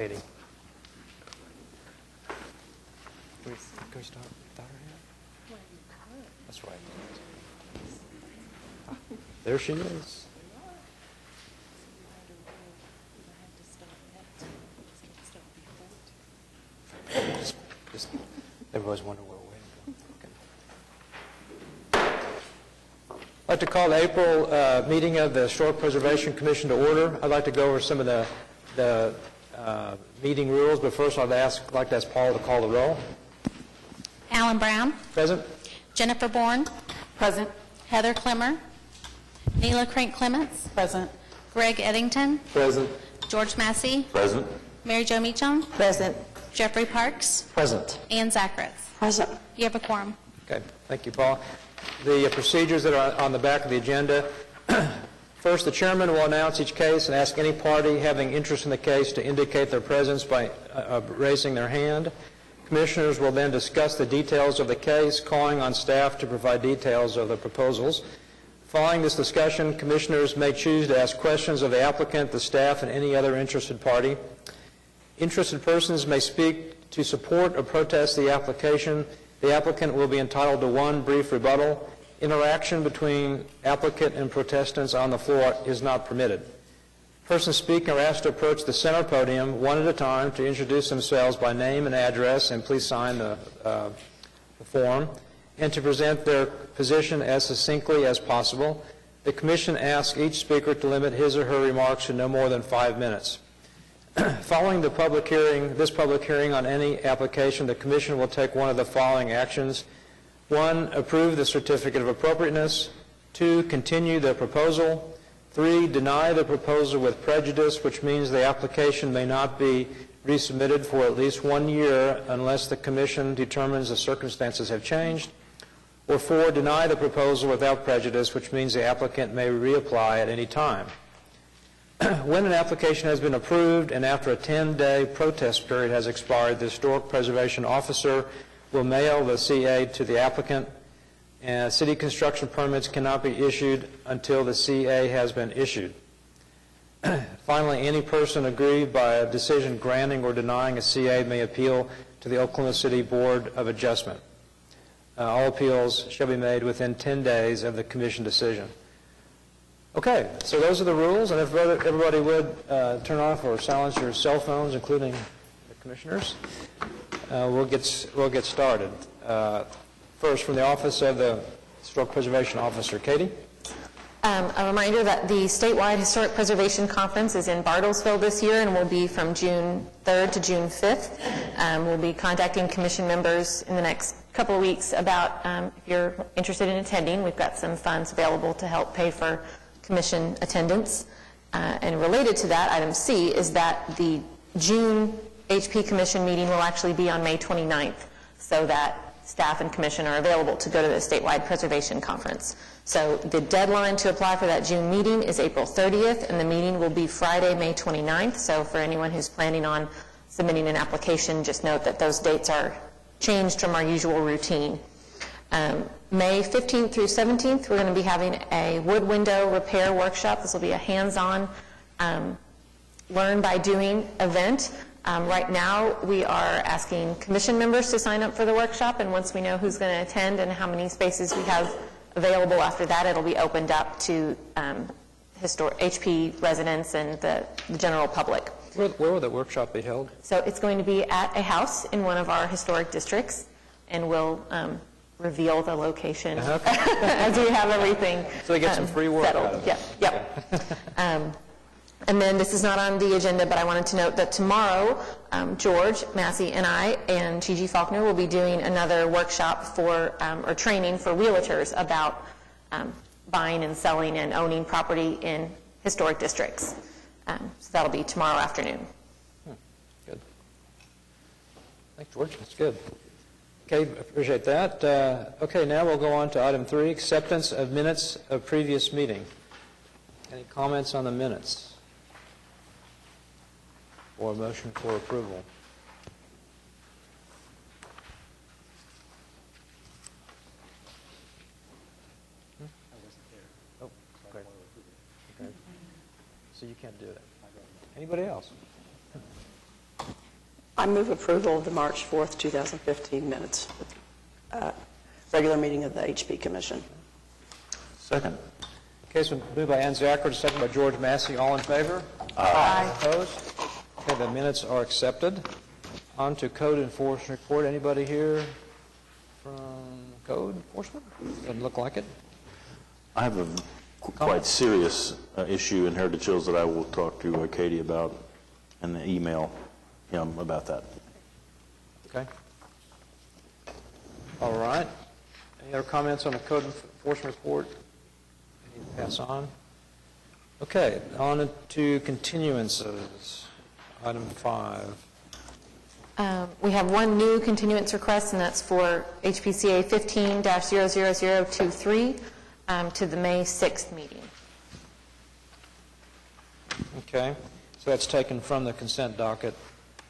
Katie. Can we start without her here? Well, you could. That's right. Ah, there she is. Just, everybody's wondering where we're waiting. Okay. I'd like to call the April meeting of the Historic Preservation Commission to order. I'd like to go over some of the meeting rules, but first I'd like to ask Paul to call the roll. Alan Brown. Present. Jennifer Bourne. Present. Heather Clemmer. Neela Crink Clements. Present. Greg Eddington. Present. George Massey. Present. Mary Jo Meacham. Present. Jeffrey Parks. Present. Ann Zacharitz. Present. You have a quorum. Okay, thank you, Paul. The procedures that are on the back of the agenda. First, the chairman will announce each case and ask any party having interest in the case to indicate their presence by raising their hand. Commissioners will then discuss the details of the case, calling on staff to provide details of the proposals. Following this discussion, commissioners may choose to ask questions of the applicant, the staff, and any other interested party. Interested persons may speak to support or protest the application. The applicant will be entitled to one brief rebuttal. Interaction between applicant and protestants on the floor is not permitted. Persons speaking are asked to approach the center podium one at a time to introduce themselves by name and address, and please sign the form, and to present their position as succinctly as possible. The Commission asks each speaker to limit his or her remarks to no more than 5 minutes. Following this public hearing on any application, the Commission will take one of the following actions. 1, approve the certificate of appropriateness. 2, continue the proposal. 3, deny the proposal with prejudice, which means the application may not be resubmitted for at least 1 year unless the Commission determines the circumstances have changed. Or 4, deny the proposal without prejudice, which means the applicant may reapply at any time. When an application has been approved and after a 10-day protest period has expired, the Historic Preservation Officer will mail the CA to the applicant, and city construction permits cannot be issued until the CA has been issued. Finally, any person aggrieved by a decision granting or denying a CA may appeal to the Oklahoma City Board of Adjustment. All appeals shall be made within 10 days of the Commission decision. Okay, so those are the rules, and if everybody would turn off or silence your cell phones, including the commissioners, we'll get started. First, from the Office of the Historic Preservation Officer, Katie. A reminder that the statewide Historic Preservation Conference is in Bartlesville this year and will be from June 3rd to June 5th. We'll be contacting Commission members in the next couple of weeks about if you're interested in attending. We've got some funds available to help pay for Commission attendance. And related to that, item C, is that the June HP Commission meeting will actually be on May 29th, so that staff and Commission are available to go to the statewide preservation conference. So the deadline to apply for that June meeting is April 30th, and the meeting will be Friday, May 29th. So for anyone who's planning on submitting an application, just note that those dates are changed from our usual routine. May 15th through 17th, we're going to be having a wood window repair workshop. This will be a hands-on, learn by doing event. Right now, we are asking Commission members to sign up for the workshop, and once we know who's going to attend and how many spaces we have available after that, it'll be opened up to HP residents and the general public. Where will the workshop be held? So it's going to be at a house in one of our historic districts, and we'll reveal the location as we have everything So they get some free work settled. out of it. Yep. And then this is not on the agenda, but I wanted to note that tomorrow, George Massey and I and Gigi Faulkner will be doing another workshop for, or training for realtors about buying and selling and owning property in historic districts. So that'll be tomorrow afternoon. Good. Thanks, George. That's good. Okay, appreciate that. Okay, now we'll go on to item 3, acceptance of minutes of previous meeting. Any comments on the minutes? Or a motion for approval? I wasn't there. Oh, great. Okay. So you can't do that. Anybody else? I move approval of the March 4th, 2015 minutes, regular meeting of the HP Commission. Second. Okay, so moved by Ann Zackard, second by George Massey. All in favor? Aye. Opposed? Okay, the minutes are accepted. On to code enforcement report. Anybody here from code enforcement? Doesn't look like it. I have a quite serious issue in Heritage Hills that I will talk to Katie about and email him about that. Okay. All right. Any other comments on the code enforcement report? Any to pass on? Okay, on to continuances. Item 5. We have one new continuance request, and that's for HPCA 15-00023 to the May 6th meeting. Okay, so that's taken from the consent docket,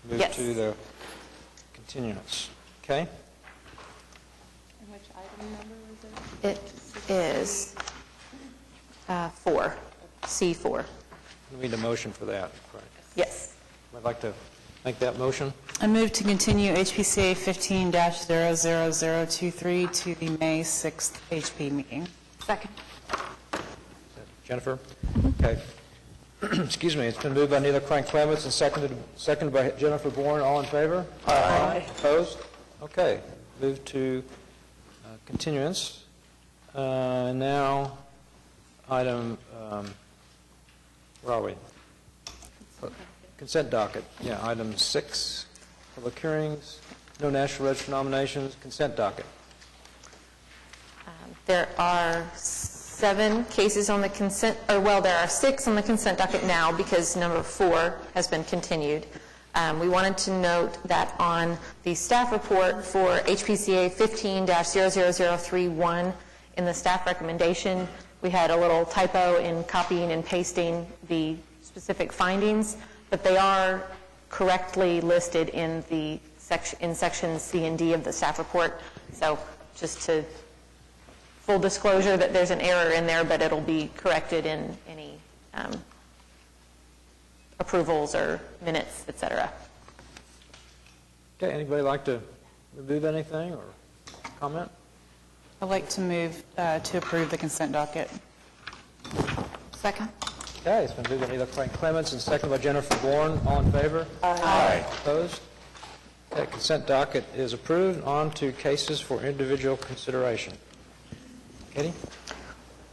moved Yes. to the continuance. Okay? And which item number was it? It is 4, C4. We need a motion for that. Correct. Yes. I'd like to make that motion. I move to continue HPCA 15-00023 to the May 6th HP meeting. Second. Jennifer? Okay. Excuse me, it's been moved by Neela Crank Clements and seconded by Jennifer Bourne. All in favor? Aye. Opposed? Okay. Move to continuance. And now, item, where are we? Consent docket. Yeah, item 6, public hearings, no National Register nominations, consent docket. There are 7 cases on the consent, or well, there are 6 on the consent docket now because number 4 has been continued. We wanted to note that on the staff report for HPCA 15-00031, in the staff recommendation, we had a little typo in copying and pasting the specific findings, but they are correctly listed in the section C and D of the staff report. So just to full disclosure that there's an error in there, but it'll be corrected in any approvals or minutes, et cetera. Okay, anybody like to remove anything or comment? I'd like to move to approve the consent docket. Second. Okay, it's been moved by Neela Crank Clements and seconded by Jennifer Bourne. All in favor? Aye. Opposed? Okay, consent docket is approved. On to cases for individual consideration. Katie?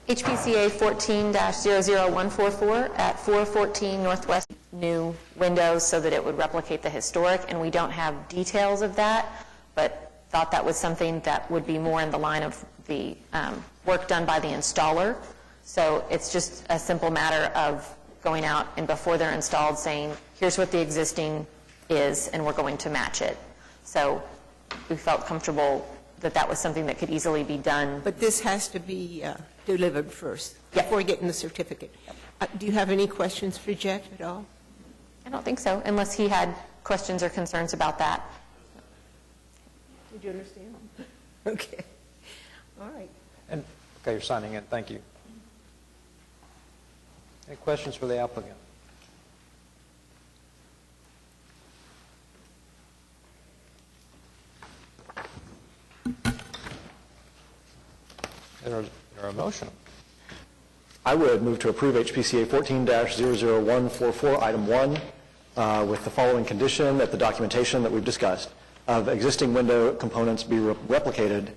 HPCA 14-00144 at 414 Northwest, new windows so that it would replicate the historic, and we don't have details of that, but thought that was something that would be more in the line of the work done by the installer. So it's just a simple matter of going out and before they're installed saying, here's what the existing is, and we're going to match it. So we felt comfortable that that was something that could easily be done. But this has to be delivered first, Yeah. before getting the certificate. Do you have any questions for Jeff at all? I don't think so, unless he had questions or concerns about that. Did you understand? Okay. All right. And, okay, you're signing in. Thank you. Any questions for the applicant? There a motion. I would move to approve HPCA 14-00144, item 1, with the following condition that the documentation that we've discussed of existing window components be replicated,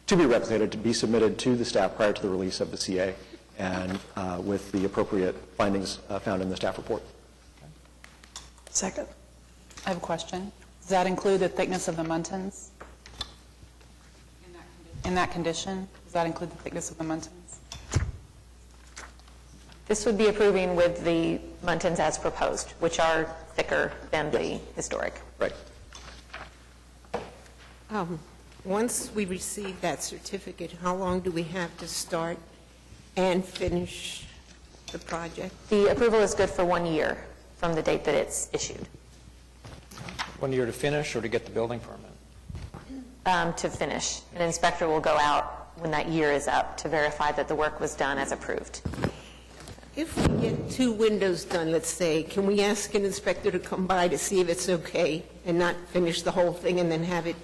to be submitted to the staff prior to the release of the CA, and with the appropriate findings found in the staff report. Second. I have a question. Does that include the thickness of the muntins? In that condition, does that include the thickness of the muntins? This would be approving with the muntins as proposed, which are thicker than the historic. Right. Once we receive that certificate, how long do we have to start and finish the project? The approval is good for 1 year from the date that it's issued. 1 year to finish or to get the building permit? To finish. An inspector will go out when that year is up to verify that the work was done as approved. If we get 2 windows done, let's say, can we ask an inspector to come by to see if it's okay and not finish the whole thing and then have it?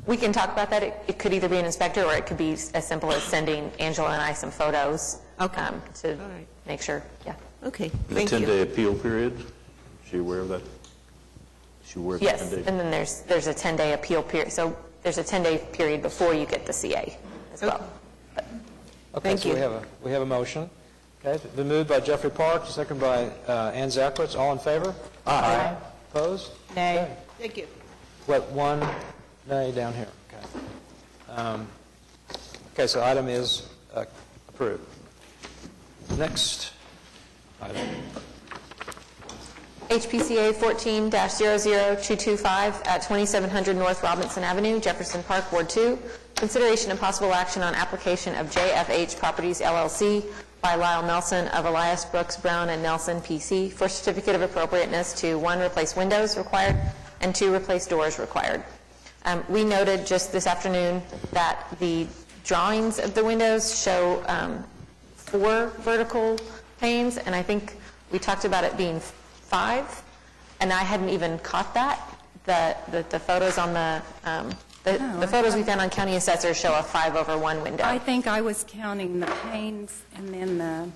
We can talk about that. It could either be an inspector, or it could be as simple as sending Angela and I some photos Okay. to All right. make sure, yeah. Okay, The thank you. 10-day appeal period, is she aware of that? Is she aware of the 10 Yes, days? and then there's a 10-day appeal period. So there's a 10-day period before you get the CA as well. Okay, Thank so you. we have a motion. Okay, it's been moved by Jeffrey Park, second by Ann Zakwitz. All in favor? Aye. Opposed? Nay. Okay. Thank you. What, one nay down here? Okay. Okay, so item is approved. Next item. HPCA 14-00225 at 2700 North Robinson Avenue, Jefferson Park, Ward 2. Consideration and possible action on application of JFH Properties LLC by Lyle Nelson of Elias Brooks Brown and Nelson PC for certificate of appropriateness to 1, replace windows required, and 2, replace doors required. We noted just this afternoon that the drawings of the windows show 4 vertical panes, and I think we talked about it being 5, and I hadn't even caught that. The photos on the photos we found on County Assessors show a 5/1 window. I think I was counting the panes and then the,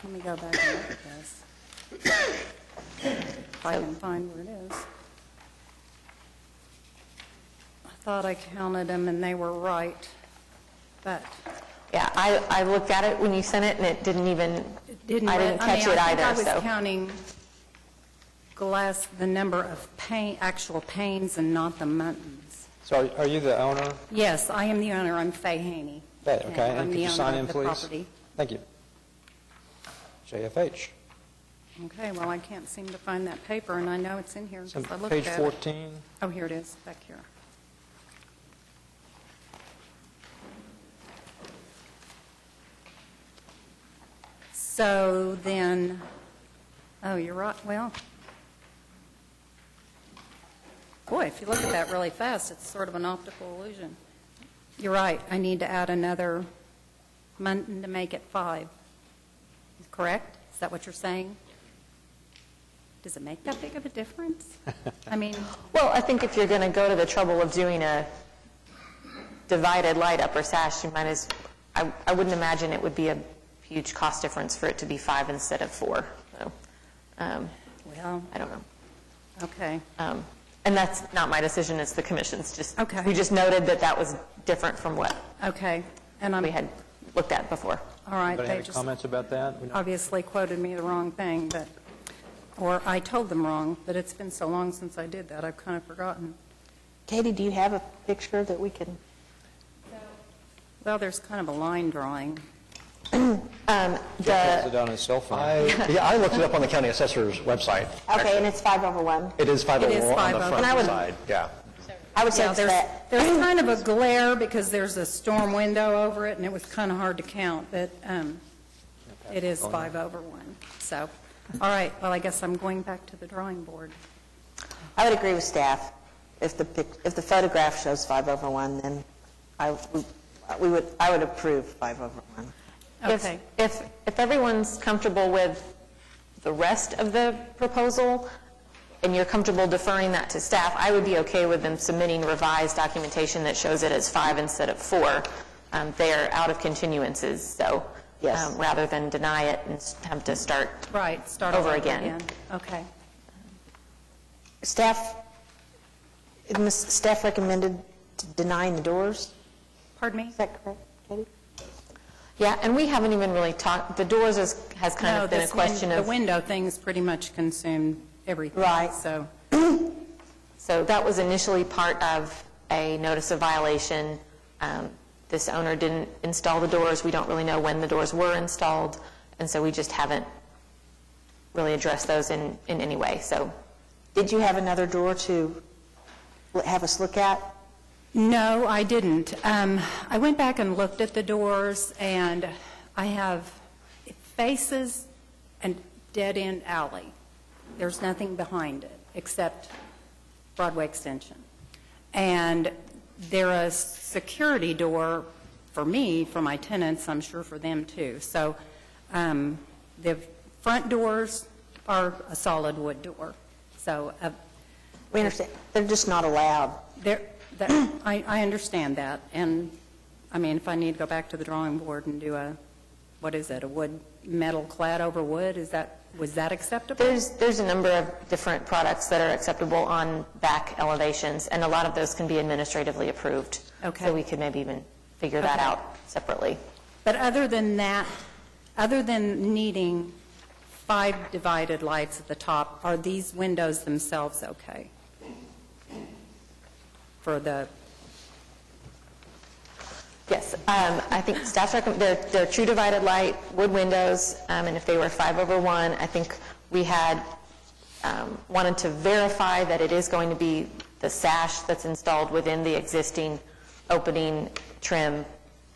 let me go back and look at this. If I can find where it is. I thought I counted them and they were right, but Yeah, I looked at it when you sent it, and it didn't even, I didn't catch it either, I think I so. was counting glass, the number of actual panes and not the muntins. So are you the owner? Yes, I am the owner. I'm Faye Haney. Okay, and I'm could the you sign owner in, of the please? property. Thank you. JFH. Okay, well, I can't seem to find that paper, and I know it's in here So because I looked page at it. 14. Oh, here it is, back here. So then, oh, you're right, well, boy, if you look at that really fast, it's sort of an optical illusion. You're right, I need to add another muntin to make it 5. Correct? Is that what you're saying? Does it make that big of a difference? I mean, Well, I think if you're going to go to the trouble of doing a divided light upper sash, you might as, I wouldn't imagine it would be a huge cost difference for it to be 5 instead of 4. So, well, I don't know. okay. And that's not my decision, it's the commission's. Just Okay. We just noted that that was different from what Okay, and I'm, we had looked at before. all right, Anybody they have any just comments about that? obviously quoted me the wrong thing, but, or I told them wrong, but it's been so long since I did that, I've kind of forgotten. Katie, do you have a picture that we can? Well, there's kind of a line drawing. Jeff has it on his cell phone. I looked it up on the county assessor's website. Okay, and it's 5/1. It is 501 It is on the 501. front And I would- side, yeah. I would say Yeah, it's there's that. kind of a glare because there's a storm window over it, and it was kind of hard to count, but it is 5/1. So, all right, well, I guess I'm going back to the drawing board. I would agree with staff. If the photograph shows 5/1, then I would approve 5/1. Okay. If everyone's comfortable with the rest of the proposal, and you're comfortable deferring that to staff, I would be okay with them submitting revised documentation that shows it as 5 instead of 4. They're out of continuances, so Yes. rather than deny it and have to start Right, start over all again. Okay. Staff recommended denying the doors? Pardon me? Is that correct, Katie? Yeah, and we haven't even really talked, the doors has kind No, of been a this question the of, window thing's pretty much consumed everything. Right. So, so that was initially part of a notice of violation. This owner didn't install the doors. We don't really know when the doors were installed, and so we just haven't really addressed those in any way, so. Did you have another door to have us look at? no, I didn't. I went back and looked at the doors, and I have faces and dead-end alley. There's nothing behind it except Broadway Extension. And they're a security door for me, for my tenants, I'm sure for them too. So the front doors are a solid wood door. So We understand, they're just not allowed. I understand that. And, I mean, if I need to go back to the drawing board and do a wood, metal clad over wood, was that acceptable? There's a number of different products that are acceptable on back elevations, and a lot of those can be administratively approved. Okay. So we could maybe even figure that Okay. out separately. But other than that, other than needing 5 divided lights at the top, are these windows themselves okay? For the, Yes, I think staff's they're true divided light, wood windows, and if they were 5/1, I think we had wanted to verify that it is going to be the sash that's installed within the existing opening trim,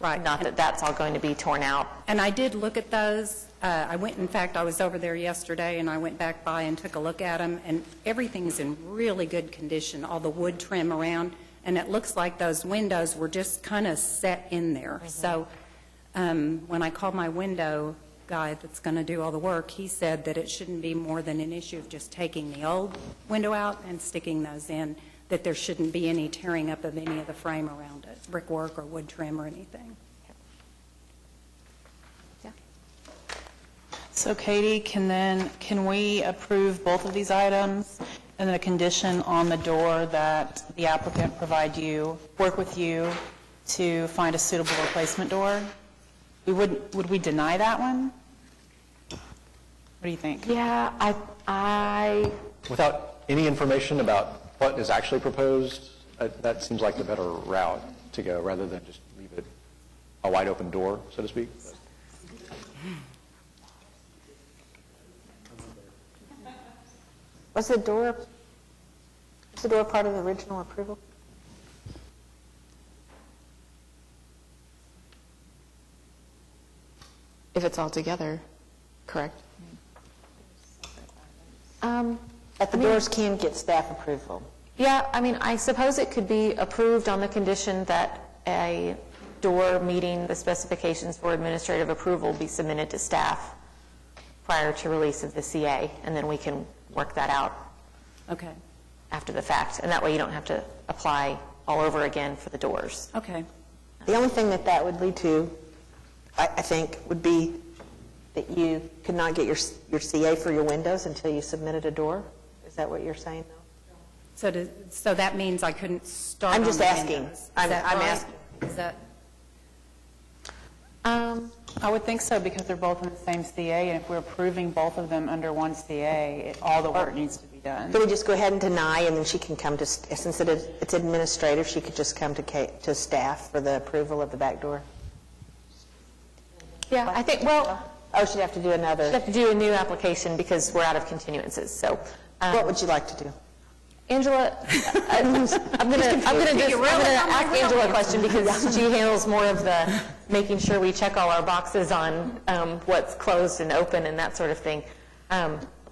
Right. not that that's all going to be torn out. and I did look at those. In fact, I was over there yesterday, and I went back by and took a look at them, and everything's in really good condition, all the wood trim around, and it looks like those windows were just kind of set in there. So when I called my window guy that's going to do all the work, he said that it shouldn't be more than an issue of just taking the old window out and sticking those in, that there shouldn't be any tearing up of any of the frame around it, brickwork or wood trim or anything. So Katie, can we approve both of these items and then a condition on the door that the applicant work with you to find a suitable replacement door? Would we deny that one? What do you think? Yeah, I Without any information about what is actually proposed, that seems like the better route to go, rather than just leave it a wide open door, so to speak. Was the door part of the original approval? If it's all together, correct? But the doors can get staff approval. Yeah, I mean, I suppose it could be approved on the condition that a door meeting the specifications for administrative approval be submitted to staff prior to release of the CA, and then we can work that out Okay. after the fact. And that way you don't have to apply all over again for the doors. Okay. The only thing that would lead to, I think, would be that you could not get your CA for your windows until you submitted a door? Is that what you're saying, though? So that means I couldn't start I'm on just the asking. windows. Is I'm that right? asking. Is that, I would think so, because they're both in the same CA, and if we're approving both of them under one CA, all the work needs to be done. Could we just go ahead and deny, and then she can come to, since it's administrative, she could just come to staff for the approval of the back door? Yeah, I think, well, Oh, she'd have to do we another. have to do a new application because we're out of continuances. So, What would you like to do? Angela, I'm going to ask Angela a question because she handles more of the making sure we check all our boxes on what's closed and open and that sort of thing.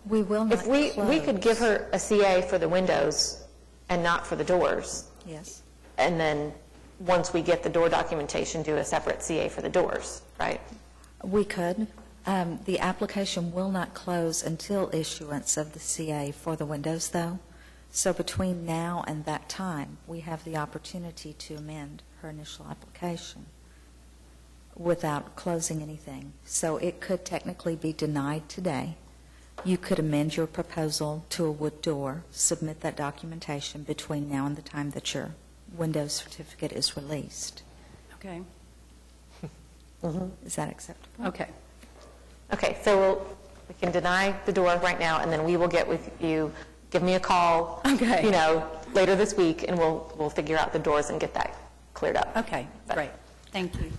We will not If we could give her a CA for the windows and not for the doors, Yes. and then once we get the door documentation, do a separate CA for the doors, right? We could. The application will not close until issuance of the CA for the windows, though. So between now and that time, we have the opportunity to amend her initial application without closing anything. So it could technically be denied today. You could amend your proposal to a wood door, submit that documentation between now and the time that your Windows certificate is released. okay. Is that acceptable? Okay. Okay, so we can deny the door right now, and then we will get with you, give me a call, Okay. later this week, and we'll figure out the doors and get that cleared up. Okay, great. Thank you.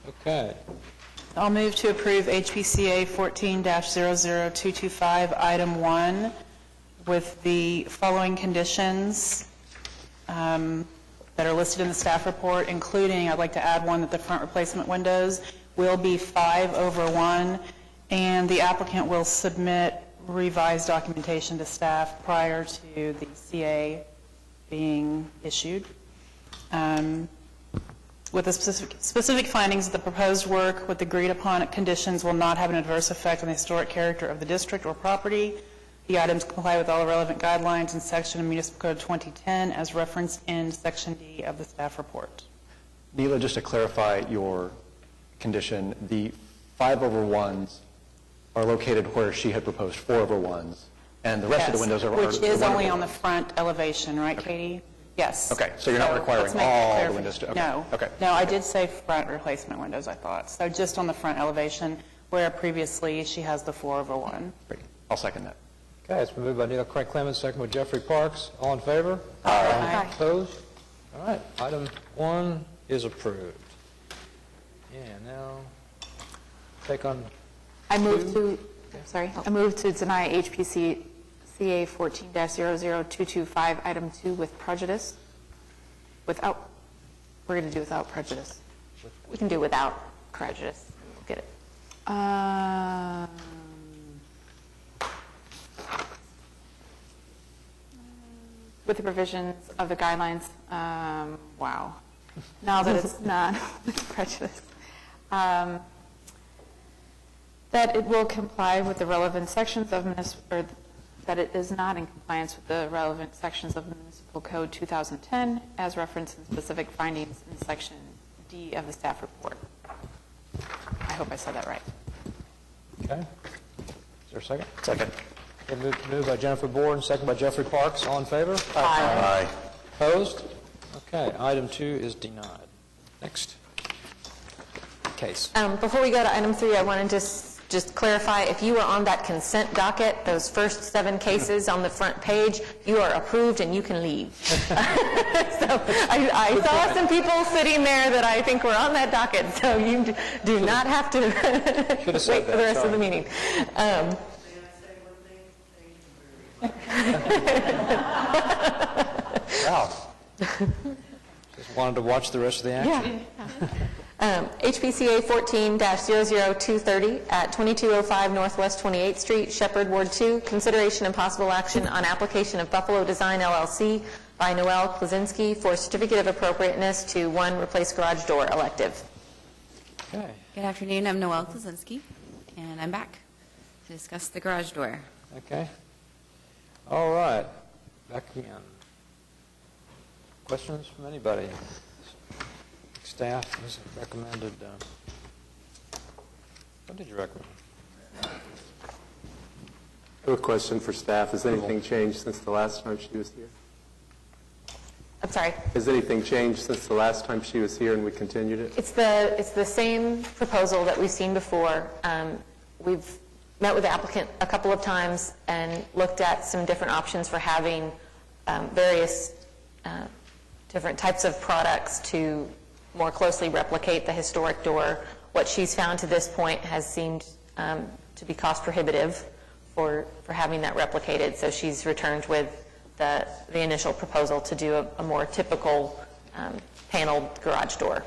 Okay. I'll move to approve HPCA 14-00225, Item 1, with the following conditions that are listed in the staff report, including, I'd like to add one, that the front replacement windows will be 5/1, and the applicant will submit revised documentation to staff prior to the CA being issued. with the specific findings, the proposed work with agreed-upon conditions will not have an adverse effect on the historic character of the district or property. The items comply with all relevant guidelines in section of Municipal Code 2010 as referenced in Section D of the staff report. Neela, just to clarify your condition, the 5/1s are located where she had proposed 4/1s, and the rest of the Yes, windows are... which is only on the front elevation, right, Katie? Yes. Okay, so you're not requiring let's make all that the windows to... Okay. No. Okay. No, I did say front replacement windows, I thought. So just on the front elevation, where previously she has the 4/1. Great. I'll second that. Okay, it's been moved by Neil Craig Clemens, second by Jeffrey Parks. All in favor? Aye. Opposed? All right, item 1 is approved. And now, take on... I move to deny HPC CA 14-00225, item 2 with prejudice. We're going to do without prejudice. We can do without prejudice. We'll get it. With the provisions of the guidelines, wow. Now that it's not with prejudice. That it will comply with the relevant sections of or that it is not in compliance with the relevant sections of Municipal Code 2010 as referenced in specific findings in Section D of the staff report. I hope I said that right. Okay. Is there a second? Second. Okay, moved by Jennifer Borden, second by Jeffrey Parks. All in favor? Aye. Opposed? Okay, item 2 is denied. Next case. Before we go to item 3, I want to just clarify, if you were on that consent docket, those first 7 cases on the front page, you are approved and you can leave. So I saw some people sitting there that I think were on that docket, so you do not have to wait for the rest of the meeting. Wow. Just wanted to watch the rest of the action. HPCA 14-00230 at 2205 Northwest 28th Street, Shepherd, Ward 2, consideration and possible action on application of Buffalo Design LLC by Noel Klaczynski for certificate of appropriateness to 1 replace garage door elective. Okay. Good afternoon, I'm Noelle Klaczynski, and I'm back to discuss the garage door. Okay. All right. Back again. Questions from anybody? Staff has recommended, what did you recommend? I have a question for staff. Has anything changed since the last time she was here? I'm sorry? Has anything changed since the last time she was here and we continued it? It's the same proposal that we've seen before. We've met with the applicant a couple of times and looked at some different options for having various different types of products to more closely replicate the historic door. What she's found to this point has seemed to be cost prohibitive for having that replicated, so she's returned with the initial proposal to do a more typical paneled garage door.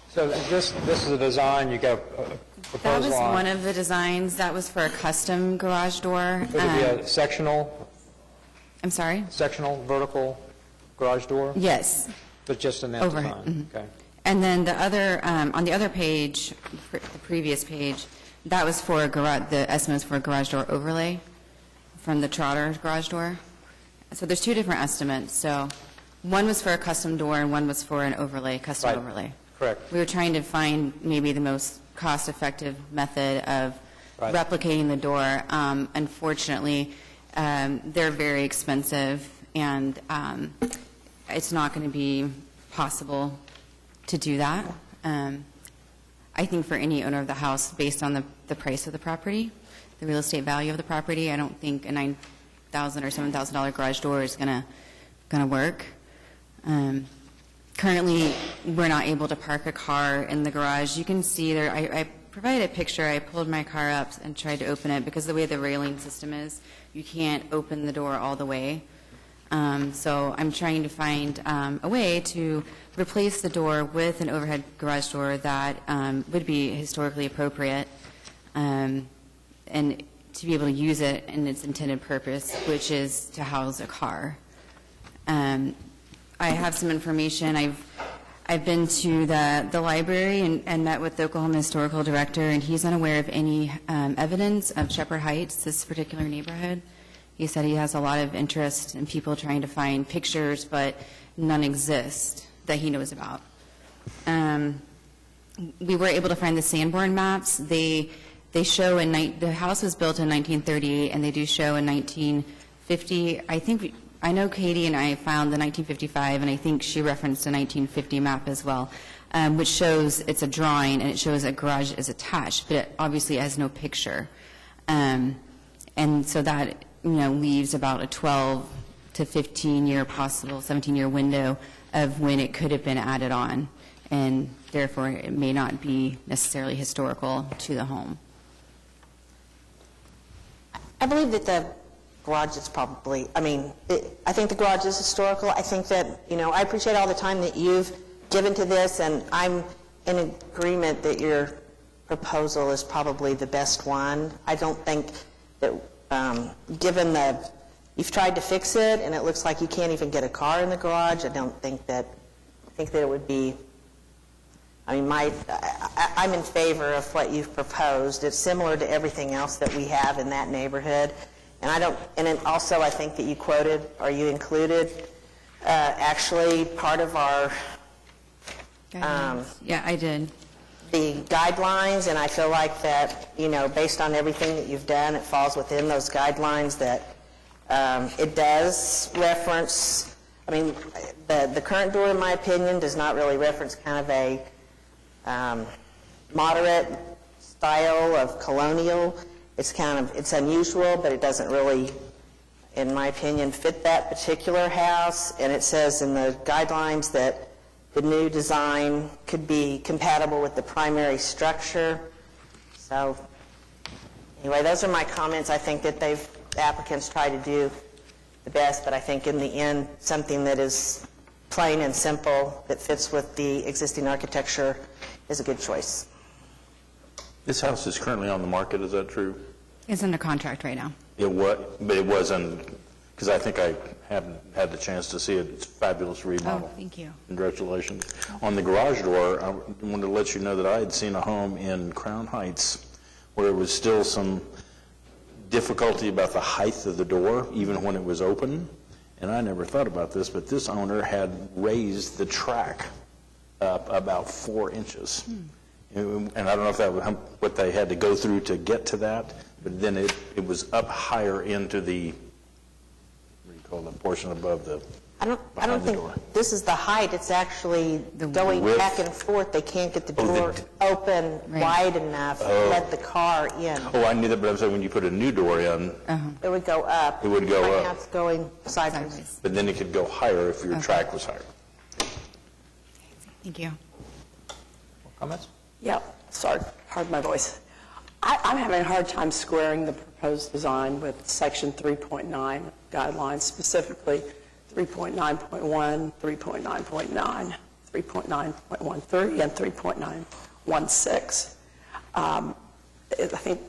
So this is a design, you got a proposal That was on. one of the designs. That was for a custom garage door. Would it be a sectional? I'm sorry? Sectional vertical garage door? Yes. But just in that Overhead, design? Okay. And then the other, on the other page, the previous page, that was for the estimates for a garage door overlay from the Trotter garage door. So there's 2 different estimates. So one was for a custom door and one was for an overlay, custom Right. overlay. Correct. We were trying to find maybe the most cost-effective method of Right. replicating the door. Unfortunately, they're very expensive, and it's not going to be possible to do that. I think for any owner of the house, based on the price of the property, the real estate value of the property, I don't think a $9,000 or $7,000 garage door is going to work. Currently, we're not able to park a car in the garage. You can see there, I provided a picture. I pulled my car up and tried to open it because the way the railing system is, you can't open the door all the way. So I'm trying to find a way to replace the door with an overhead garage door that would be historically appropriate and to be able to use it in its intended purpose, which is to house a car. I have some information. I've been to the library and met with the Oklahoma Historical Director, and he's unaware of any evidence of Shepherd Heights, this particular neighborhood. He said he has a lot of interest in people trying to find pictures, but none exist that he knows about. We were able to find the Sanborn maps. They show the house was built in 1938, and they do show in 1950. I know Katie and I found the 1955, and I think she referenced a 1950 map as well, which shows it's a drawing, and it shows a garage is attached, but it obviously has no picture. And so that, leaves about a 12 to 15-year possible, 17-year window of when it could have been added on, and therefore it may not be necessarily historical to the home. I believe that the garage is probably, I think the garage is historical. I think that, I appreciate all the time that you've given to this, and I'm in agreement that your proposal is probably the best one. I don't think that, given that you've tried to fix it, and it looks like you can't even get a car in the garage, I think that it would be, I'm in favor of what you've proposed. It's similar to everything else that we have in that neighborhood. And then also I think that you quoted, or you included, actually part of our, yeah, I did. the guidelines, and I feel like that, based on everything that you've done, it falls within those guidelines that it does reference, the current door, in my opinion, does not really reference kind of a moderate style of colonial. It's unusual, but it doesn't really, in my opinion, fit that particular house. And it says in the guidelines that the new design could be compatible with the primary structure. So anyway, those are my comments. I think that the applicants try to do the best, but I think in the end, something that is plain and simple that fits with the existing architecture is a good choice. This house is currently on the market, is that true? It's under contract right now. It was, but it wasn't, because I think I haven't had the chance to see it. It's a fabulous remodel. Oh, thank you. Congratulations. On the garage door, I wanted to let you know that I had seen a home in Crown Heights where it was still some difficulty about the height of the door, even when it was open. And I never thought about this, but this owner had raised the track up about 4 inches. And I don't know if that was what they had to go through to get to that, but then it was up higher into the, what do you call the portion above the, I don't think this is the height. It's actually going width. back and forth. They can't get the door open wide enough to let the car in. Oh, I knew that, but I'm saying when you put a new door in, It would go up. It would go Right up. now it's going sideways. but then it could go higher if your track was higher. Thank you. Comments? Yep, sorry, pardon my voice. I'm having a hard time squaring the proposed design with Section 3.9 guidelines, specifically 3.9.1, 3.9.9, 3.9.13, and 3.9.16. I think,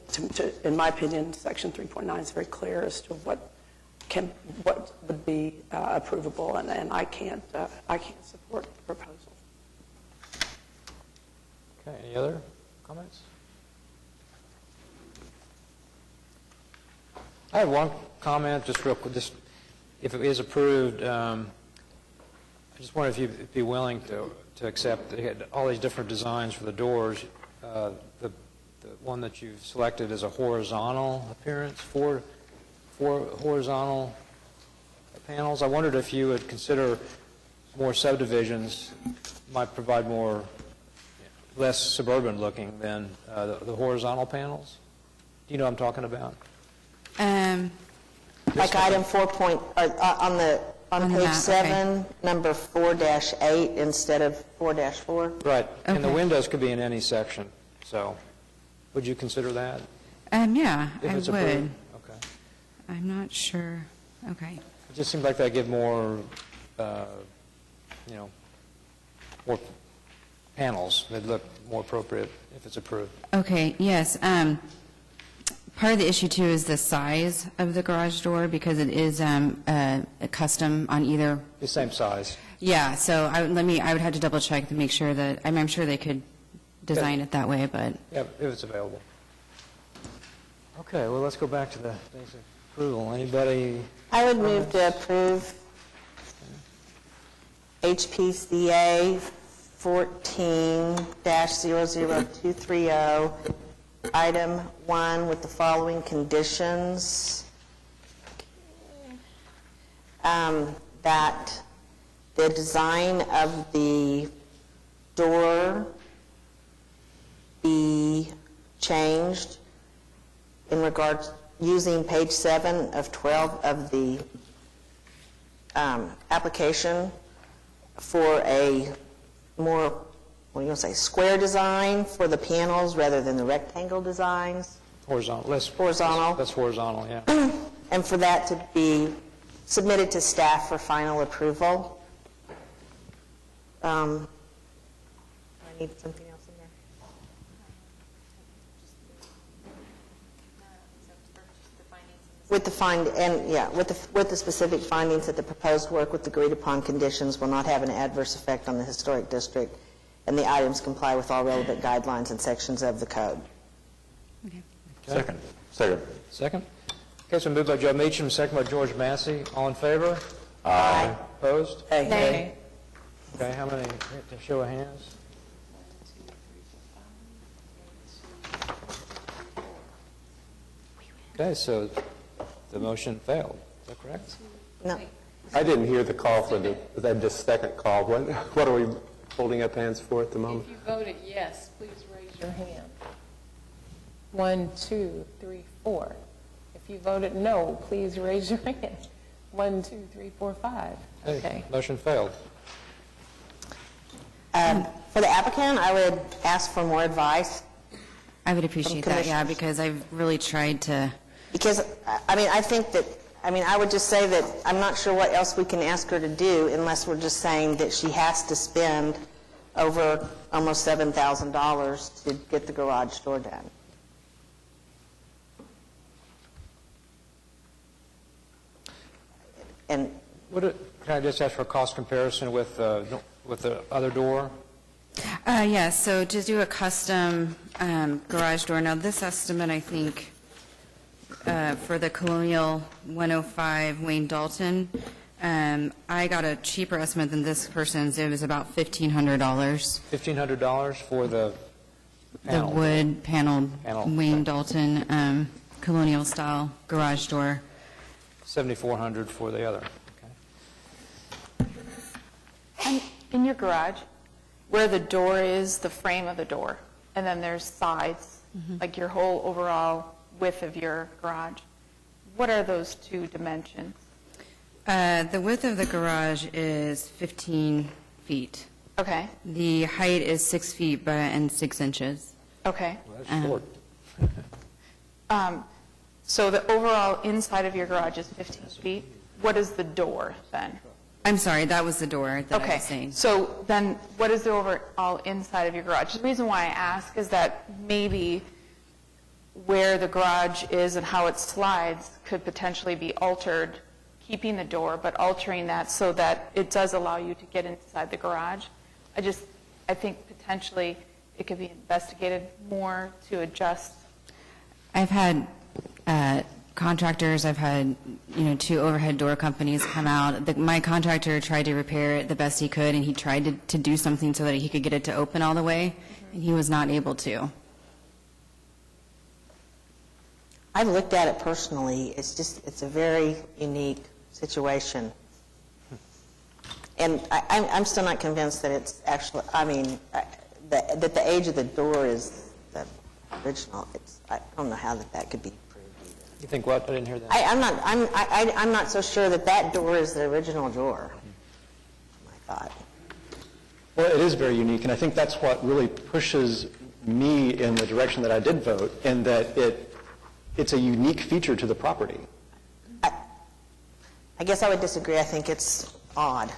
in my opinion, Section 3.9 is very clear as to what would be approvable, and I can't support the proposal. Okay, any other comments? I have one comment, just real quick. If it is approved, I just wonder if you'd be willing to accept all these different designs for the doors. The one that you've selected is a horizontal appearance, four horizontal panels. I wondered if you would consider more subdivisions might provide less suburban looking than the horizontal panels. Do you know what I'm talking about? Like item 4 on page 7, number 4-8 instead of 4-4. Right, and the Okay. windows could be in any section, so would you consider that? Yeah, if I it's would. approved? Okay. I'm not sure. Okay. It just seems like they give more, more panels. They'd look more appropriate if it's approved. Okay, yes. Part of the issue, too, is the size of the garage door, because it is a custom on either. The same size. Yeah, so I would have to double check to make sure that, I'm sure they could design it that way, but. Yeah, if it's available. Okay, well, let's go back to the basic approval. Anybody? I would move to approve HPCA 14-00230, item 1, with the following conditions. That the design of the door be changed in regards, using page 7 of 12 of the application for a more, what do you want to say, square design for the panels rather than the rectangle designs. Horizontal. Horizontal. That's horizontal, yeah. And for that to be submitted to staff for final approval. I need something else in there. With the with the specific findings that the proposed work with agreed upon conditions will not have an adverse effect on the historic district, and the items comply with all relevant guidelines and sections of the code. Okay. Second. Second? Okay, so moved by Joe Meacham, second by George Massey. All in favor? Aye. Opposed? Nay. Okay, how many? To show of hands? Okay, so the motion failed. Is that correct? No. I didn't hear the call for the second call. What are we holding up hands for at the moment? If you voted yes, please raise your hand. 1, 2, 3, 4. If you voted no, please raise your hand. 1, 2, 3, 4, 5. Okay. Motion failed. For the applicant, I would ask for more advice. I would appreciate that, yeah, because I've really tried to. Because, I think that, I would just say that I'm not sure what else we can ask her to do unless we're just saying that she has to spend over almost $7,000 to get the garage door done. And Can I just ask for a cost comparison with the other door? Yeah, so to do a custom garage door, now this estimate, I think, for the Colonial 105 Wayne Dalton, I got a cheaper estimate than this person's. It was about $1,500. $1,500 for the panel? The wood paneled Wayne Dalton Colonial style garage door. $7,400 for the other. Okay. And in your garage, where the door is, the frame of the door, and then there's sides, like your whole overall width of your garage, what are those two dimensions? The width of the garage is 15 feet. Okay. The height is 6 feet and 6 inches. Okay. Well, that's short. So the overall inside of your garage is 15 feet. What is the door then? I'm sorry, that was the door that I Okay. was saying. So then what is the overall inside of your garage? The reason why I ask is that maybe where the garage is and how it slides could potentially be altered, keeping the door, but altering that so that it does allow you to get inside the garage. I think potentially it could be investigated more to adjust. I've had contractors, I've had, 2 overhead door companies come out. My contractor tried to repair it the best he could, and he tried to do something so that he could get it to open all the way, and he was not able to. I've looked at it personally. It's a very unique situation. And I'm still not convinced that it's actually, that the age of the door is the original. I don't know how that could be proved either. You think what? I didn't hear that. I'm not so sure that door is the original door, I thought. Well, it is very unique, and I think that's what really pushes me in the direction that I did vote, in that it's a unique feature to the property. I guess I would disagree. I think it's odd.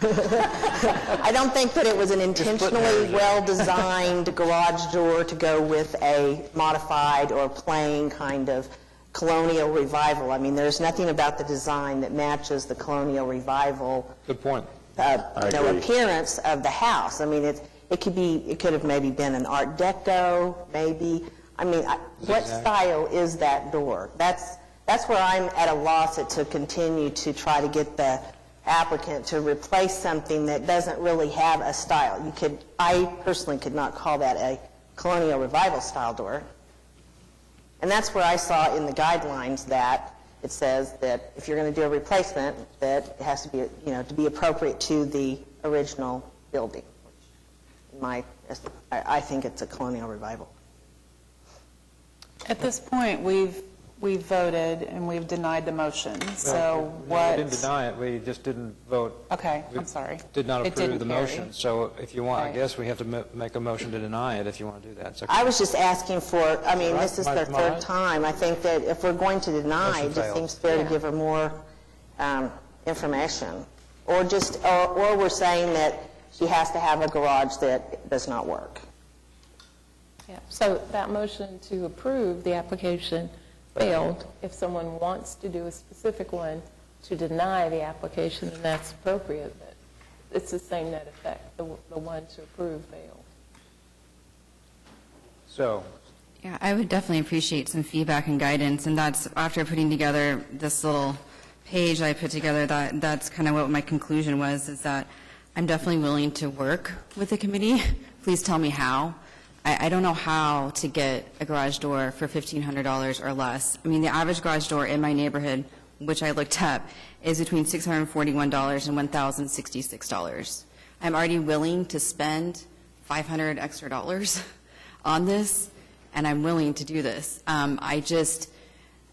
I don't think that it was an intentionally well-designed garage door to go with a modified or plain kind of colonial revival. There's nothing about the design that matches the colonial revival. Good point. agree. appearance of the house. I mean, it could have maybe been an Art Deco, maybe. I mean, what style is that door? That's where I'm at a loss to continue to try to get the applicant to replace something that doesn't really have a style. I personally could not call that a colonial revival style door. And that's where I saw in the guidelines that it says that if you're going to do a replacement, that it has to be, to be appropriate to the original building. I think it's a colonial revival. At this point, we've voted and we've denied the motion. So what? We didn't deny it, we just didn't vote. Okay, I'm sorry. Did not It approve didn't the carry. motion. So if you want, I Okay. guess we have to make a motion to deny it if you want to do that. It's okay. I was just asking for, I mean, this is their Am I right? third time. I think that if we're going to deny, Motion it just failed. seems fair to give her more information. Or we're saying that she has to have a garage that does not work. Yeah, so that motion to approve the application failed. If someone wants to do a specific one to deny the application, then that's appropriate, but it's the same net effect. The one to approve failed. So, Yeah, I would definitely appreciate some feedback and guidance, and that's after putting together this little page I put together, that's kind of what my conclusion was, is that I'm definitely willing to work with the committee. Please tell me how. I don't know how to get a garage door for $1,500 or less. I mean, the average garage door in my neighborhood, which I looked up, is between $641 and $1,066. I'm already willing to spend $500 extra on this, and I'm willing to do this.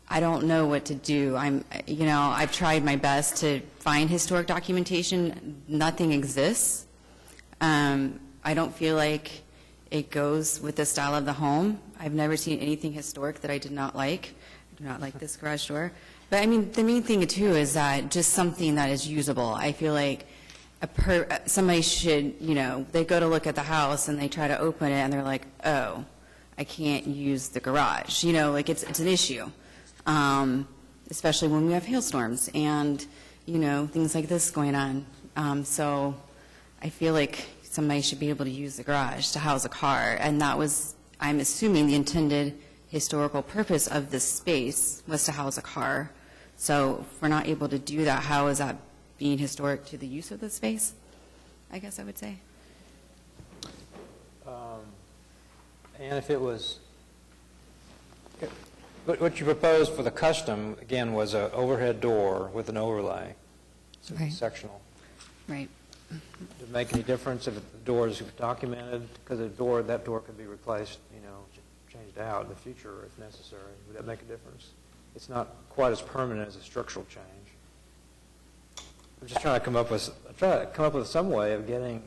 I don't know what to do. I've tried my best to find historic documentation. Nothing exists. I don't feel like it goes with the style of the home. I've never seen anything historic that I did not like. I do not like this garage door. But I mean, the main thing too is that just something that is usable. I feel like somebody should, they go to look at the house and they try to open it and they're like, oh, I can't use the garage. It's an issue, especially when we have hailstorms and, things like this going on. So I feel like somebody should be able to use the garage to house a car. And that was, I'm assuming, the intended historical purpose of this space was to house a car. So if we're not able to do that, how is that being historic to the use of the space, I guess I would say? and if it was, what you proposed for the custom, again, was an overhead door with an overlay, so Right. sectional. Right. Does it make any difference if the door is documented? Because that door could be replaced, changed out in the future if necessary. Would that make a difference? It's not quite as permanent as a structural change. I'm just trying to come up with some way of getting,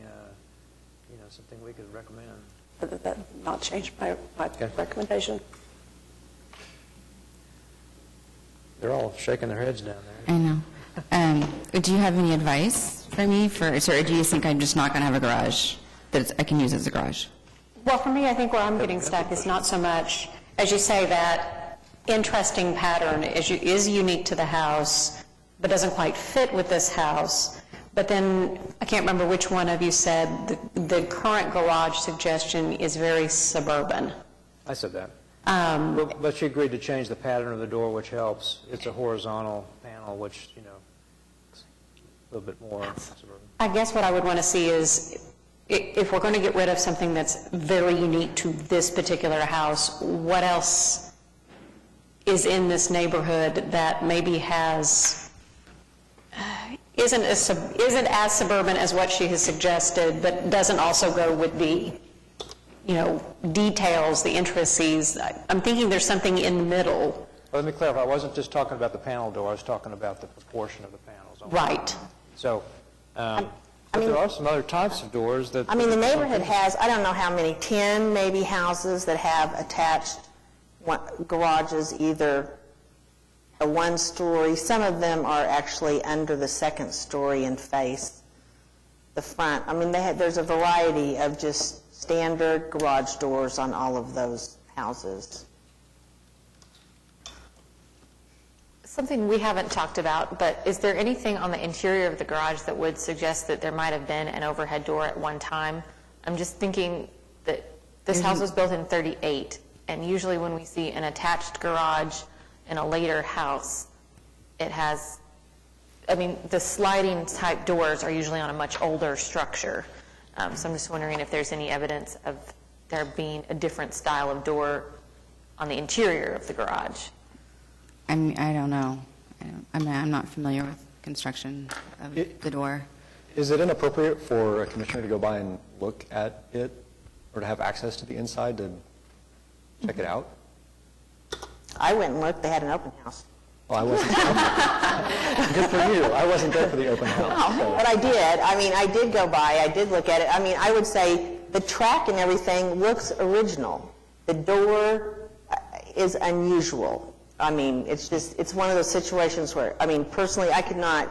something we could recommend. But that not change my recommendation. They're all shaking their heads down there. I know. Do you have any advice for me, or do you think I'm just not going to have a garage that I can use as a garage? Well, for me, I think where I'm getting stuck is not so much, as you say, that interesting pattern is unique to the house, but doesn't quite fit with this house. But then, I can't remember which one of you said the current garage suggestion is very suburban. I said that. But she agreed to change the pattern of the door, which helps. It's a horizontal panel, which, is a little bit more suburban. I guess what I would want to see is, if we're going to get rid of something that's very unique to this particular house, what else is in this neighborhood that maybe isn't as suburban as what she has suggested, but doesn't also go with the, details, the intricacies. I'm thinking there's something in the middle. Well, let me clarify. I wasn't just talking about the panel door. I was talking about the proportion of the panels. Right. So, but there are some other types of doors that... I mean, the neighborhood has, I don't know how many, 10 maybe houses that have attached garages, either a one-story. Some of them are actually under the second story and face the front. I mean, there's a variety of just standard garage doors on all of those houses. Something we haven't talked about, but is there anything on the interior of the garage that would suggest that there might have been an overhead door at one time? I'm just thinking that this house was built in '38, and usually when we see an attached garage in a later house, it has, I mean, the sliding type doors are usually on a much older structure. So I'm just wondering if there's any evidence of there being a different style of door on the interior of the garage. I don't know. I'm not familiar with construction of the door. Is it inappropriate for a commissioner to go by and look at it, or to have access to the inside to check it out? I went and looked, they had an open house. Well, I wasn't. Good for you. I wasn't there for the open house. No, but I did. I mean, I did go by, I did look at it. I mean, I would say the track and everything looks original. The door is unusual. I mean, it's just, it's one of those situations where, I mean, personally, I could not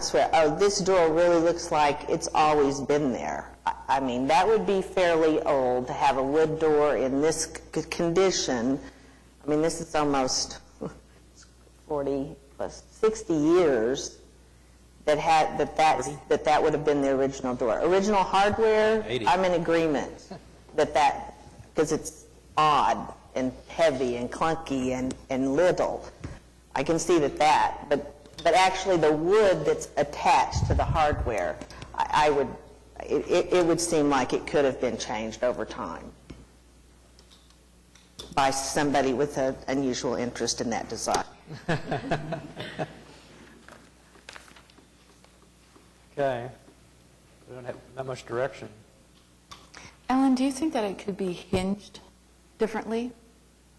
swear, oh, this door really looks like it's always been there. I mean, that would be fairly old to have a wood door in this condition. I mean, this is almost 40 plus 60 years that would have been the original door. Original hardware, 80. I'm in agreement that because it's odd and heavy and clunky and little. I can see that, but actually the wood that's attached to the hardware, it would seem like it could have been changed over time by somebody with an unusual interest in that design. Okay. We don't have that much direction. Ellen, do you think that it could be hinged differently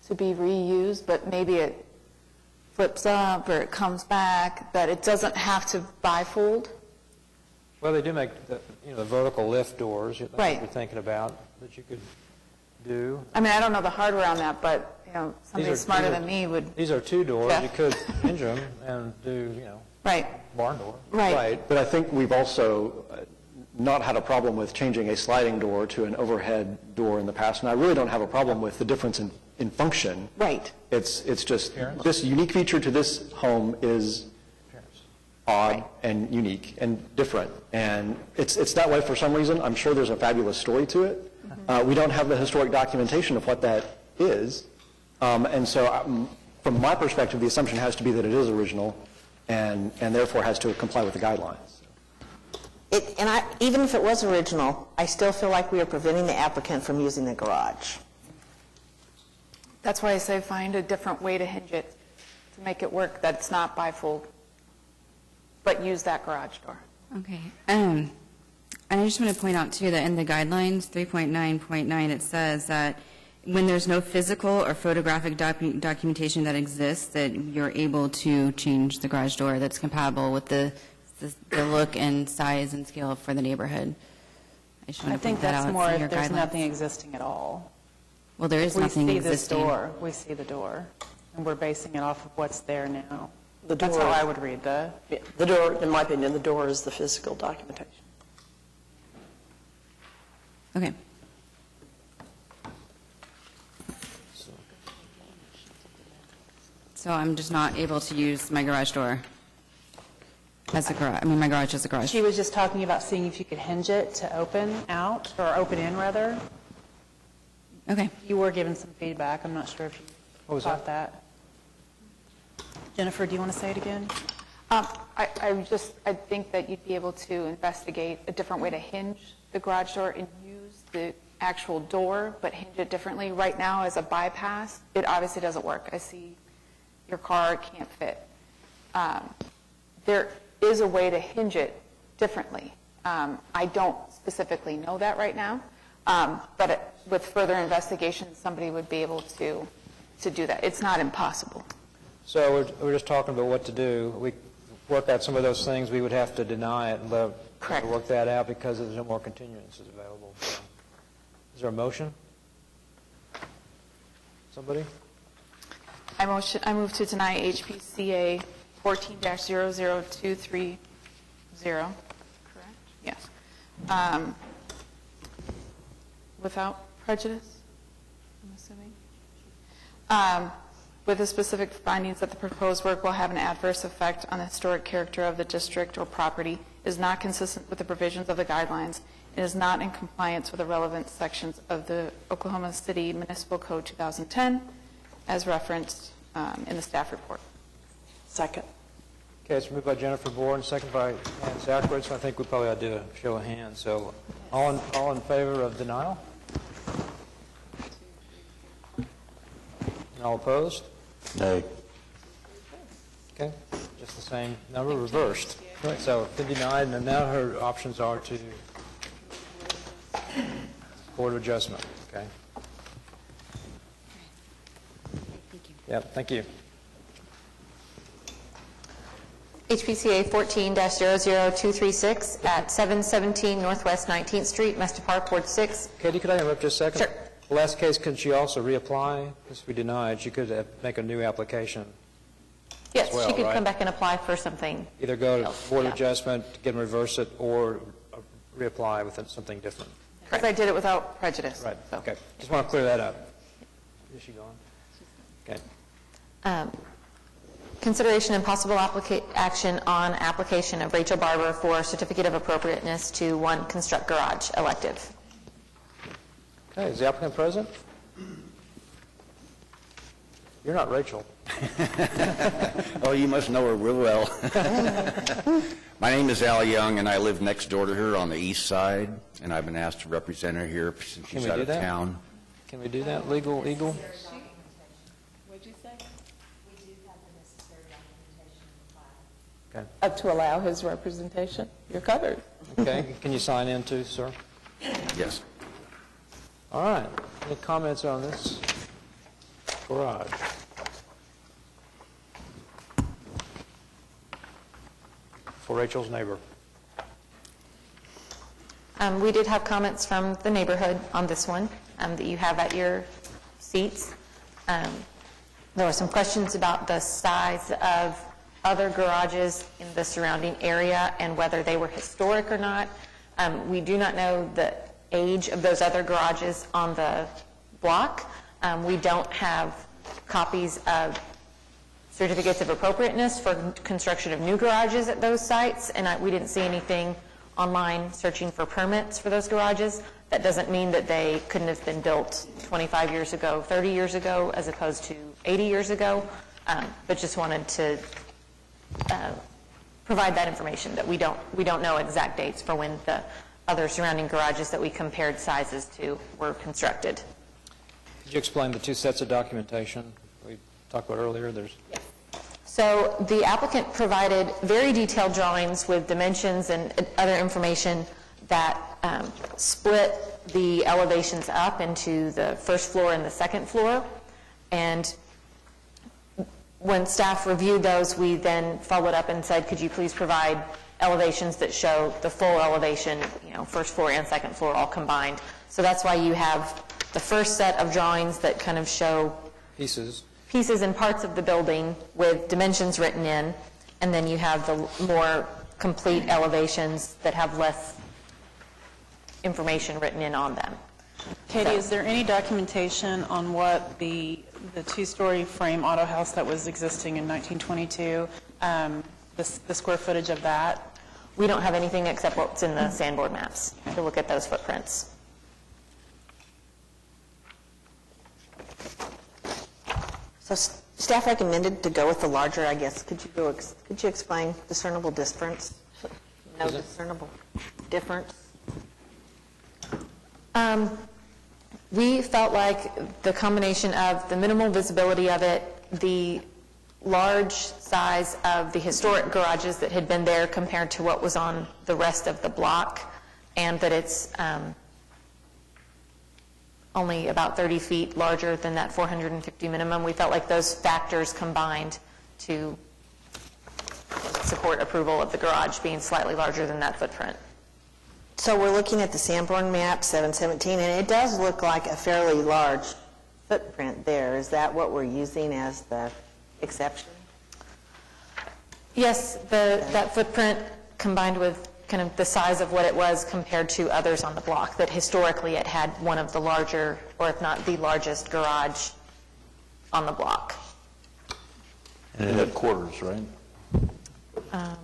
to be reused, but maybe it flips up or it comes back, that it doesn't have to bifold? Well, they do make the vertical lift doors. That's Right. what you're thinking about that you could do. I mean, I don't know the hardware on that, but, somebody These are- smarter these are- than me would. These are two doors. Yeah. You could hinge them and do, Right. barn door. Right. But I think we've also not had a problem with changing a sliding door to an overhead door in the past, and I really don't have a problem with the difference in function. Right. It's just, this unique feature to this home is odd and unique and different, and it's that way for some reason. I'm sure there's a fabulous story to it. We don't have the historic documentation of what that is, and so from my perspective, the assumption has to be that it is original and therefore has to comply with the guidelines. Even if it was original, I still feel like we are preventing the applicant from using the garage. That's why I say find a different way to hinge it, to make it work, that it's not bifold, but use that garage door. Okay. And I just want to point out, too, that in the guidelines, 3.9.9, it says that when there's no physical or photographic documentation that exists, that you're able to change the garage door that's compatible with the look and size and scale for the neighborhood. I just want I to think point that that's out more in your if there's guidelines. nothing existing at all. Well, there is nothing We existing. see this door, we see the door, and we're basing it off of what's there now. The That's door- how I would read the. The door, in my opinion, the door is the physical documentation. Okay. So I'm just not able to use my garage door as a garage, my garage as a garage. She was just talking about seeing if you could hinge it to open out, or open in, rather. Okay. You were given some feedback, I'm not sure if you caught that. Jennifer, do you want to say it again? I think that you'd be able to investigate a different way to hinge the garage door and use the actual door, but hinge it differently. Right now, as a bypass, it obviously doesn't work. I see your car can't fit. There is a way to hinge it differently. I don't specifically know that right now, but with further investigation, somebody would be able to do that. It's not impossible. So we're just talking about what to do. We work out some of those things, we would have to deny it and work that out because there's no more continuances available. So, is there a motion? Somebody? I move to deny HPCA 14-00230. Correct? Yes. Without prejudice, I'm assuming. with the specific findings that the proposed work will have an adverse effect on the historic character of the district or property, is not consistent with the provisions of the guidelines, and is not in compliance with the relevant sections of the Oklahoma City Municipal Code 2010, as referenced in the staff report. Second. Okay, it's moved by Jennifer Bourne, second by Ann Zachary, so I think we probably ought to do a show of hands. So all in favor of denial? And all opposed? Nay. Okay, just the same number, reversed. So been denied, and now her options are to Board of Adjustment, okay? Yep, thank you. HPCA 14-00236 at 717 Northwest 19th Street, Mesta Park, Ward 6. Katie, could I interrupt just a second? Sure. The last case, can she also reapply? Because we denied, she could make a new application. Yes, as well, she could right? come back and apply for something. Either go to else, Board of yeah. Adjustment, get them reverse it, or reapply with something different. Because I did it without prejudice. Right, so. okay. Just want to clear that up. Is she gone? Okay. Consideration and possible action on application of Rachel Barber for Certificate of Appropriateness to 1 Construct Garage elective. Okay, is the applicant present? You're not Rachel. Oh, you must know her real well. My name is Al Young, and I live next door to her on the east side, and I've been asked to represent her here since she's out of town. Can we do that, Legal Eagle? What'd you say? We do have the necessary documentation Okay. To allow his representation? You're covered. Okay, can you sign in too, sir? Yes. All right, any comments on this garage? For Rachel's neighbor. We did have comments from the neighborhood on this one that you have at your seats. There were some questions about the size of other garages in the surrounding area and whether they were historic or not. We do not know the age of those other garages on the block. We don't have copies of certificates of appropriateness for construction of new garages at those sites, and we didn't see anything online searching for permits for those garages. That doesn't mean that they couldn't have been built 25 years ago, 30 years ago, as opposed to 80 years ago, but just wanted to provide that information that we don't know exact dates for when the other surrounding garages that we compared sizes to were constructed. Could you explain the two sets of documentation we talked about earlier? So the applicant provided very detailed drawings with dimensions and other information that split the elevations up into the first floor and the second floor. And when staff reviewed those, we then followed up and said, could you please provide elevations that show the full elevation, first floor and second floor all combined. So that's why you have the first set of drawings that kind of show pieces and parts of the building with dimensions written in, and then you have the more complete elevations that have less information written in on them. Katie, is there any documentation on what the two-story frame auto house that was existing in 1922, the square footage of that? We don't have anything except what's in the Sanborn maps to look at those footprints. So staff recommended to go with the larger, I guess. Could you explain discernible difference? No discernible difference? We felt like the combination of the minimal visibility of it, the large size of the historic garages that had been there compared to what was on the rest of the block, and that it's only about 30 feet larger than that 450 minimum. We felt like those factors combined to support approval of the garage being slightly larger than that footprint. So we're looking at the Sanborn map, 717, and it does look like a fairly large footprint there. Is that what we're using as the exception? Yes, that footprint combined with kind of the size of what it was compared to others on the block, that historically it had one of the larger, or if not the largest garage on the block. And it had quarters, right? The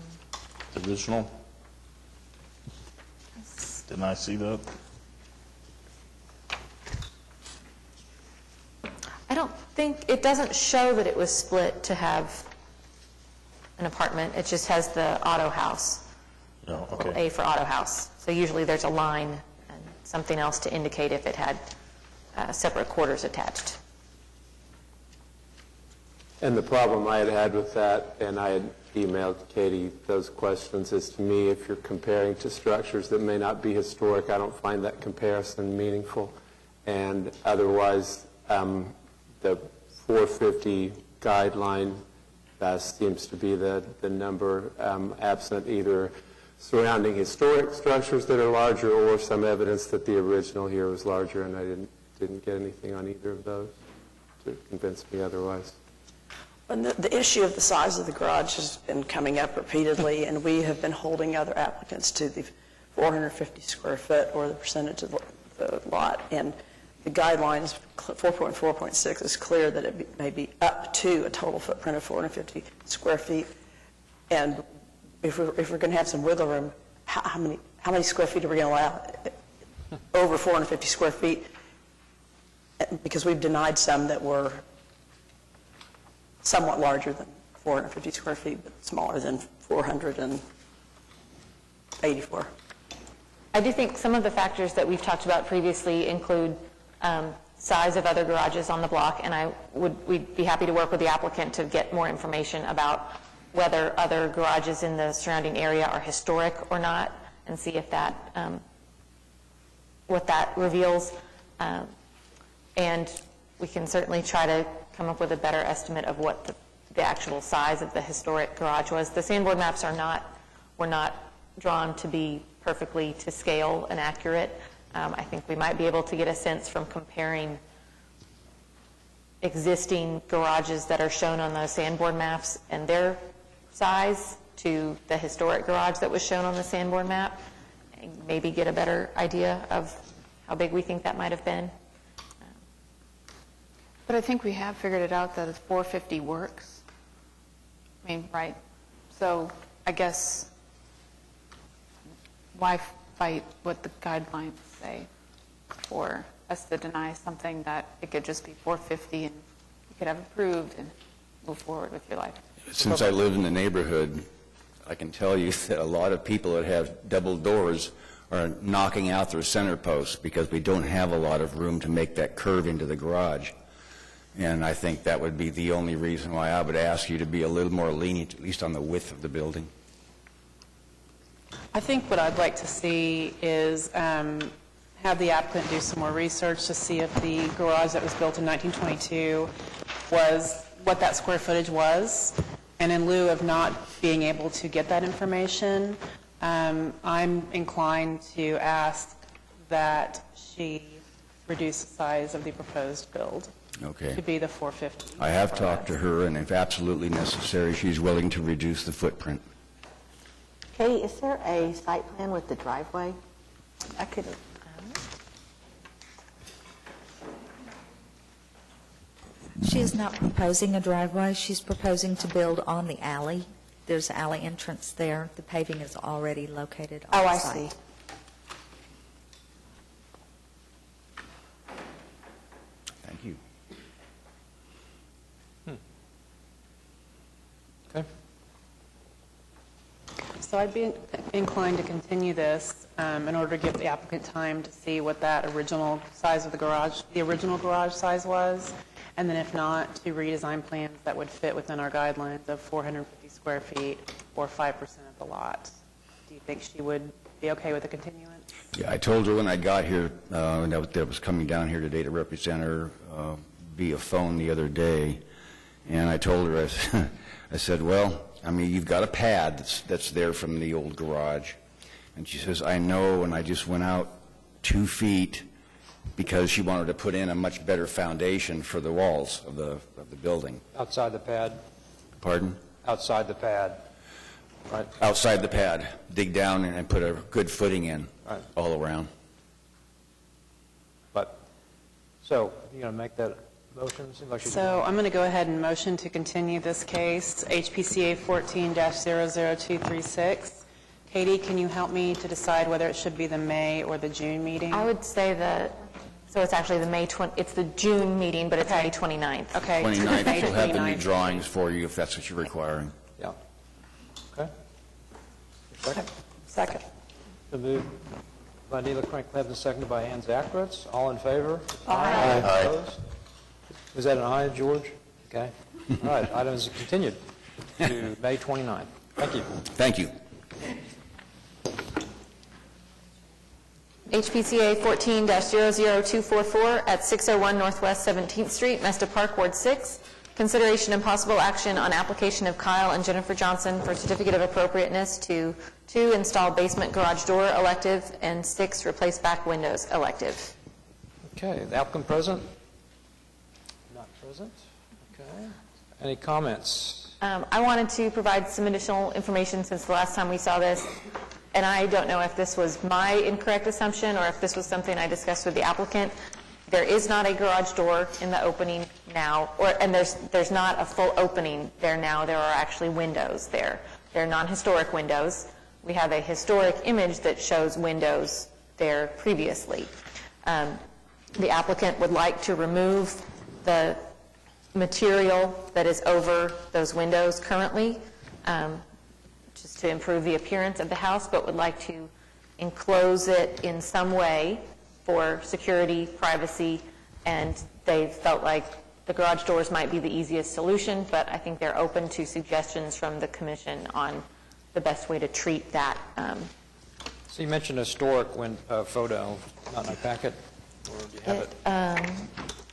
original? Didn't I see that? I don't think, it doesn't show that it was split to have an apartment. It just has the auto house. No, okay. A for auto house. So usually there's a line and something else to indicate if it had separate quarters attached. And the problem I had with that, and I had emailed Katie those questions, is to me, if you're comparing to structures that may not be historic, I don't find that comparison meaningful. And otherwise, the 450 guideline seems to be the number, absent either surrounding historic structures that are larger or some evidence that the original here was larger, and I didn't get anything on either of those to convince me otherwise. And the issue of the size of the garage has been coming up repeatedly, and we have been holding other applicants to the 450 square foot or the percentage of the lot. And the guidelines, 4.4.6, is clear that it may be up to a total footprint of 450 square feet. And if we're going to have some wiggle room, how many square feet are we going to allow over 450 square feet? Because we've denied some that were somewhat larger than 450 square feet, but smaller than 484. I do think some of the factors that we've talked about previously include size of other garages on the block, and we'd be happy to work with the applicant to get more information about whether other garages in the surrounding area are historic or not, and see if that, what that reveals. And we can certainly try to come up with a better estimate of what the actual size of the historic garage was. The sandboard maps were not drawn to be perfectly to scale and accurate. I think we might be able to get a sense from comparing existing garages that are shown on those sandboard maps and their size to the historic garage that was shown on the sandboard map, and maybe get a better idea of how big we think that might have been. But I think we have figured it out that 450 works. I mean, right? So I guess why fight what the guidelines say for us to deny something that it could just be 450 and you could have approved and move forward with your life? Since I live in the neighborhood, I can tell you that a lot of people that have double doors are knocking out their center posts because we don't have a lot of room to make that curve into the garage. And I think that would be the only reason why I would ask you to be a little more lenient, at least on the width of the building. I think what I'd like to see is have the applicant do some more research to see if the garage that was built in 1922 was what that square footage was. And in lieu of not being able to get that information, I'm inclined to ask that she reduce the size of the proposed build. Okay. To be the 450. I have talked to her, and if absolutely necessary, she's willing to reduce the footprint. Katie, is there a site plan with the driveway? I could. She is not proposing a driveway. She's proposing to build on the alley. There's an alley entrance there. The paving is already located on the site. I see. Thank you. Okay. So I'd be inclined to continue this in order to give the applicant time to see what that original size of the original garage size was, and then if not, to redesign plans that would fit within our guidelines of 450 square feet or 5% of the lot. Do you think she would be okay with a continuance? Yeah, I told her when I got here, that I was coming down here today to represent her via phone the other day, and I told her, I said, well, I mean, you've got a pad that's there from the old garage. And she says, I know, and I just went out 2 feet because she wanted to put in a much better foundation for the walls of the building. Outside the pad? Pardon? Outside the pad. Right. Outside the pad. Dig down and put a good footing in all around. But, so, you're going to make that motion? Seems like she's So I'm going to go ahead and motion to continue this case, HPCA 14-00236. Katie, can you help me to decide whether it should be the May or the June meeting? I would say that, so it's actually it's the June meeting, but it's May 29th. Okay. 29th, May she'll have the new 29th. drawings for you if that's what you're requiring. Yeah. Okay. Second? Second. The move by Neela Crank-Clemens, seconded by Ann Zacharias. All in favor? Aye. Opposed? Was that an aye, George? Okay. All right, item is continued to May 29th. Thank you. Thank you. HPCA 14-00244 at 601 Northwest 17th Street, Mesta Park, Ward 6. Consideration and possible action on application of Kyle and Jennifer Johnson for certificate of appropriateness to 2, install basement garage door elective, and 6, replace back windows elective. Okay, the applicant present? Not present. Okay. Any comments? I wanted to provide some additional information since the last time we saw this, and I don't know if this was my incorrect assumption or if this was something I discussed with the applicant. There is not a garage door in the opening now, and there's not a full opening there now. There are actually windows there. They're non-historic windows. We have a historic image that shows windows there previously. The applicant would like to remove the material that is over those windows currently, just to improve the appearance of the house, but would like to enclose it in some way for security, privacy, and they felt like the garage doors might be the easiest solution, but I think they're open to suggestions from the commission on the best way to treat that. So you mentioned a historic photo, not in our packet, or do you have it?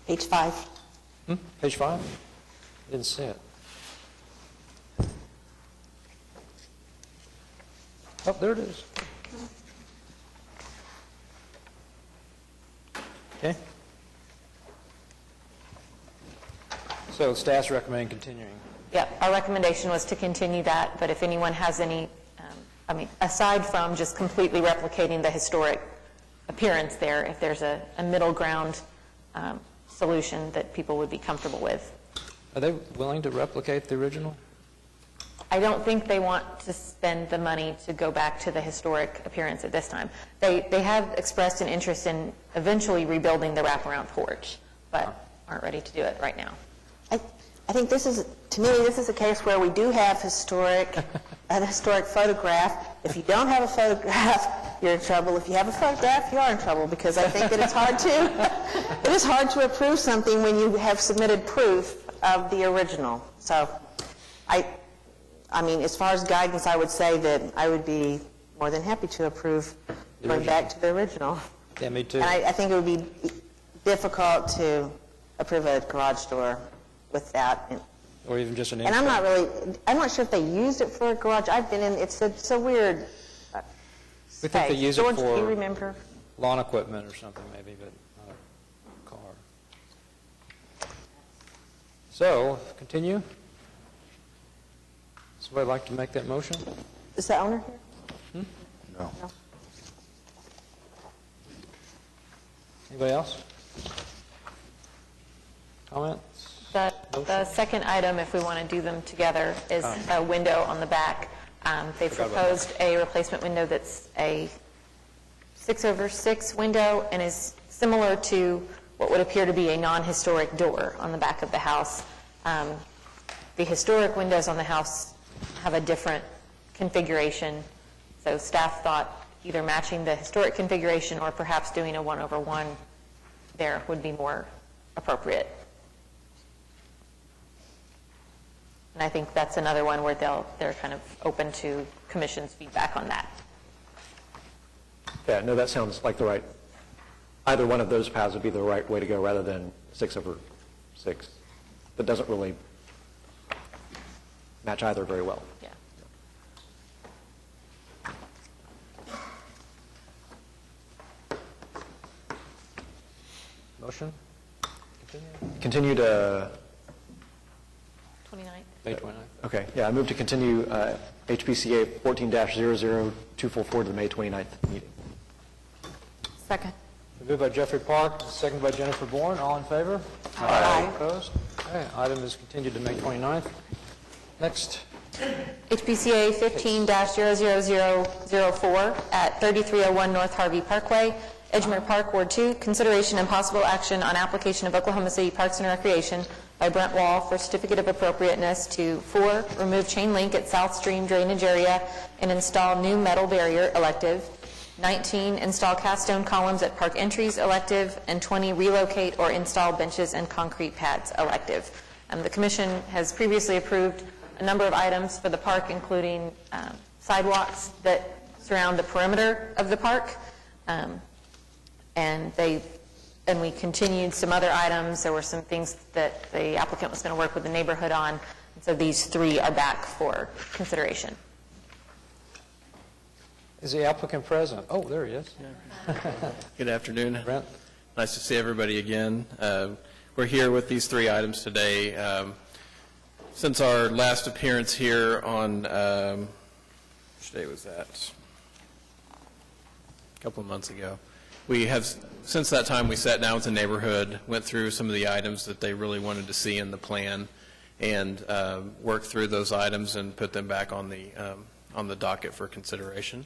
Page 5. Page 5? Didn't see it. Oh, there it is. Okay. So staff's recommending continuing. Yep, our recommendation was to continue that, but if anyone has any, aside from just completely replicating the historic appearance there, if there's a middle ground solution that people would be comfortable with. Are they willing to replicate the original? I don't think they want to spend the money to go back to the historic appearance at this time. They have expressed an interest in eventually rebuilding the wraparound porch, but aren't ready to do it right now. I think this is, to me, this is a case where we do have an historic photograph. If you don't have a photograph, you're in trouble. If you have a photograph, you are in trouble, because I think that it is hard to approve something when you have submitted proof of the original. So I mean, as far as guidance, I would say that I would be more than happy to approve going back to the original. Yeah, me too. And I think it would be difficult to approve a garage door with that. Or even just an And I'm not sure if they used it for a garage. I've been in, it's a weird We think they use it George, do you for remember? lawn equipment or something maybe, but not a car. So, continue. Somebody like to make that motion? Is the owner here? No. Anybody else? Comments? The second item, if we want to do them together, is a window on the back. They proposed a replacement window that's a 6/6 window and is similar to what would appear to be a non-historic door on the back of the house. The historic windows on the house have a different configuration, so staff thought either matching the historic configuration or perhaps doing a 1/1 there would be more appropriate. And I think that's another one where they're kind of open to commission's feedback on that. Yeah, no, that sounds like the right, either one of those paths would be the right way to go rather than 6/6. That doesn't really match either very well. Yeah. Motion? Continue to, 29th. May 29th. okay, yeah, I move to continue HPCA 14-00244 to the May 29th meeting. Second. Moved by Jeffrey Park, seconded by Jennifer Bourne. All in favor? Aye. Opposed? Okay, item is continued to May 29th. Next. HPCA 15-00004 at 3301 North Harvey Parkway, Edgemere Park, Ward 2. Consideration and possible action on application of Oklahoma City Parks and Recreation by Brent Wall for certificate of appropriateness to 4, remove chain link at South Stream drainage area and install new metal barrier, elective. 19, install cast stone columns at park entries, elective. And 20, relocate or install benches and concrete pads, elective. The Commission has previously approved a number of items for the park, including sidewalks that surround the perimeter of the park. And we continued some other items. There were some things that the applicant was going to work with the neighborhood on. And so these 3 are back for consideration. Is the applicant present? Oh, there he is. Good afternoon. Brent. Nice to see everybody again. We're here with these 3 items today. Since our last appearance here on, which day was that? A couple of months ago. We have, since that time, we sat down with the neighborhood, went through some of the items that they really wanted to see in the plan, and worked through those items and put them back on the docket for consideration.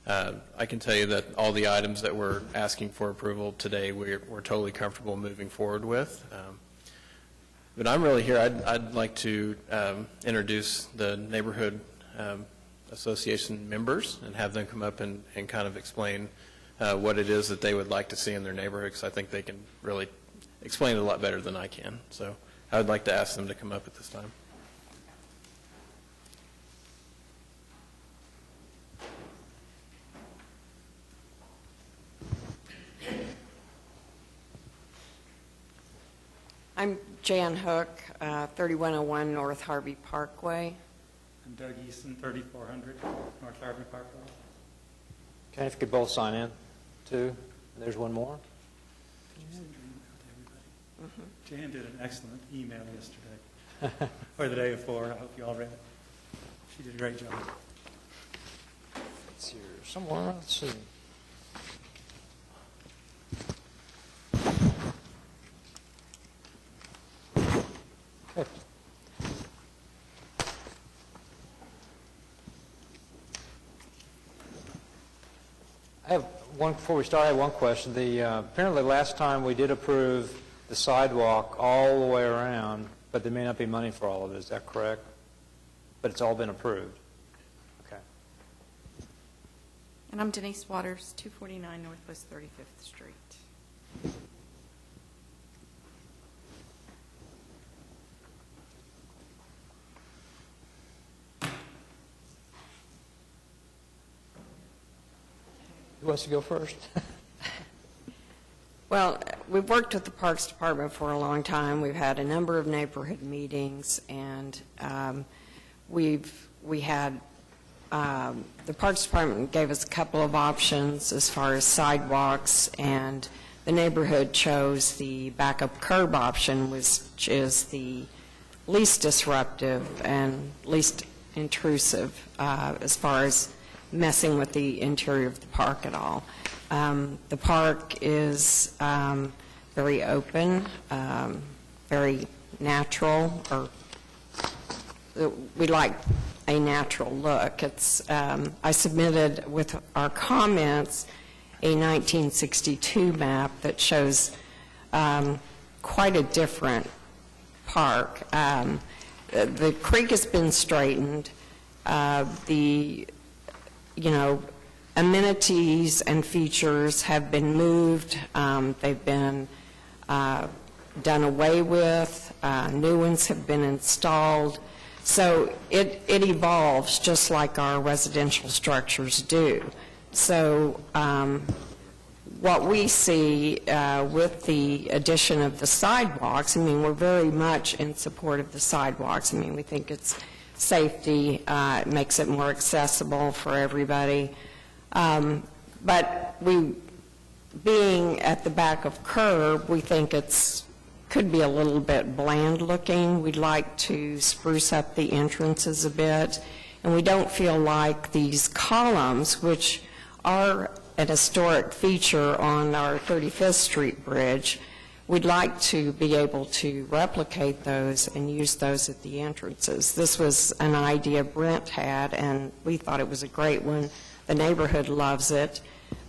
I can tell you that all the items that we're asking for approval today, we're totally comfortable moving forward with. But I'm really here, I'd like to introduce the neighborhood association members and have them come up and kind of explain what it is that they would like to see in their neighborhood, because I think they can really explain it a lot better than I can. So I would like to ask them to come up at this time. I'm Jan Hook, 3101 North Harvey Parkway. I'm Doug Easton, 3400 North Harvey Parkway. Okay, if you could both sign in, too. There's one more. Jan did an excellent email yesterday, or the day before. I hope you all read it. She did a great job. It's here somewhere. Let's see. Okay. I have one, before we start, I have one question. Apparently last time we did approve the sidewalk all the way around, but there may not be money for all of it. Is that correct? But it's all been approved. Okay. And I'm Denise Waters, 249 Northwest 35th Street. Who wants to go first? Well, we've worked with the Parks Department for a long time. We've had a number of neighborhood meetings, and the Parks Department gave us a couple of options as far as sidewalks, and the neighborhood chose the backup curb option, which is the least disruptive and least intrusive as far as messing with the interior of the park at all. The park is very open, very natural, or we like a natural look. I submitted with our comments a 1962 map that shows quite a different park. The creek has been straightened. Amenities and features have been moved. They've been done away with. New ones have been installed. So it evolves just like our residential structures do. So what we see with the addition of the sidewalks, I mean, we're very much in support of the sidewalks. I mean, we think it's safety, it makes it more accessible for everybody. But being at the back of curb, we think could be a little bit bland looking. We'd like to spruce up the entrances a bit, and we don't feel like these columns, which are an historic feature on our 35th Street Bridge, we'd like to be able to replicate those and use those at the entrances. This was an idea Brent had, and we thought it was a great one. The neighborhood loves it.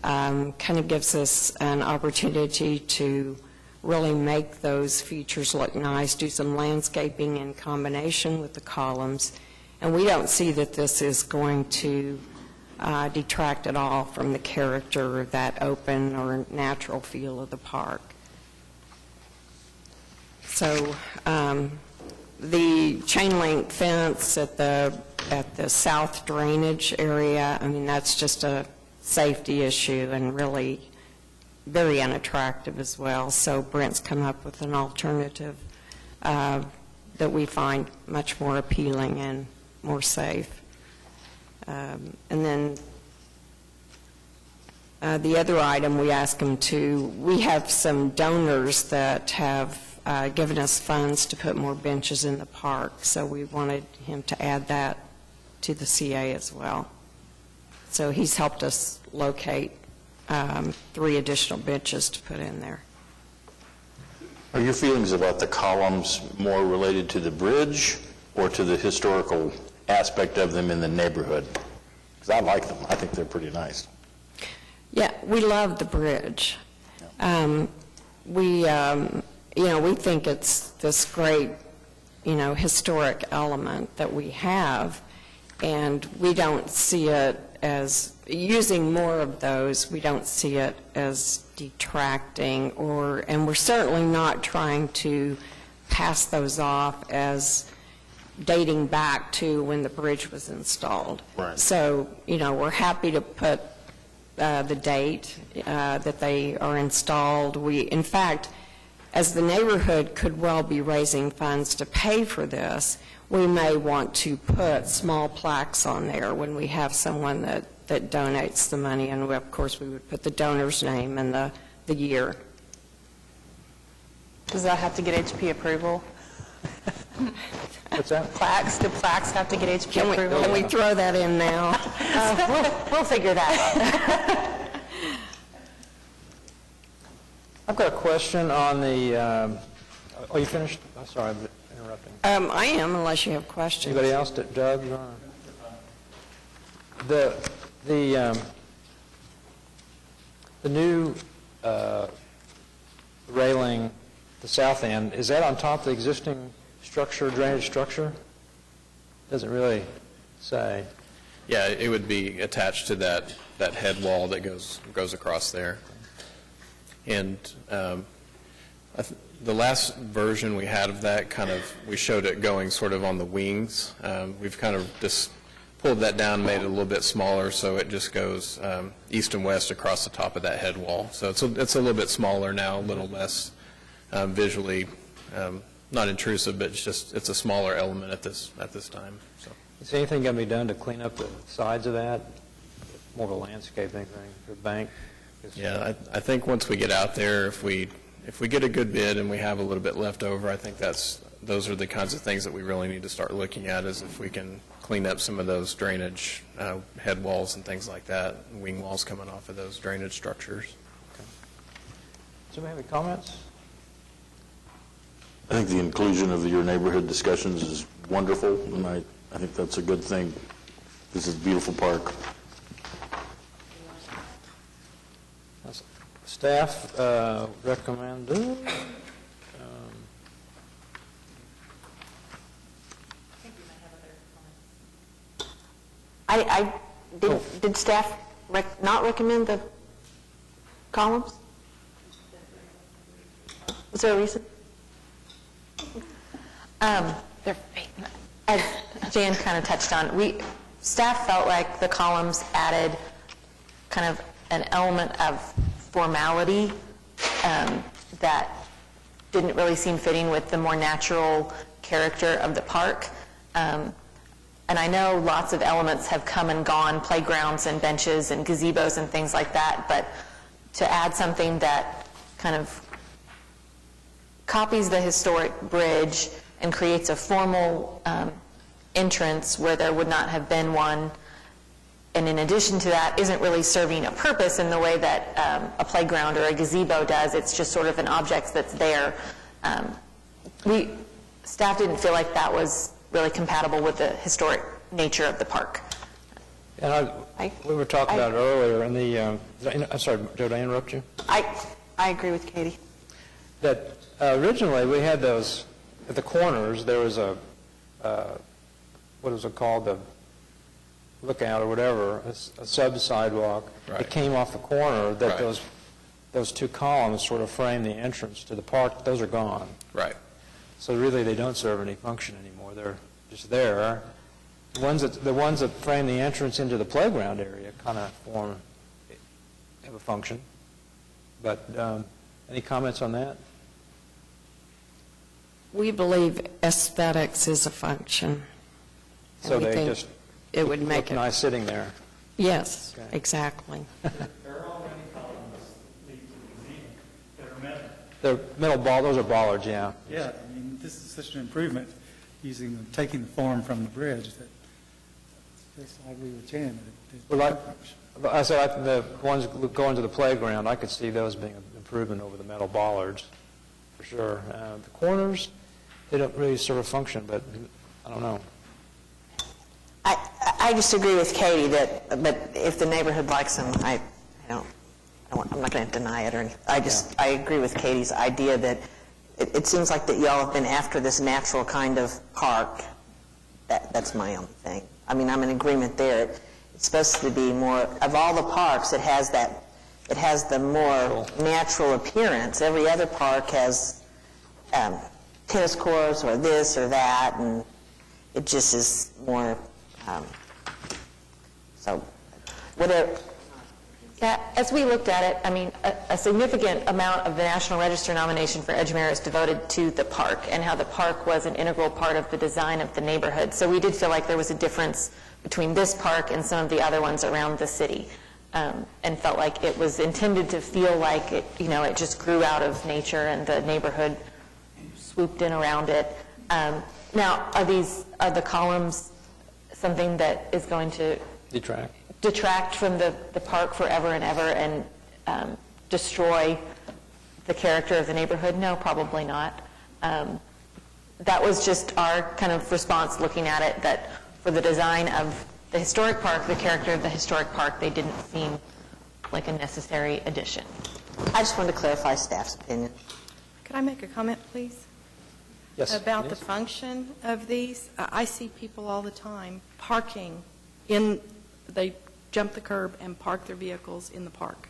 Kind of gives us an opportunity to really make those features look nice, do some landscaping in combination with the columns. And we don't see that this is going to detract at all from the character of that open or natural feel of the park. So the chain link fence at the south drainage area, I mean, that's just a safety issue and really very unattractive as well. So Brent's come up with an alternative that we find much more appealing and more safe. And then the other item we ask him to, we have some donors that have given us funds to put more benches in the park, so we wanted him to add that to the CA as well. So he's helped us locate 3 additional benches to put in there. Are your feelings about the columns more related to the bridge or to the historical aspect of them in the neighborhood? Because I like them. I think they're pretty nice. Yeah, we love the bridge. We think it's this great, historic element that we have, and we don't see it as, using more of those, we don't see it as detracting, and we're certainly not trying to pass those off as dating back to when the bridge was installed. Right. So, we're happy to put the date that they are installed. In fact, as the neighborhood could well be raising funds to pay for this, we may want to put small plaques on there when we have someone that donates the money, and of course we would put the donor's name and the year. Does that have to get HP approval? What's that? Plaques, do plaques have to get HP approval? Can we throw that in now? We'll figure that out. I've got a question on the, oh, you finished? I'm sorry, I'm interrupting. I am, unless you have questions. Anybody else? Doug, you want to? The new railing, the south end, is that on top of the existing structure, drainage structure? Doesn't really say. Yeah, it would be attached to that head wall that goes across there. And the last version we had of that, we showed it going sort of on the wings. We've kind of just pulled that down, made it a little bit smaller, so it just goes east and west across the top of that head wall. So it's a little bit smaller now, a little less visually not intrusive, but it's a smaller element at this time. So. Is anything going to be done to clean up the sides of that? More of a landscaping thing, or bank? Yeah, I think once we get out there, if we get a good bid and we have a little bit left over, I think those are the kinds of things that we really need to start looking at, is if we can clean up some of those drainage head walls and things like that, wing walls coming off of those drainage structures. Okay. Does anybody have any comments? I think the inclusion of your neighborhood discussions is wonderful, and I think that's a good thing. This is a beautiful park. Staff recommend. Did staff not recommend the columns? Was there a reason? They're fake. As Jan kind of touched on, staff felt like the columns added kind of an element of formality that didn't really seem fitting with the more natural character of the park. And I know lots of elements have come and gone, playgrounds and benches and gazebos and things like that, but to add something that kind of copies the historic bridge and creates a formal entrance where there would not have been one, and in addition to that, isn't really serving a purpose in the way that a playground or a gazebo does. It's just sort of an object that's there. Staff didn't feel like that was really compatible with the historic nature of the park. And we were talking about it earlier in the, I'm sorry, Joe, did I interrupt you? I agree with Katie. That originally we had those, at the corners, there was a, what was it called, the lookout or whatever, a sub-sidewalk that came off the corner that those two columns sort of frame the entrance to the park. Those are gone. Right. So really they don't serve any function anymore. They're just there. The ones that frame the entrance into the playground area kind of have a function. But any comments on that? We believe aesthetics is a function. So And we they think just it would make look nice sitting there. Yes, Okay. exactly. There are already columns leading to the gazebo that are metal. They're metal ball. Those are bollards, yeah. Yeah, I mean, this is such an improvement, taking the form from the bridge that, I agree with Jan. Well, I said the ones going to the playground, I could see those being an improvement over the metal bollards, for sure. The corners, they don't really serve a function, but I don't know. I just agree with Katie but if the neighborhood likes them, I'm not going to deny it or anything. I agree with Katie's idea that it seems like that y'all have been after this natural kind of park. That's my only thing. I mean, I'm in agreement there. It's supposed to be more, of all the parks, it has the more natural appearance. Every other park has tennis courts or this or that, and it just is more, so whatever. Yeah, as we looked at it, I mean, a significant amount of the National Register nomination for Edgemere is devoted to the park and how the park was an integral part of the design of the neighborhood. So we did feel like there was a difference between this park and some of the other ones around the city, and felt like it was intended to feel like it just grew out of nature and the neighborhood swooped in around it. Now, are the columns something that is going to detract from the park forever and ever and destroy the character of the neighborhood? No, probably not. That was just our kind of response looking at it, that for the design of the historic park, the character of the historic park, they didn't seem like a necessary addition. I just wanted to clarify staff's opinion. Could I make a comment, please? Yes. About the function of these? I see people all the time parking they jump the curb and park their vehicles in the park.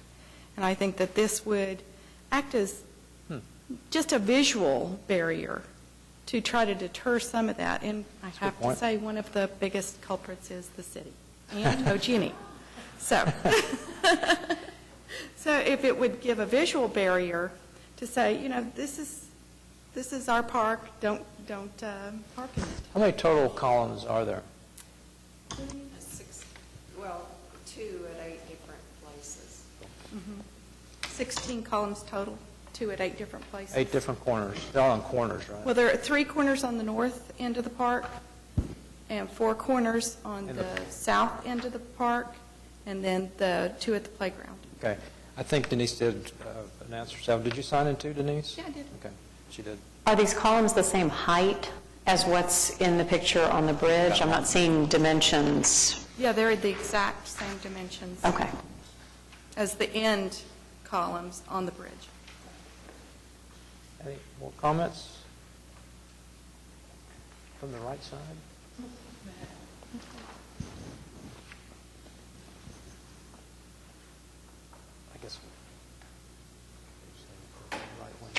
And I think that this would act as just a visual barrier to try to deter some of that. And I have to say one of the biggest culprits is the city and OG&E. So if it would give a visual barrier to say, this is our park, don't park in it. How many total columns are there? 2 at 8 different places. 16 columns total, 2 at 8 different places. 8 different corners. They're all on corners, right? Well, there are 3 corners on the north end of the park and 4 corners on the south end of the park, and then the 2 at the playground. Okay. I think Denise did announce herself. Did you sign in too, Denise? Yeah, I did. Okay. She did. Are these columns the same height as what's in the picture on the bridge? I'm not seeing dimensions. Yeah, they're the exact same dimensions. Okay. As the end columns on the bridge. Any more comments from the right side? I guess right one.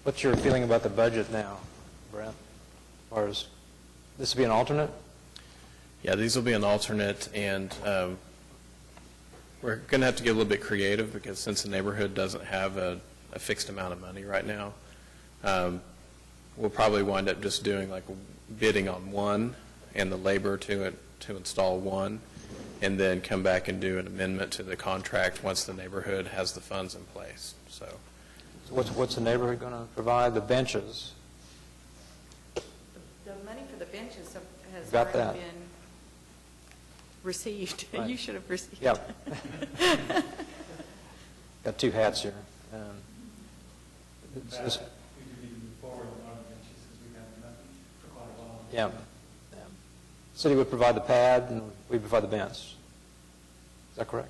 What's your feeling about the budget now, Brent? As far as this will be an alternate? Yeah, these will be an alternate, and we're going to have to get a little bit creative because since the neighborhood doesn't have a fixed amount of money right now, we'll probably wind up just doing like bidding on one and the labor to install one, and then come back and do an amendment to the contract once the neighborhood has the funds in place. So What's the neighborhood going to provide? The benches? The money for the benches has Got that. already been received. Right. You should have received. Yep. Got two hats here. We do need to move forward on benches since we've had nothing for quite a while. Yeah. City would provide the pad, and we provide the bench. Is that correct?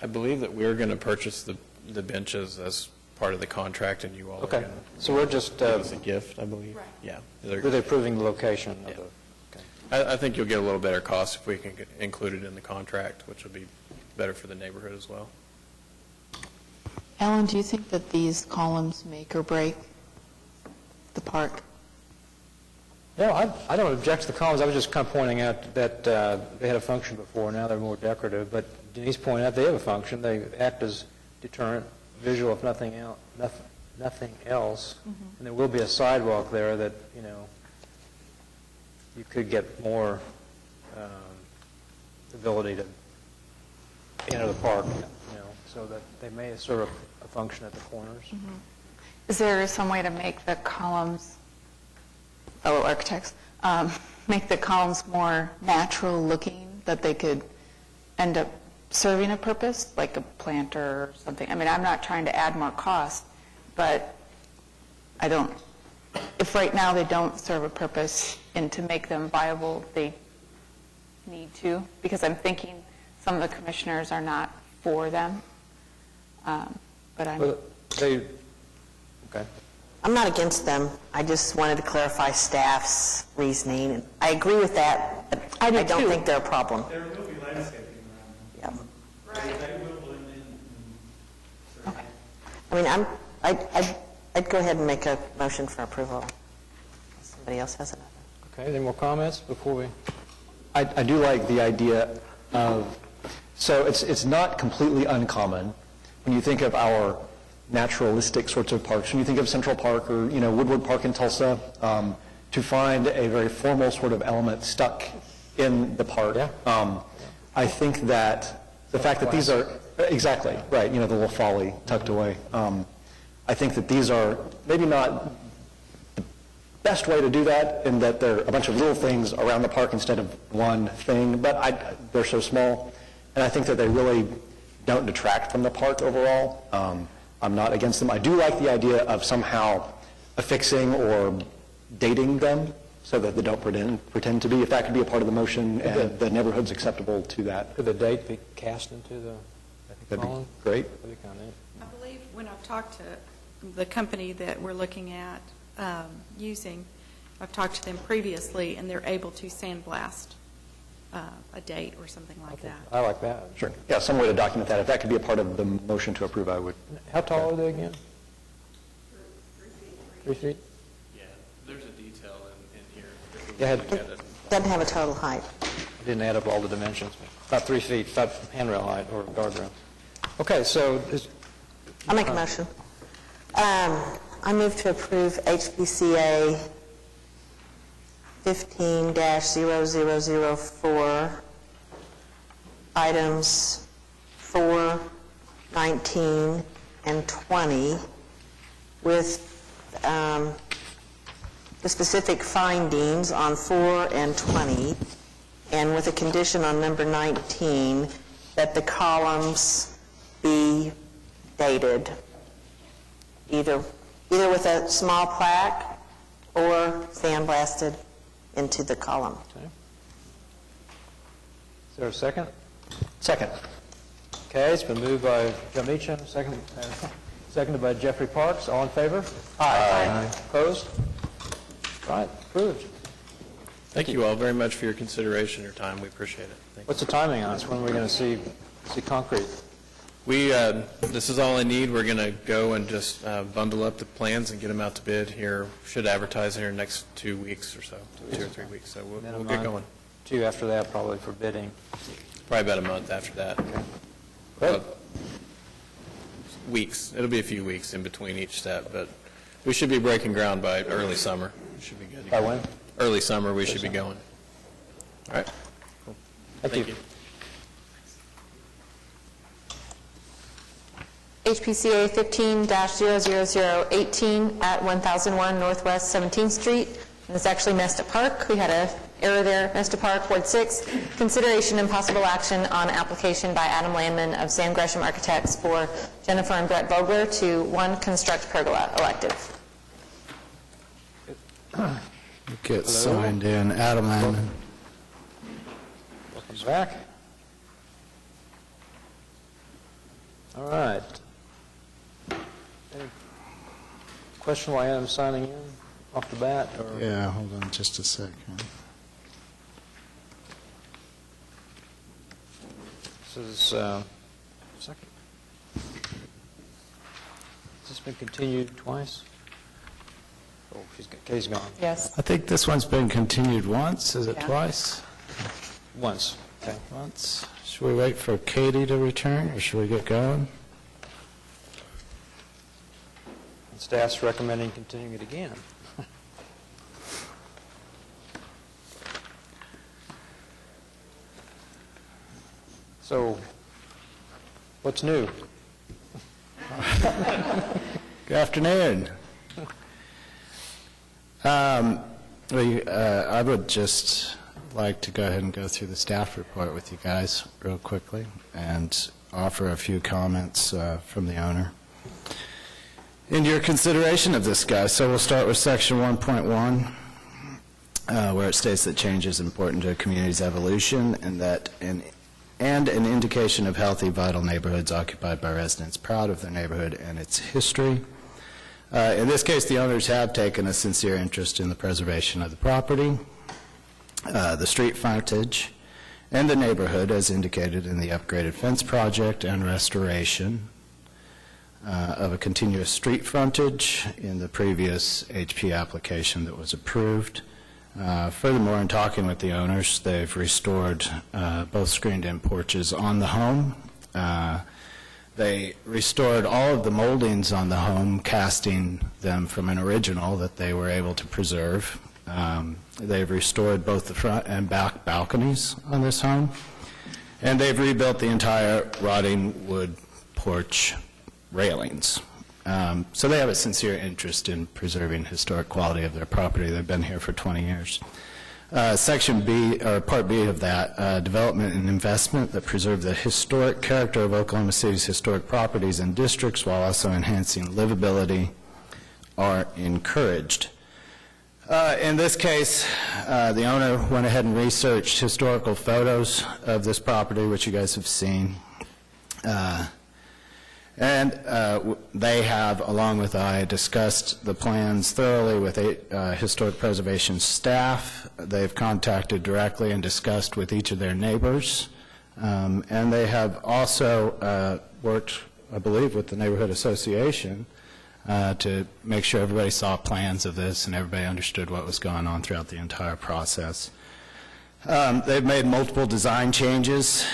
I believe that we're going to purchase the benches as part of the contract, and you all Okay. are going to So we're just... give us a gift, I believe. Right. Yeah. We're approving the location of the... I think you'll get a little better cost if we can get included in the contract, which will be better for the neighborhood as well. Alan, do you think that these columns make or break the park? No, I don't object to the columns. I was just kind of pointing out that they had a function before. Now they're more decorative. But Denise pointed out they have a function. They act as deterrent, visual, if nothing else. And there will be a sidewalk there that, you could get more ability to enter the park, so that they may serve a function at the corners. Is there some way to make the columns, fellow architects, make the columns more natural looking, that they could end up serving a purpose, like a planter or something? I mean, I'm not trying to add more cost, but if right now they don't serve a purpose, and to make them viable, they need to, because I'm thinking some of the commissioners are not for them. But I'm... Okay. I'm not against them. I just wanted to clarify staff's reasoning. And I agree with that, but I don't think they're a problem. There will be landscaping around them. Yeah. They will blend in. Okay. I mean, I'd go ahead and make a motion for approval. Somebody else has another. Okay, any more comments before we... I do like the idea of, so it's not completely uncommon when you think of our naturalistic sorts of parks, when you think of Central Park or, Woodward Park in Tulsa, to find a very formal sort of element stuck in the park. I think that the fact that these are, exactly, right, the little folly tucked away. I think that these are maybe not the best way to do that, in that they're a bunch of little things around the park instead of one thing, but they're so small, and I think that they really don't detract from the park overall. I'm not against them. I do like the idea of somehow affixing or dating them so that they don't pretend to be, if that could be a part of the motion and the neighborhood's acceptable to that. Could the date be cast into the That'd be column? great. That'd be kind of neat. I believe when I've talked to the company that we're looking at using, I've talked to them previously, and they're able to sandblast a date or something like that. I like that. Sure. Yeah, some way to document that. If that could be a part of the motion to approve, I would. How tall are they again? 3 feet? Yeah, there's a detail in here. Yeah, It doesn't have a total height. I didn't add up all the dimensions. About 3 feet, about handrail height or guardrail. Okay, so... I'll make a motion. I move to approve HPCA 15-0004, items 4, 19, and 20, with the specific findings on 4 and 20, and with a condition on number 19 that the columns be dated, either with a small plaque or sandblasted into the column. Okay. Is there a second? Second. Okay, it's been moved by Joe Meacham, seconded by Jeffrey Parks. All in favor? Aye. Opposed? Right, approved. Thank you all very much for your consideration, your time. We appreciate it. Thank you. What's the timing on this? When are we going to see concrete? This is all I need. We're going to go and just bundle up the plans and get them out to bid here. Should advertise here in the next 2 weeks or so, 2 or 3 weeks. So we'll get going. 2 after that, probably, for bidding. Probably about a month after that. Great. Weeks. It'll be a few weeks in between each step, but we should be breaking ground by early summer. Should be good. By when? Early summer, we should be going. All right. Cool. Thank you. HPCA 15-00018 at 1001 Northwest 17th Street. And it's actually Mesta Park. We had an error there. Mesta Park, Ward 6. Consideration and possible action on application by Adam Landman of Sam Gresham Architects for Jennifer and Brett Vogler to 1 Construct Pergola elective. Get signed in. Adam Landman. Welcome back. All right. Any question why Adam's signing in off the bat? Or? Yeah, hold on just a second. This is second. Has this been continued twice? Oh, Katie's gone. Yes. I think this one's been continued once. Is it Yeah. twice? Once. Okay. Once. Should we wait for Katie to return, or should we get going? Staff's recommending continuing it again. So, what's new? Good afternoon. I would just like to go ahead and go through the staff report with you guys real quickly and offer a few comments from the owner in your consideration of this, guys. So we'll start with section 1.1, where it states that change is important to a community's evolution and that an indication of healthy, vital neighborhoods occupied by residents proud of their neighborhood and its history. In this case, the owners have taken a sincere interest in the preservation of the property, the street frontage, and the neighborhood as indicated in the upgraded fence project and restoration of a continuous street frontage in the previous HP application that was approved. Furthermore, in talking with the owners, they've restored both screened-in porches on the home. They restored all of the moldings on the home, casting them from an original that they were able to preserve. They've restored both the front and back balconies on this home. And they've rebuilt the entire rotting wood porch railings. So they have a sincere interest in preserving historic quality of their property. They've been here for 20 years. Section B, or Part B of that, development and investment that preserve the historic character of Oklahoma City's historic properties and districts while also enhancing livability are encouraged. In this case, the owner went ahead and researched historical photos of this property, which you guys have seen. And they have, along with I, discussed the plans thoroughly with historic preservation staff. They've contacted directly and discussed with each of their neighbors. And they have also worked, I believe, with the Neighborhood Association to make sure everybody saw plans of this and everybody understood what was going on throughout the entire process. They've made multiple design changes,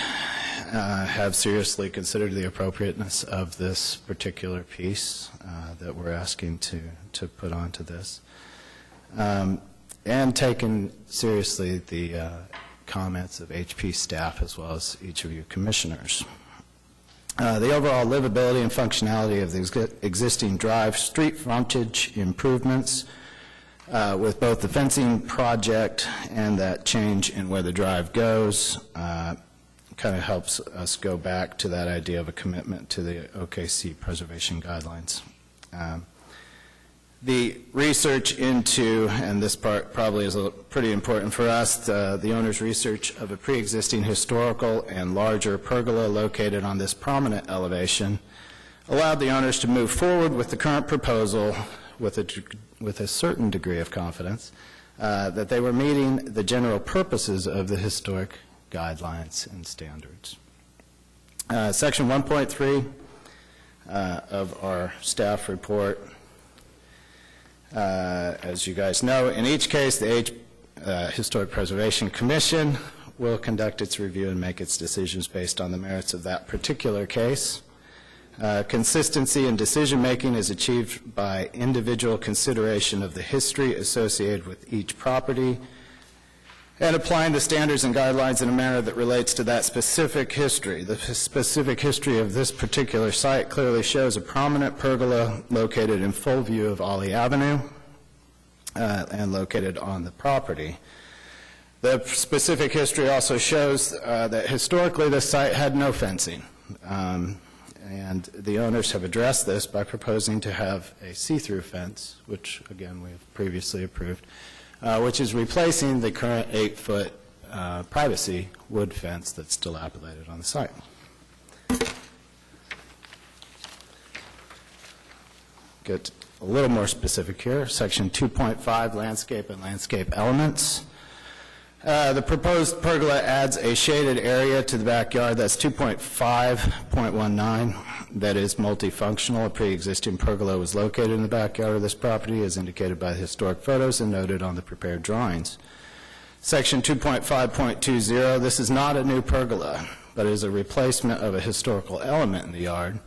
have seriously considered the appropriateness of this particular piece that we're asking to put onto this, and taken seriously the comments of HP staff as well as each of you commissioners. The overall livability and functionality of the existing drive street frontage improvements with both the fencing project and that change in where the drive goes kind of helps us go back to that idea of a commitment to the OKC preservation guidelines. The research into, and this part probably is pretty important for us, the owner's research of a pre-existing historical and larger pergola located on this prominent elevation allowed the owners to move forward with the current proposal with a certain degree of confidence that they were meeting the general purposes of the historic guidelines and standards. Section 1.3 of our staff report. As you guys know, in each case, the Historic Preservation Commission will conduct its review and make its decisions based on the merits of that particular case. Consistency in decision-making is achieved by individual consideration of the history associated with each property and applying the standards and guidelines in a manner that relates to that specific history. The specific history of this particular site clearly shows a prominent pergola located in full view of Ollie Avenue and located on the property. The specific history also shows that historically this site had no fencing, and the owners have addressed this by proposing to have a see-through fence, which again we have previously approved, which is replacing the current 8-foot privacy wood fence that's dilapidated on the site. Get a little more specific here. Section 2.5, landscape and landscape elements. The proposed pergola adds a shaded area to the backyard that's 2.5.19 that is multifunctional. A pre-existing pergola was located in the backyard of this property as indicated by the historic photos and noted on the prepared drawings. Section 2.5.20, this is not a new pergola, but is a replacement of a historical element in the yard,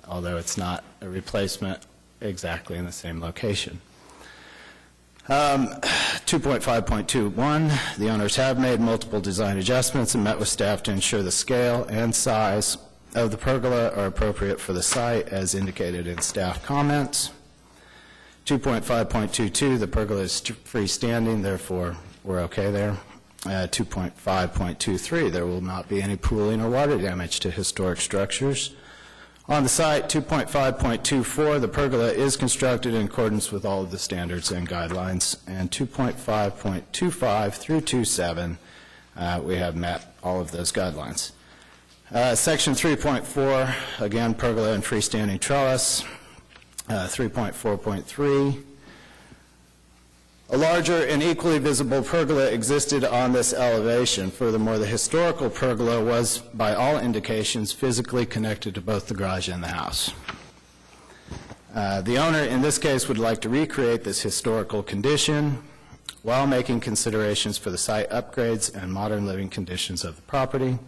although it's not a replacement exactly in the same location. 2.5.21, the owners have made multiple design adjustments and met with staff to ensure the scale and size of the pergola are appropriate for the site as indicated in staff comments. 2.5.22, the pergola is freestanding, therefore we're okay there. 2.5.23, there will not be any pooling or water damage to historic structures. On the site, 2.5.24, the pergola is constructed in accordance with all of the standards and guidelines, and 2.5.25 through 27, we have met all of those guidelines. Section 3.4, again, pergola and freestanding trellis. 3.4.3, a larger and equally visible pergola existed on this elevation. Furthermore, the historical pergola was, by all indications, physically connected to both the garage and the house. The owner, in this case, would like to recreate this historical condition while making considerations for the site upgrades and modern living conditions of the property.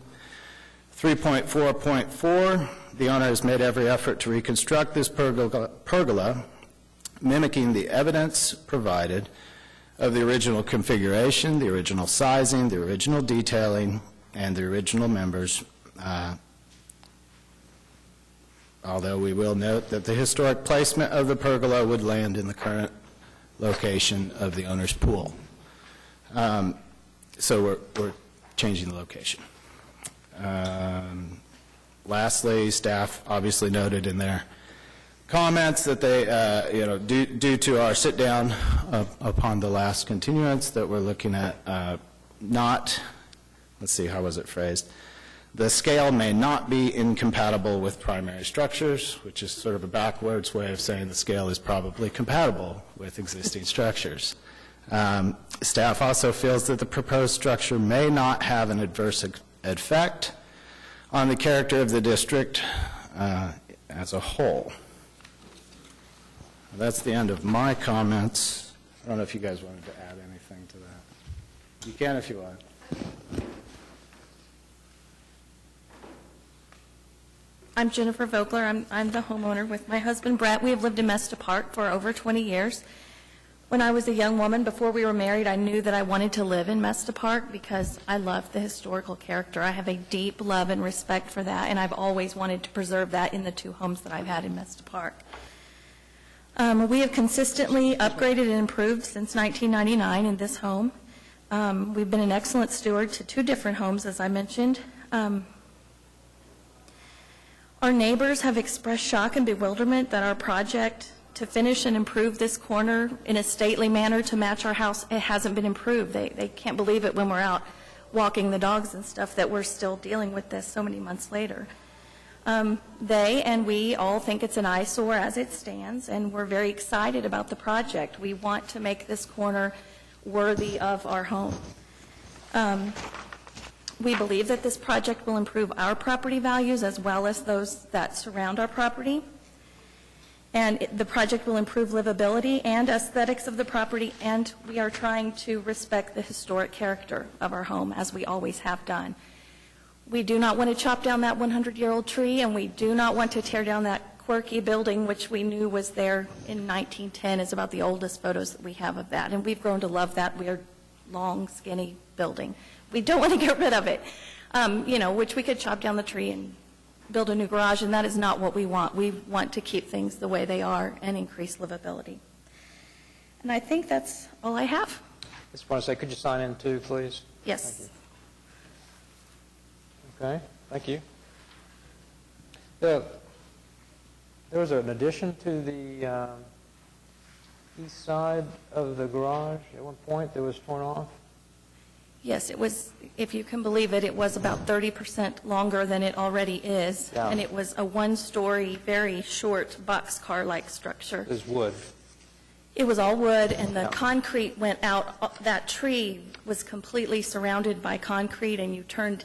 3.4.4, the owner has made every effort to reconstruct this pergola mimicking the evidence provided of the original configuration, the original sizing, the original detailing, and the original members, although we will note that the historic placement of the pergola would land in the current location of the owner's pool. So we're changing the location. Lastly, staff obviously noted in their comments that they, due to our sit-down upon the last continuance, that we're looking at let's see, how was it phrased? The scale may not be incompatible with primary structures, which is sort of a backwards way of saying the scale is probably compatible with existing structures. Staff also feels that the proposed structure may not have an adverse effect on the character of the district as a whole. That's the end of my comments. I don't know if you guys wanted to add anything to that. You can if you want. I'm Jennifer Vogler. I'm the homeowner with my husband, Brett. We have lived in Mesta Park for over 20 years. When I was a young woman, before we were married, I knew that I wanted to live in Mesta Park because I love the historical character. I have a deep love and respect for that, and I've always wanted to preserve that in the two homes that I've had in Mesta Park. We have consistently upgraded and improved since 1999 in this home. We've been an excellent steward to two different homes, as I mentioned. Our neighbors have expressed shock and bewilderment that our project to finish and improve this corner in a stately manner to match our house, it hasn't been improved. They can't believe it when we're out walking the dogs and stuff that we're still dealing with this so many months later. They and we all think it's an eyesore as it stands, and we're very excited about the project. We want to make this corner worthy of our home. We believe that this project will improve our property values as well as those that surround our property. And the project will improve livability and aesthetics of the property, and we are trying to respect the historic character of our home, as we always have done. We do not want to chop down that 100-year-old tree, and we do not want to tear down that quirky building, which we knew was there in 1910. It's about the oldest photos that we have of that, and we've grown to love that. We are long, skinny building. We don't want to get rid of it, which we could chop down the tree and build a new garage, and that is not what we want. We want to keep things the way they are and increase livability. And I think that's all I have. I just want to say, could you sign in too, please? Yes. Okay, thank you. There was an addition to the east side of the garage at one point that was torn off? Yes, it was, if you can believe it, it was about 30% longer than it already is. Yeah. And it was a one-story, very short boxcar-like structure. It was wood. It was all wood, and the concrete went out. That tree was completely surrounded by concrete, and you turned,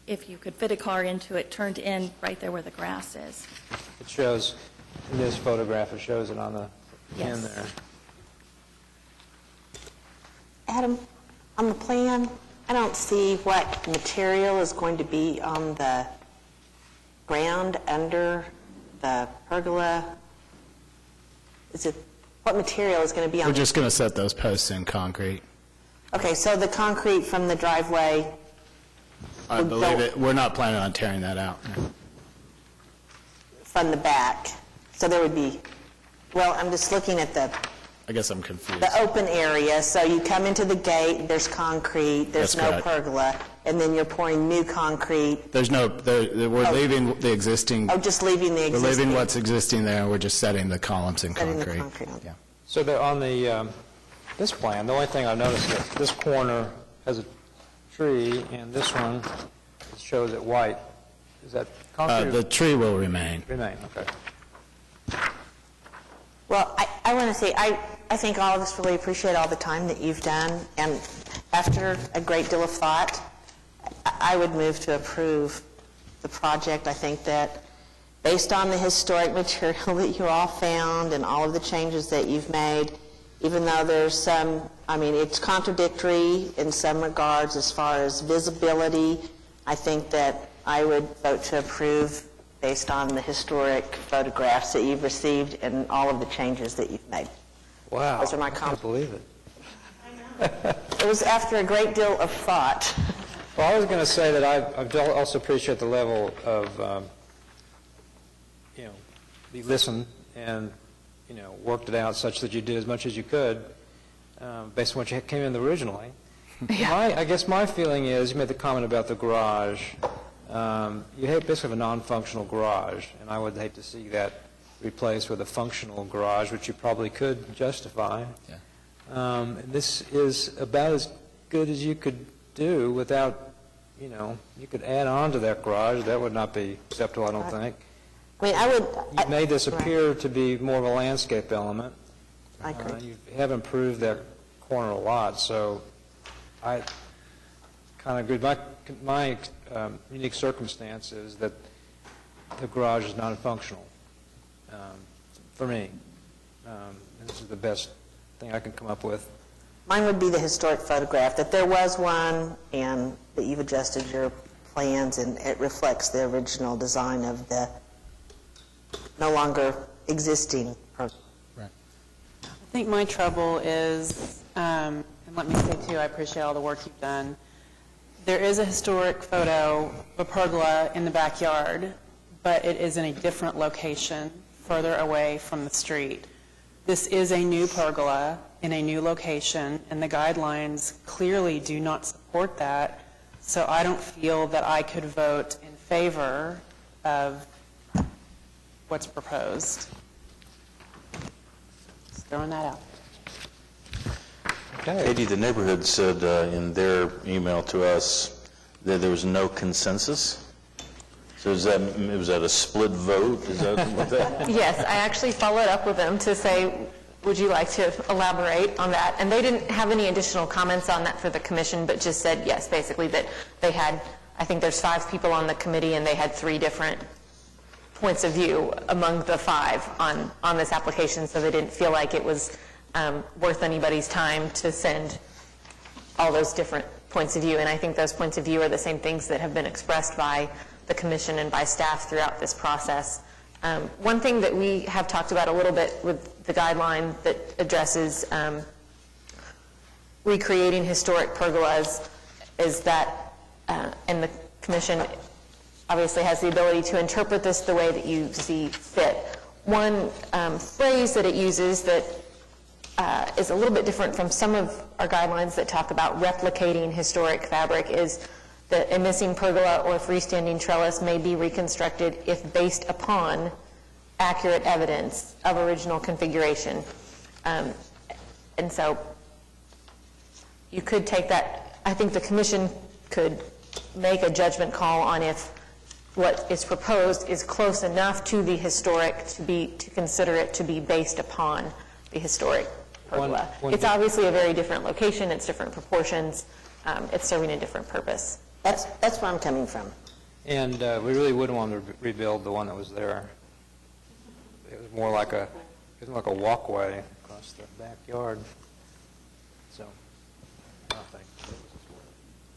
if you could fit a car into it, turned in right there where the grass is. It shows, in this photograph, it shows it on the end there. Adam, on the plan, I don't see what material is going to be on the ground under the pergola. What material is going to be on? We're just going to set those posts in concrete. Okay, so the concrete from the driveway. I believe it. We're not planning on tearing that out. From the back. So there would be, well, I'm just looking at I guess I'm confused. the open area. So you come into the gate, there's concrete, there's That's no correct. pergola, and then you're pouring new concrete. There's no, we're leaving the existing. Oh, just leaving the existing. We're leaving what's existing there, and we're just setting the columns in Setting the concrete. concrete on. Yeah. So there, on this plan, the only thing I noticed is this corner has a tree, and this one shows it white. Is that concrete? The tree will remain. Remain, okay. Well, I want to say, I think all of us really appreciate all the time that you've done, and after a great deal of thought, I would move to approve the project. I think that based on the historic material that you all found and all of the changes that you've made, even though there's some, it's contradictory in some regards as far as visibility, I think that I would vote to approve based on the historic photographs that you've received and all of the changes that you've made. Wow. Those are my I can't comments. believe it. It was after a great deal of thought. Well, I was going to say that I also appreciate the level of, you listened and, worked it out such that you did as much as you could based on what you came in originally. I guess my feeling is, you made the comment about the garage. You basically have a non-functional garage, and I would hate to see that replaced with a functional garage, which you probably could justify. Yeah. This is about as good as you could do without, you could add on to that garage. That would not be acceptable, I don't think. You made this appear to be more of a landscape element. I agree. You have improved that corner a lot, so I kind of agree. My unique circumstance is that the garage is non-functional for me. This is the best thing I can come up with. Mine would be the historic photograph, that there was one and that you've adjusted your plans and it reflects the original design of the no longer existing program. I think my trouble is, and let me say too, I appreciate all the work you've done. There is a historic photo of a pergola in the backyard, but it is in a different location, further away from the street. This is a new pergola in a new location, and the guidelines clearly do not support that, so I don't feel that I could vote in favor of what's proposed. Just throwing that out. Katie, the neighborhood said in their email to us that there was no consensus. So was that a split vote? Is that what that? Yes, I actually followed up with them to say, would you like to elaborate on that? And they didn't have any additional comments on that for the commission, but just said yes, basically that they had, I think there's 5 people on the committee, and they had 3 different points of view among the 5 on this application, so they didn't feel like it was worth anybody's time to send all those different points of view. And I think those points of view are the same things that have been expressed by the commission and by staff throughout this process. One thing that we have talked about a little bit with the guideline that addresses recreating historic pergolas is that, and the commission obviously has the ability to interpret this the way that you see fit. One phrase that it uses that is a little bit different from some of our guidelines that talk about replicating historic fabric is that a missing pergola or freestanding trellis may be reconstructed if based upon accurate evidence of original configuration. And so you could take that, I think the commission could make a judgment call on if what is proposed is close enough to the historic to consider it to be based upon the historic pergola. It's obviously a very different location, it's different proportions, it's serving a different purpose. That's where I'm coming from. And we really wouldn't want to rebuild the one that was there. It was more like a walkway across the backyard. So, I think.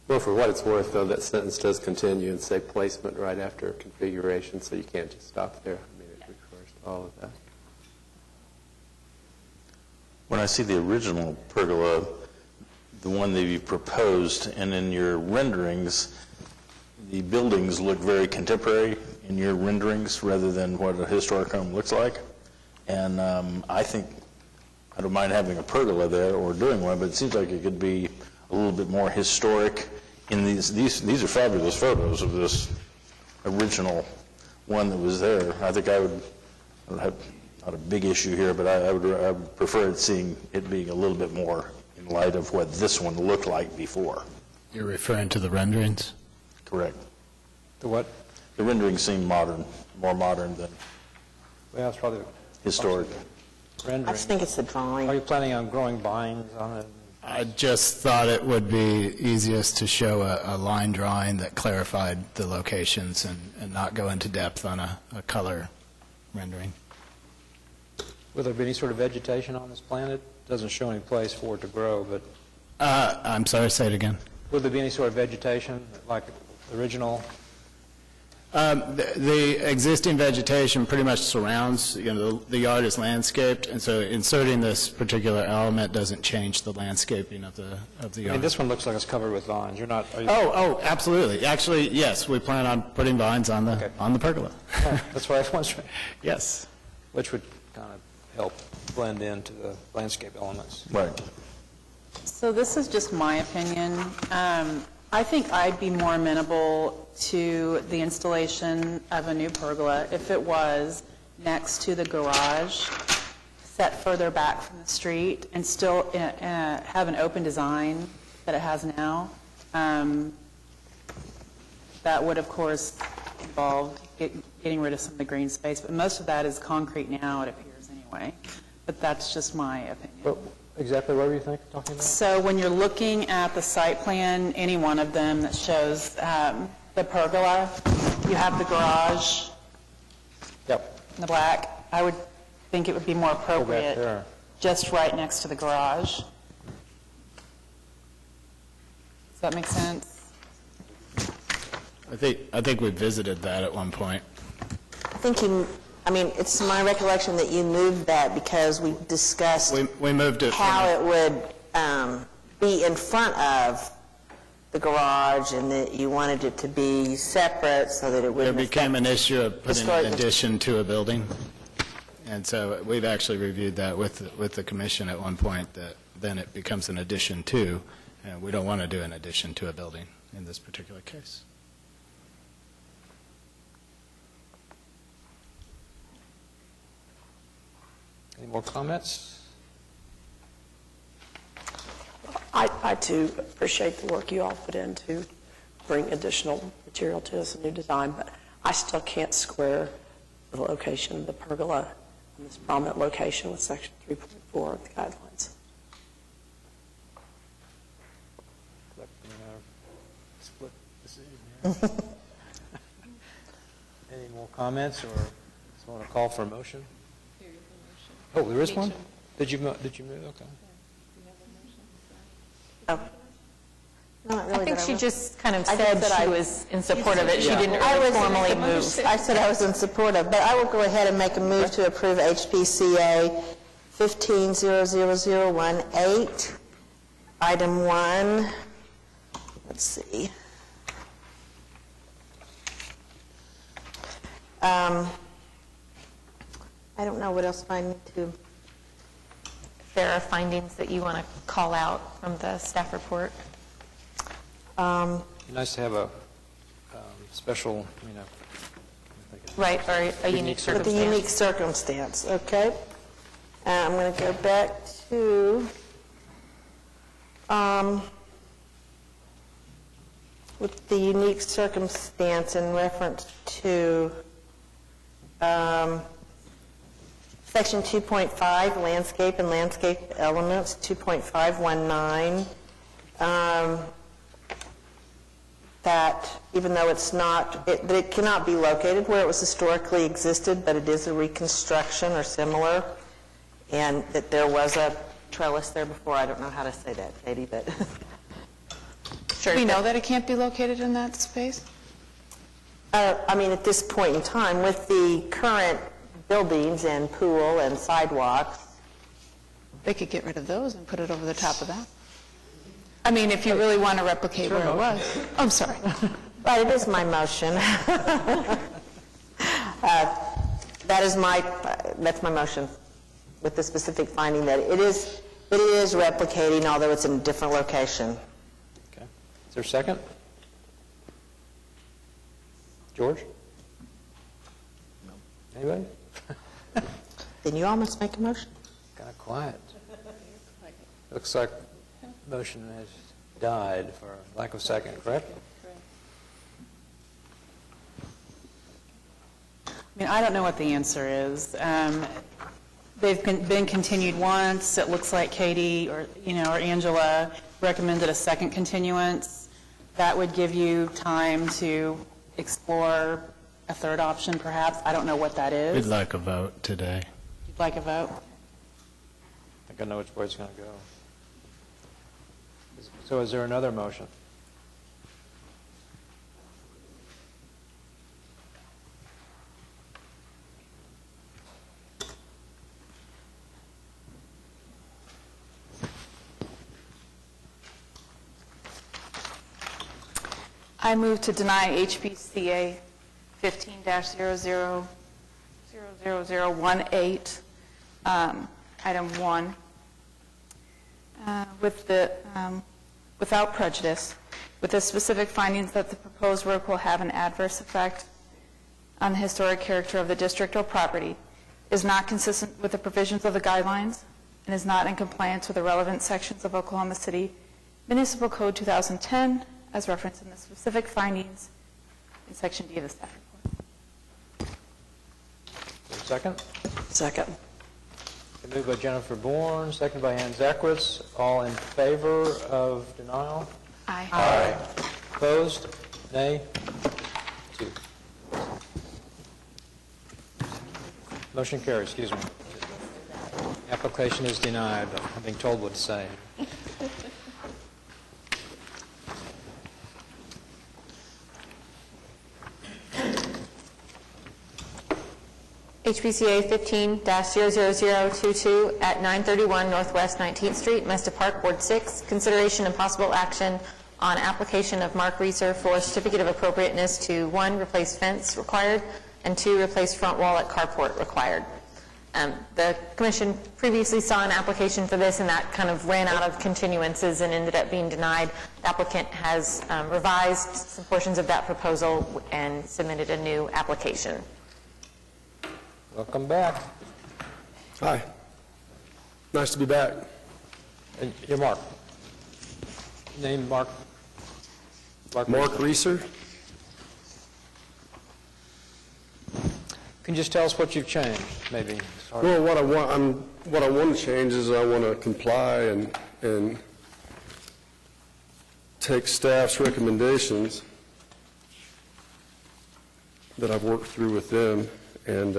Well, for what it's worth, though, that sentence does continue and say placement right after configuration, so you can't just stop there. I mean, it refers to all of that. When I see the original pergola, the one that you proposed, and in your renderings, the buildings look very contemporary in your renderings rather than what a historic home looks like. And I think, I don't mind having a pergola there or doing one, but it seems like it could be a little bit more historic in these are fabulous photos of this original one that was there. I think I would have not a big issue here, but I would prefer seeing it being a little bit more in light of what this one looked like before. You're referring to the renderings? Correct. The what? The renderings seem modern, more modern than Well, it's probably historic. rendering. I just think it's the drawing. Are you planning on growing vines on it? I just thought it would be easiest to show a line drawing that clarified the locations and not go into depth on a color rendering. Will there be any sort of vegetation on this plan? It doesn't show any place for it to grow, but I'm sorry, say it again. will there be any sort of vegetation like the original? The existing vegetation pretty much surrounds, the yard is landscaped, and so inserting this particular element doesn't change the landscaping of the yard. I mean, this one looks like it's covered with vines. You're not, are you? Oh, absolutely. Actually, yes, we plan on putting vines on the pergola. Yeah, that's what I was wondering. Yes. Which would kind of help blend into the landscape elements. Right. So this is just my opinion. I think I'd be more amenable to the installation of a new pergola if it was next to the garage, set further back from the street, and still have an open design that it has now. That would, of course, involve getting rid of some of the green space, but most of that is concrete now, it appears anyway. But that's just my opinion. Exactly what were you talking about? So when you're looking at the site plan, any one of them that shows the pergola, you have the garage. Yep. In the black. I would think it would be more Go back appropriate there. just right next to the garage. Does that make sense? I think we visited that at one point. It's my recollection that you moved that because we discussed We moved it. how it would be in front of the garage and that you wanted it to be separate so that it There wouldn't became an issue of putting Historic- an addition to a building. And so we've actually reviewed that with the commission at one point, that then it becomes an addition to, and we don't want to do an addition to a building in this particular case. Any more comments? I too appreciate the work you all put in to bring additional material to us, a new design, but I still can't square the location of the pergola in this prominent location with section 3.4 of the guidelines. Split decision here. Any more comments, or someone to call for a motion? Oh, there is one? Did you move? Okay. Oh. Not really, I think but she will. just kind of I said just she was in support of it. She didn't I really was in formally support. move. I said I was in support of, but I will go ahead and make a move to approve HPCA 15-00018, Item 1, let's see. I don't know what else I need to. If there are findings that you want to call out from the staff report. Nice to have a special, Right, or a unique With circumstance. the unique circumstance, okay. I'm going to go back to, with the unique circumstance in reference to Section 2.5, landscape and landscape elements, 2.519, that even though it's not, that it cannot be located where it was historically existed, but it is a reconstruction or similar, and that there was a trellis there before. I don't know how to say that, Katie, but Do we know that it can't be located in that space? I mean, at this point in time, with the current buildings and pool and sidewalks. They could get rid of those and put it over the top of that. I mean, if you really want to replicate where it was. I'm sorry. But it is my motion. That's my motion, with the specific finding that it is replicating, although it's in a different location. Okay. Is there a second? George? Anybody? Then you all must make a motion. Kind of quiet. Looks like motion has died for lack of second, correct? I mean, I don't know what the answer is. They've been continued once. It looks like Katie or Angela recommended a second continuance. That would give you time to explore a third option, perhaps. I don't know what that is. We'd like a vote today. You'd like a vote? I think I know which way it's going to go. So is there another motion? I move to deny HPCA 15-000018, item 1, without prejudice, with the specific findings that the proposed work will have an adverse effect on the historic character of the district or property, is not consistent with the provisions of the guidelines, and is not in compliance with the relevant sections of Oklahoma City Municipal Code 2010, as referenced in the specific findings in Section D of the staff report. Second? Second. Moved by Jennifer Bourne, second by Ann Zackwitz. All in favor of denial? Aye. Aye. Opposed? Nay? 2. Motion carries, excuse me. Application is denied. I'm being told what to say. HPCA 15-00022 at 931 Northwest 19th Street, Mesta Park, Ward 6. Consideration and possible action on application of Mark Reeser for certificate of appropriateness to 1, replace fence required, and 2, replace front wall at carport required. The commission previously saw an application for this, and that kind of ran out of continuances and ended up being denied. The applicant has revised some portions of that proposal and submitted a new application. Welcome back. Hi. Nice to be back. And you're Mark. Name Mark? Mark Reeser. Can you just tell us what you've changed, maybe? Well, what I want to change is I want to comply and take staff's recommendations that I've worked through with them, and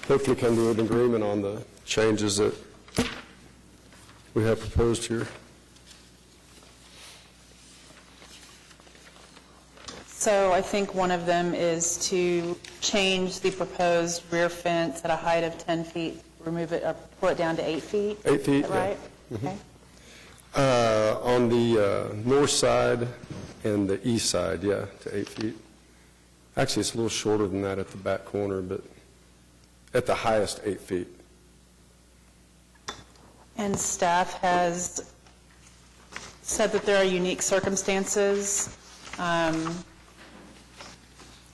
hopefully come to an agreement on the changes that we have proposed here. So I think one of them is to change the proposed rear fence at a height of 10 feet, remove it, or pull it down to 8 feet. 8 feet, Is that right? yeah. Mhm. Okay. On the north side and the east side, yeah, to 8 feet. Actually, it's a little shorter than that at the back corner, but at the highest, 8 feet. And staff has said that there are unique circumstances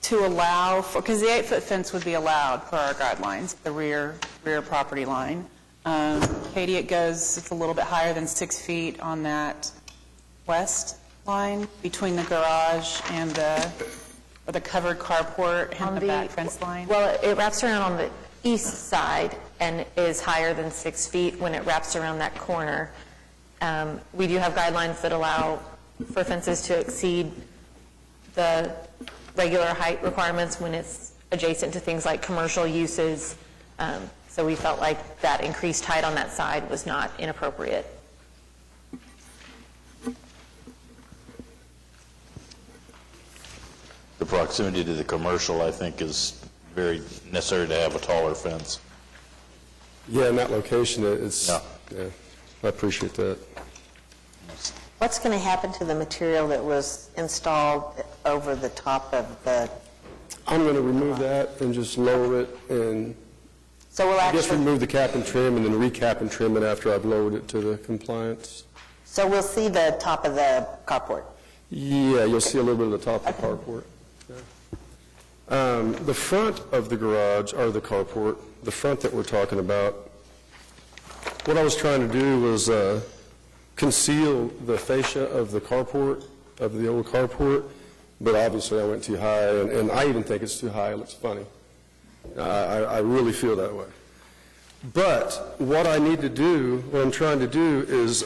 to allow, because the 8-foot fence would be allowed per our guidelines, the rear property line. Katie, it's a little bit higher than 6 feet on that west line between the garage and the covered carport and the back fence line. Well, it wraps around on the east side and is higher than 6 feet when it wraps around that corner. We do have guidelines that allow for fences to exceed the regular height requirements when it's adjacent to things like commercial uses. So we felt like that increased height on that side was not inappropriate. The proximity to the commercial, I think, is very necessary to have a taller fence. Yeah, in that location, it's, yeah, I appreciate that. What's going to happen to the material that was installed over the top of the... I'm going to remove that and just lower it and So we'll I guess actually... remove the cap and trim and then recap and trim it after I've lowered it to the compliance. So we'll see the top of the carport? Yeah, you'll see a little bit of the top of the carport. Yeah. The front of the garage, or the carport, the front that we're talking about, what I was trying to do was conceal the fascia of the carport, of the old carport, but obviously I went too high, and I even think it's too high. It looks funny. I really feel that way. But what I need to do, what I'm trying to do is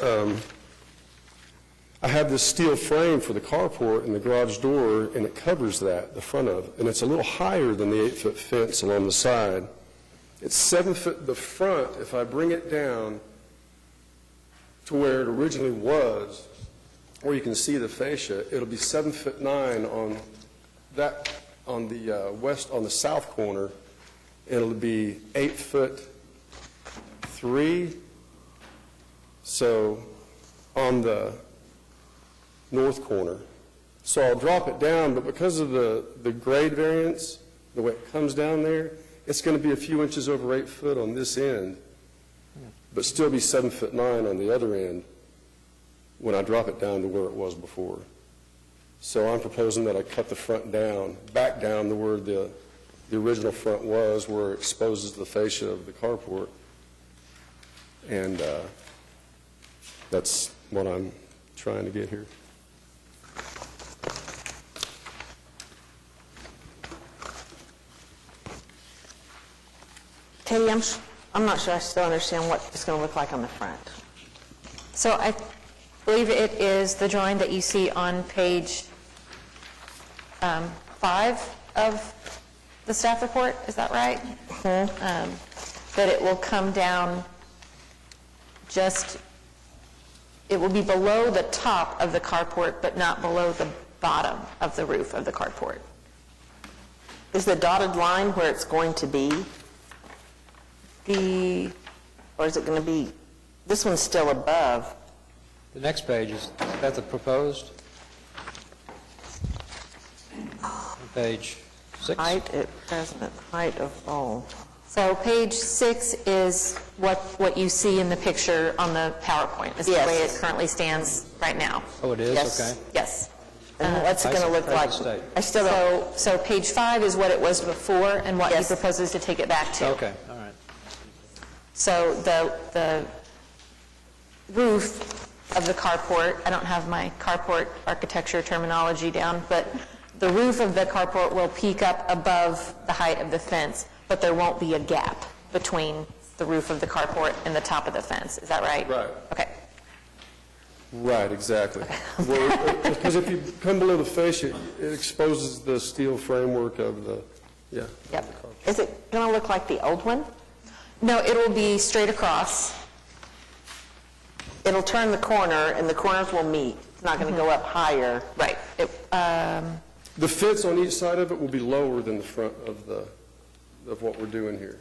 I have this steel frame for the carport and the garage door, and it covers that, the front of it. And it's a little higher than the 8-foot fence along the side. It's 7 foot, the front, if I bring it down to where it originally was, where you can see the fascia, it'll be 7'9" on that, on the west, on the south corner. It'll be 8'3", so on the north corner. So I'll drop it down, but because of the grade variance, the way it comes down there, it's going to be a few inches over 8 foot on this end, but still be 7'9" on the other end when I drop it down to where it was before. So I'm proposing that I cut the front down, back down to where the original front was, where it exposes the fascia of the carport. And that's what I'm trying to get here. Katie, I'm not sure I still understand what it's going to look like on the front. So I believe it is the drawing that you see on page 5 of the staff report, is that right? That it will come down just, it will be below the top of the carport, but not below the bottom of the roof of the carport. Is the dotted line where it's going to be? Or is it going to be, this one's still above? The next page, is that the proposed? Page 6? Height at present, height of all. So page 6 is what you see in the picture on the PowerPoint, is the way it currently stands right now. Oh, it is? Yes. Okay. Yes. And what's it going to look like? I still don't. So page 5 is what it was before and what he proposes to take it back to. Okay, all right. So the roof of the carport, I don't have my carport architecture terminology down, but the roof of the carport will peak up above the height of the fence, but there won't be a gap between the roof of the carport and the top of the fence. Is that right? Right. Okay. Right, exactly. Well, because if you come below the fascia, it exposes the steel framework of the, yeah. Yep. Is it going to look like the old one? No, it will be straight across. It'll turn the corner, and the corners will meet. It's not going to go up higher. Right. The fence on each side of it will be lower than the front of what we're doing here,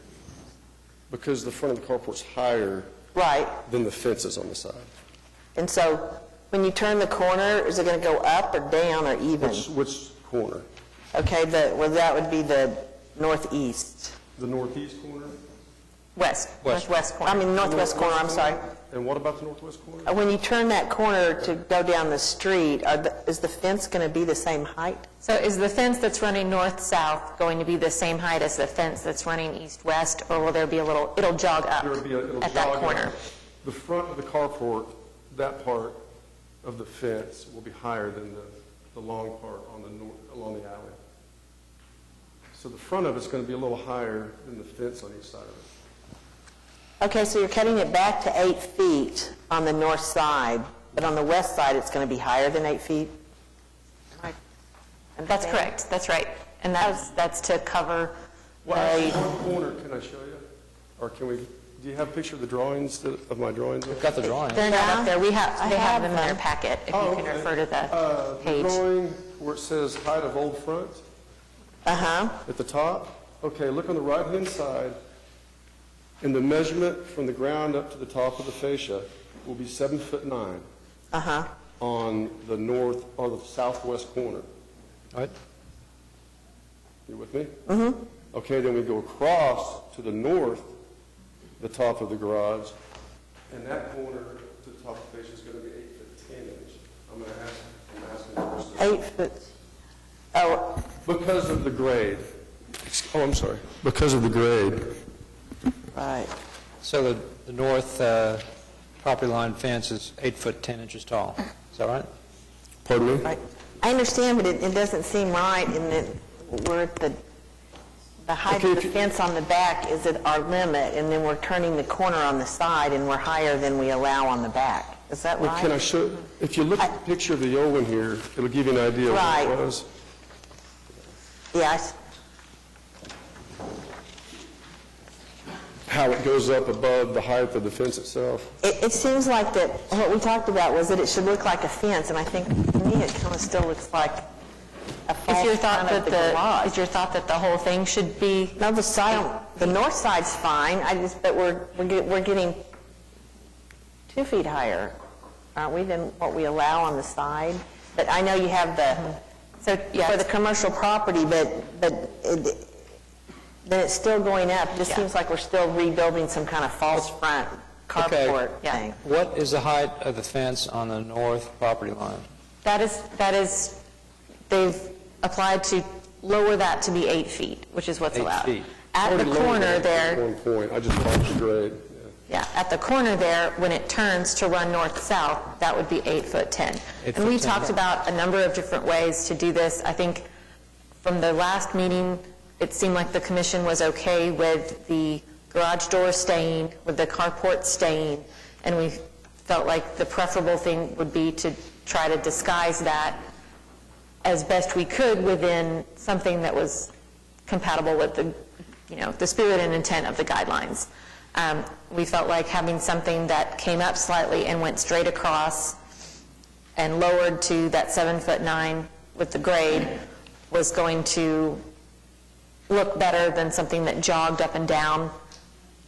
because the front of the carport's higher Right. than the fences on the side. And so when you turn the corner, is it going to go up or down or even? Which corner? Okay, well, that would be the northeast. The northeast corner? Northwest corner. I mean, northwest corner, I'm sorry. And what about the northwest corner? When you turn that corner to go down the street, is the fence going to be the same height? So is the fence that's running north-south going to be the same height as the fence that's running east-west, or will there be a little, it'll jog up at that corner? The front of the carport, that part of the fence will be higher than the long part on along the alley. So the front of it's going to be a little higher than the fence on each side of it. Okay, so you're cutting it back to 8 feet on the north side, but on the west side, it's going to be higher than 8 feet? That's correct, that's right. And that's to cover One corner, can I show you? Or can we, do you have a picture of the drawings, of my drawings? We've got the drawings. They're not up there. They have them in their packet, if you can refer to the page. The drawing where it says height of old front? At the top? Okay, look on the right-hand side, and the measurement from the ground up to the top of the fascia will be 7'9". On the north, or the southwest corner. Right. You with me? Mm-hmm. Okay, then we go across to the north, the top of the garage, and that corner to the top of the fascia is going to be 8'10". I'm asking the person. 8 foot. Oh. Because of the grade. Oh, I'm sorry. Because of the grade. Right. So the north property line fence is 8'10" tall. Is that right? Pardon me? Right. I understand, but it doesn't seem right in that we're at the height of the fence on the back is at our limit, and then we're turning the corner on the side, and we're higher than we allow on the back. Is that right? Well, can I show, if you look at the picture of the old one here, it'll give you an idea of what it was. Yes. How it goes up above the height of the fence itself. It seems like that what we talked about was that it should look like a fence, and I think to me it kind of still looks like a false Is your thought front of that the garage. is your thought that the whole thing should be? No, the north side's fine. But we're getting 2 feet higher, aren't we, than what we allow on the side? But I know you have for the commercial property, but then it's still going up. It just seems like we're still rebuilding some kind of false front carport thing. What is the height of the fence on the north property line? That is, they've applied to lower that to be 8 feet, which is what's 8 allowed. feet. At the corner there, One point, I just lost the grade. at the corner there, when it turns to run north-south, that would be 8'10". And we talked about a number of different ways to do this. I think from the last meeting, it seemed like the commission was okay with the garage door staying, with the carport staying, and we felt like the preferable thing would be to try to disguise that as best we could within something that was compatible with the spirit and intent of the guidelines. We felt like having something that came up slightly and went straight across and lowered to that 7'9" with the grade was going to look better than something that jogged up and down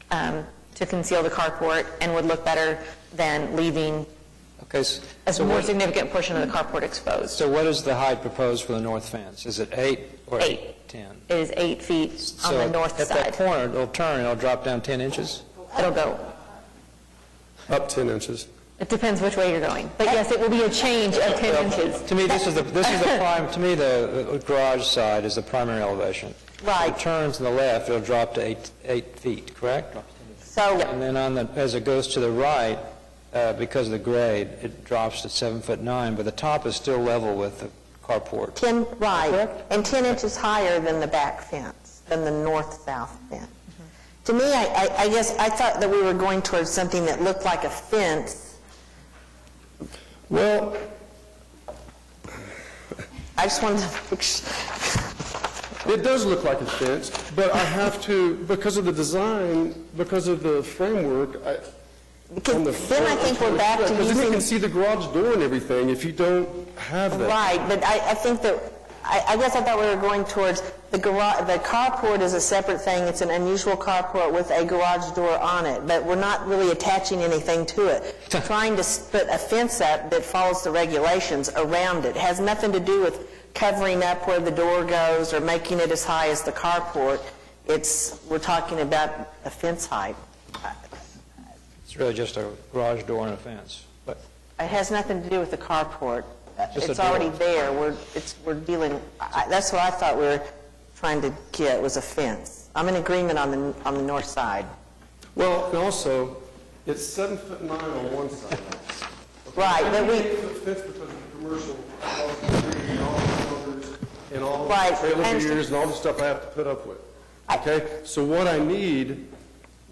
to conceal the carport, and would look better than leaving a more significant portion of the carport exposed. So what is the height proposed for the north fence? Is it 8 or 8'10"? It is 8 feet on the north side. So at that corner, it'll turn, it'll drop down 10 inches? It'll go. Up 10 inches. It depends which way you're going. But yes, it will be a change of 10 inches. To me, this is the prime, to me, the garage side is the primary elevation. Right. If it turns to the left, it'll drop to 8 feet, correct? So. And then as it goes to the right, because of the grade, it drops to 7'9", but the top is still level with the carport. 10, right, and 10 inches higher than the back fence, than the north-south fence. To me, I guess I thought that we were going towards something that looked like a fence. Well, I just wanted to make sure. It does look like a fence, but I have to, because of the design, because of the framework, on the then I think we're back to because then you using. can see the garage door and everything if you don't have that. Right, but I think that I guess I thought we were going towards the garage. The carport is a separate thing. It's an unusual carport with a garage door on it, but we're not really attaching anything to it. Trying to put a fence up that follows the regulations around it has nothing to do with covering up where the door goes or making it as high as the carport. We're talking about a fence height. It's really just a garage door and a fence. But It has nothing to do with the carport. Just It's a door. already there. We're dealing, that's what I thought we were trying to get, was a fence. I'm in agreement on the north side. Well, and also, it's 7'9" on one side. Right, but we... 8-foot fence because of the commercial, all the street and all the builders and all the Right, trailer I understand. gears and all the stuff I have to put up with. Okay? So what I need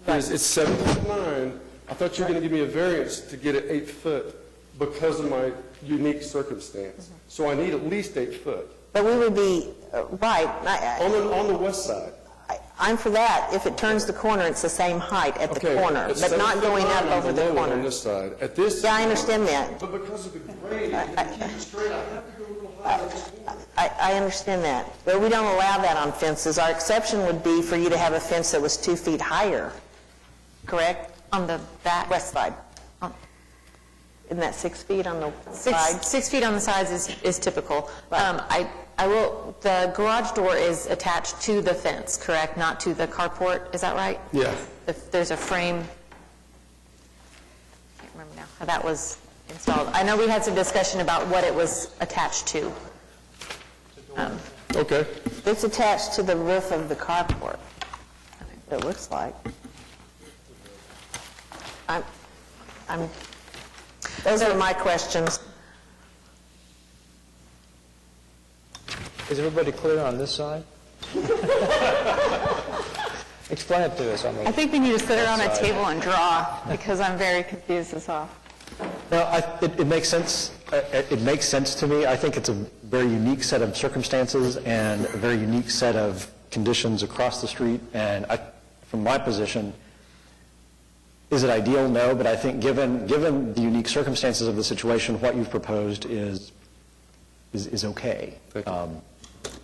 is, it's 7'9". I thought you were going to give me a variance to get it 8 foot because of my unique circumstance. So I need at least 8 foot. But we would be, right. On the west side. I'm for that. If it turns the corner, it's the same height at the corner, it's but not 7'9" going up on over the low one corner. on this side. At this. Yeah, I understand that. But because of the grade, to keep it straight, I have to go a little higher. I understand that. But we don't allow that on fences. Our exception would be for you to have a fence that was 2 feet higher, correct? On the back? West side. Isn't that 6 feet on the side? 6 feet on the sides is typical. The garage door is attached to the fence, correct? Not to the carport, is that right? Yeah. If there's a frame, I can't remember now how that was installed. I know we had some discussion about what it was attached to. Okay. It's attached to the roof of the carport, it looks like. Those are my questions. is everybody clear on this side? Explain it to us on the... I think we need to sit around a side. table and draw, because I'm very confused as well. No, it makes sense. It makes sense to me. I think it's a very unique set of circumstances and a very unique set of conditions across the street. And from my position, is it ideal? No, but I think given the unique circumstances of the situation, what you've proposed is okay.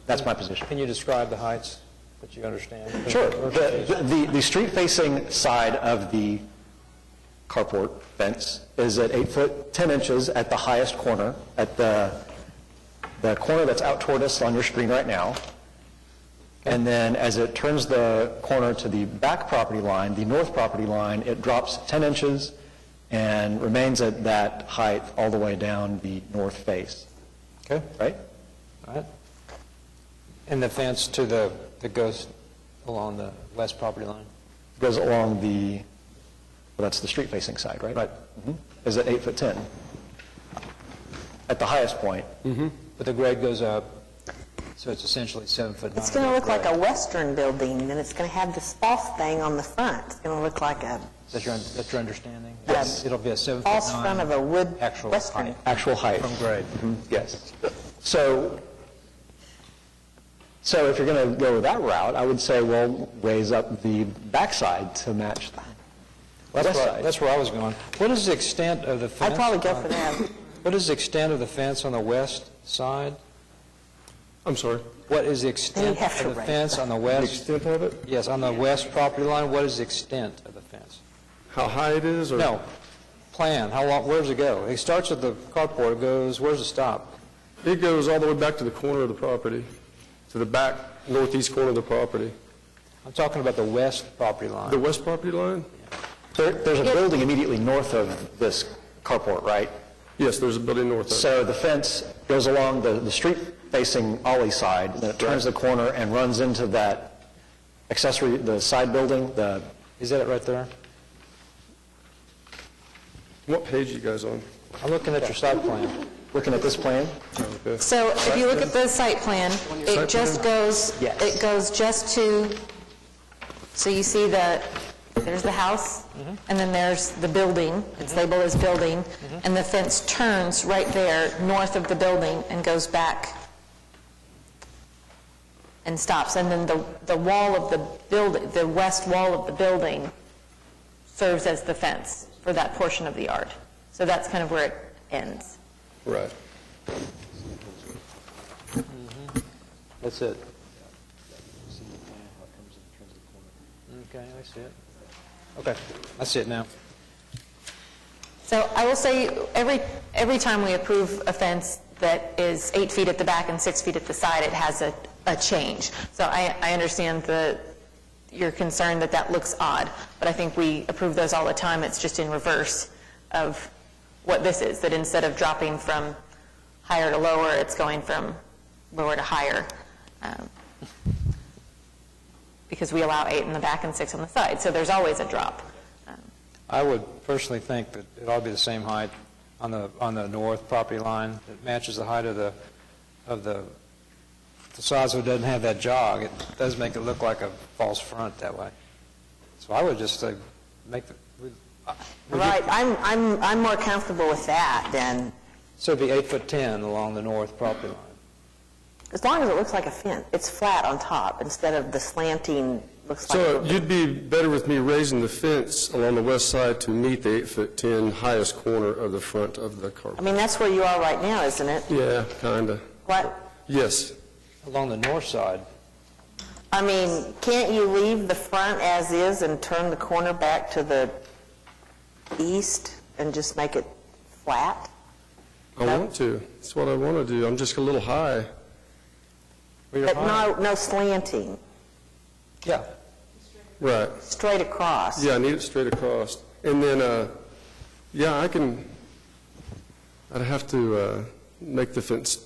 That's my position. Can you describe the heights that you understand? Sure. The street-facing side of the carport fence is at 8 foot 10 inches at the highest corner, at the corner that's out toward us on your screen right now. And then as it turns the corner to the back property line, the north property line, it drops 10 inches and remains at that height all the way down the north face. Okay. Right? All right. And the fence that goes along the west property line? Goes along that's the street-facing side, right? Right. Is at 8 foot 10 at the highest point. But the grade goes up, so it's essentially 7 foot 9. It's going to look like a Western building, and it's going to have this false thing on the front. It's going to look like a... That's your understanding? Yes. It'll be a 7 foot 9. false front of a wood actual Western. height. Actual height. From grade. Yes. So if you're going to go that route, I would say, well, raise up the backside to match the west side. That's where I was going. What is the extent of the fence? I'd probably go for that. What is the extent of the fence on the west side? I'm sorry? What is the extent have to of the raise fence on the The west? extent of it? Yes, on the west property line, what is the extent of the fence? How high it is? Or? No, plan, how long, where does it go? It starts at the carport, it goes, where's it stop? It goes all the way back to the corner of the property, to the back northeast corner of the property. I'm talking about the west property line. The west property line? There's a building immediately north of this carport, right? Yes, there's a building north of it. So the fence goes along the street-facing alley side, then it turns the corner and runs into that accessory, the side building, Is that it right there? What page are you guys on? I'm looking at your site plan. Looking at this plan? Okay. So if you look at the site plan, it just goes, it goes just to, so you see there's the house, and then there's the building, it's labeled as building, and the fence turns right there north of the building and goes back and stops. And then the wall of the building, the west wall of the building serves as the fence for that portion of the yard. So that's kind of where it ends. Right. That's it. Okay, I see it. Okay, I see it now. So I will say, every time we approve a fence that is 8 feet at the back and 6 feet at the side, it has a change. So I understand your concern that that looks odd, but I think we approve those all the time. It's just in reverse of what this is, that instead of dropping from higher to lower, it's going from lower to higher, because we allow 8 in the back and 6 on the side. So there's always a drop. I would personally think that it ought to be the same height on the north property line. It matches the height of the facade, so it doesn't have that jog. It does make it look like a false front that way. So I would just say make the... Right, I'm more comfortable with that than... So it'd be 8'10" along the north property line. As long as it looks like a fence, it's flat on top instead of the slanting, looks like... So you'd be better with me raising the fence along the west side to meet the 8'10" highest corner of the front of the car. I mean, that's where you are right now, isn't it? Yeah, kind of. What? Yes. Along the north side. I mean, can't you leave the front as is and turn the corner back to the east and just make it flat? I want to. That's what I want to do. I'm just a little high. But no slanting. Yeah. Right. Straight across. Yeah, I need it straight across. And then, yeah, I'd have to make the fence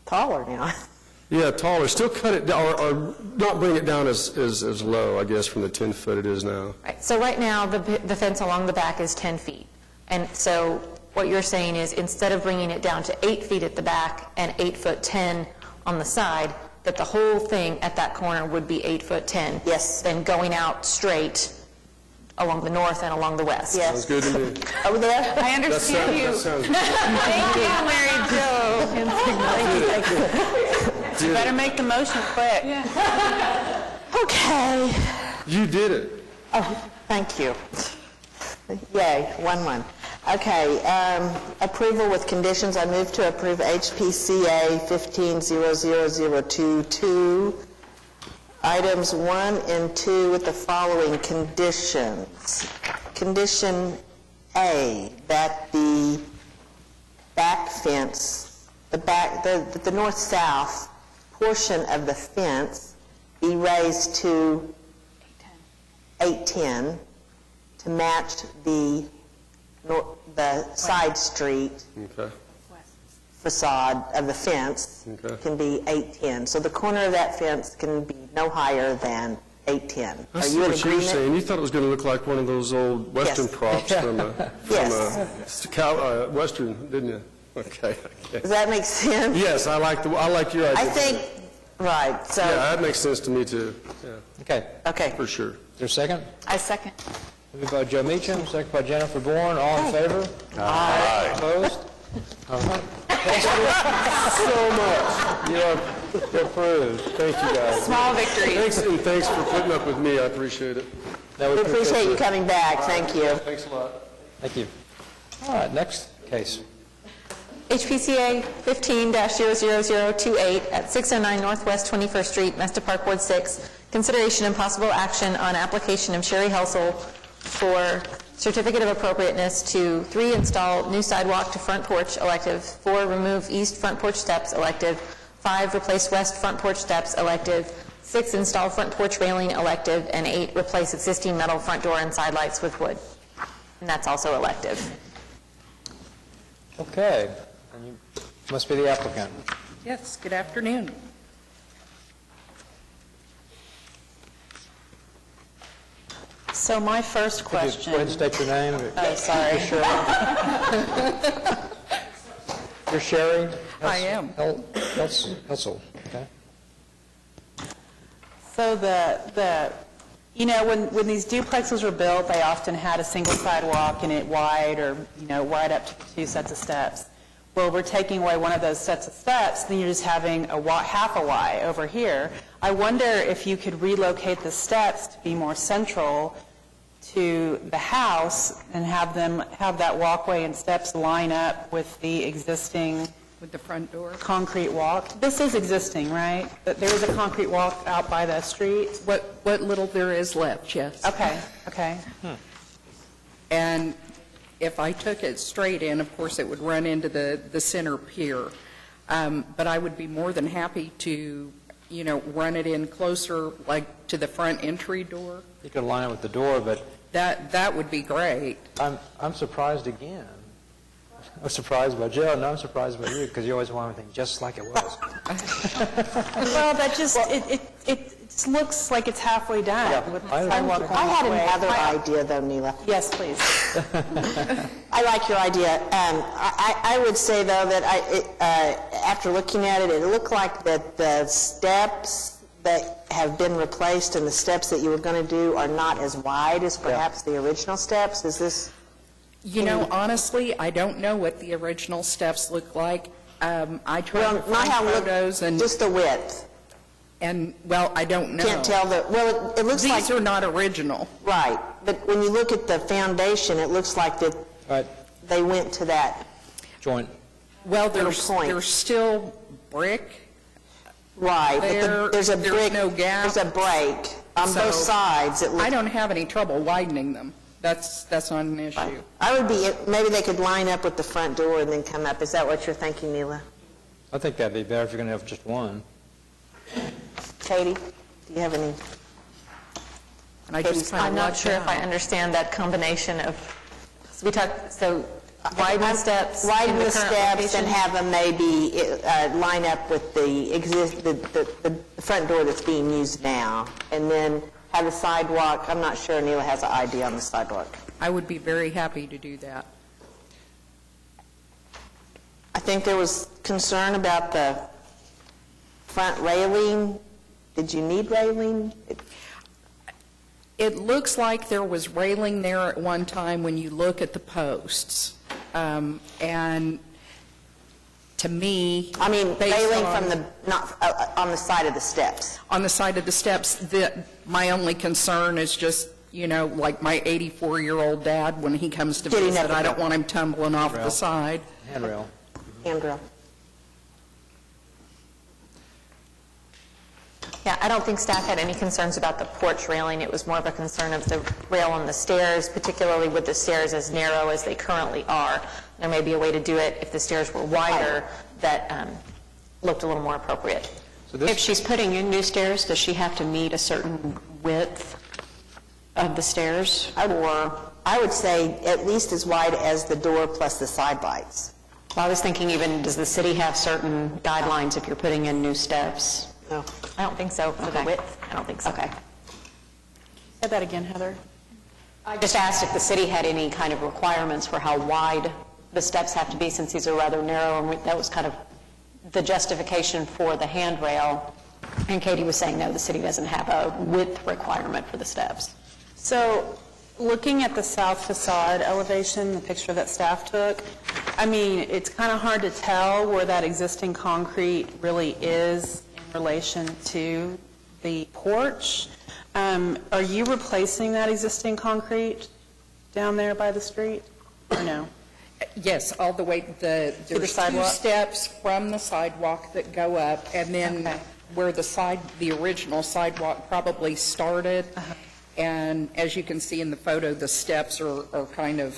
taller now. Yeah, taller. Still cut it down, or not bring it down as low, I guess, from the 10 foot it is now. Right. So right now, the fence along the back is 10 feet. And so what you're saying is, instead of bringing it down to 8 feet at the back and 8'10" on the side, that the whole thing at that corner would be 8'10". Yes. Then going out straight along the north and along the west. Yes. Sounds good to me. Over there? I understand you. That sounds good. Thank you, Mary Jo. You better make the motion quick. Okay. You did it. Oh, thank you. Yay, 1-1. Okay, approval with conditions. I move to approve HPCA 15-00022, items 1 and 2 with the following conditions. Condition A, that the back fence, the north-south portion of the fence be raised to 8'10" to match the side street Okay. facade of the fence. Okay. Can be 8'10". So the corner of that fence can be no higher than 8'10". I Are see you in what you were agreement? saying. You thought it was going to look like one of those old Western Yes. props from a Western, didn't you? Okay. Does that make sense? Yes, I like your idea. I think, right, so... Yeah, that makes sense to me, too. Yeah, Okay. Okay. for sure. Is there a second? I second. Moved by Joe Meacham, second by Jennifer Bourne. All in favor? Aye. Opposed? All right. Thanks so much. You're approved. Thank you, guys. Small victory. Thanks for putting up with me. I appreciate it. Now We appreciate you coming back. Thank you. Thanks a lot. Thank you. All right, next case. HPCA 15-00028 at 609 Northwest 21st Street, Mesta Park, Ward 6. Consideration and possible action on application of Sherry Helsel for certificate of appropriateness to 3, install new sidewalk to front porch, elective. 4, remove east front porch steps, elective. 5, replace west front porch steps, elective. 6, install front porch railing, elective. And 8, replace existing metal front door and side lights with wood. And that's also elective. Okay. And you must be the applicant. Yes, good afternoon. So my first question... Go ahead and state your name. Oh, sorry. You're Sherry? I am. Helsel, okay. So when these duplexes were built, they often had a single sidewalk in it wide or, wide up to the 2 sets of steps. Well, we're taking away one of those sets of steps, then you're just having half a Y over here. I wonder if you could relocate the steps to be more central to the house and have that walkway and steps line up with the existing With the front door? Concrete walk. This is existing, right? There is a concrete walk out by the street? What little there is left, yes. Okay, okay. And if I took it straight in, of course, it would run into the center pier. But I would be more than happy to, run it in closer, like to the front entry door. You could line it with the door, but That would be great. I'm surprised again. I was surprised by Joe, and I'm surprised by you, because you always want everything just like it was. Well, that just, it looks like it's halfway done. Yeah, with the I sidewalk I had halfway. another idea, though, Neela. Yes, please. I like your idea. I would say, though, that after looking at it, it looked like that the steps that have been replaced and the steps that you were going to do are not as wide as perhaps the original steps. Is this? Honestly, I don't know what the original steps look like. I tried to find photos and... Just the width. And, well, I don't know. Can't tell the, well, it looks like... These are not original. Right, but when you look at the foundation, it looks like that they went to that... Joint. Well, there's still brick. Right, but there's a brick... There's no gap. There's a break on both sides. I don't have any trouble widening them. That's not an issue. Right. I would be, maybe they could line up with the front door and then come up. Is that what you're thinking, Neela? I think that'd be better if you're going to have just one. Katie, do you have any? I'm not sure if I understand that combination of, widen the steps. Widen in the current steps and location? have them maybe line up with the front door that's being used now. And then have a sidewalk. I'm not sure Neela has an idea on the sidewalk. I would be very happy to do that. I think there was concern about the front railing. Did you need railing? It looks like there was railing there at one time when you look at the posts. And to me... I mean, railing from the, not on the side of the steps. On the side of the steps, my only concern is just, like my 84-year-old dad, when he comes to visit, I don't want him tumbling off the side. Handrail. Handrail. Yeah, I don't think staff had any concerns about the porch railing. It was more of a concern of the rail on the stairs, particularly with the stairs as narrow as they currently are. There may be a way to do it if the stairs were wider that looked a little more appropriate. If she's putting in new stairs, does she have to meet a certain width of the stairs? Or I would say at least as wide as the door plus the side lights. Well, I was thinking even, does the city have certain guidelines if you're putting in new steps? No. I don't think so. For the width, I don't think so. Okay. Say that again, Heather. I just asked if the city had any kind of requirements for how wide the steps have to be, since these are rather narrow, and that was kind of the justification for the handrail. And Katie was saying, no, the city doesn't have a width requirement for the steps. So looking at the south facade elevation, the picture that staff took, I mean, it's kind of hard to tell where that existing concrete really is in relation to the porch. Are you replacing that existing concrete down there by the street, or no? Yes, all the way, there's two steps from the sidewalk that go up, and then where the original sidewalk probably started. And as you can see in the photo, the steps are kind of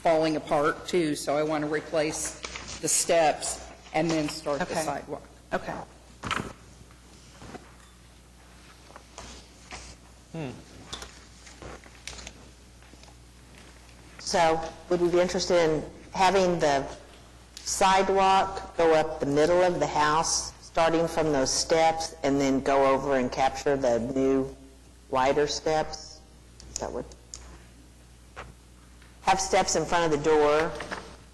falling apart too, so I want to replace the steps and then start the sidewalk. Okay. So would we be interested in having the sidewalk go up the middle of the house, starting from those steps, and then go over and capture the new wider steps? Is that what? Have steps in front of the door,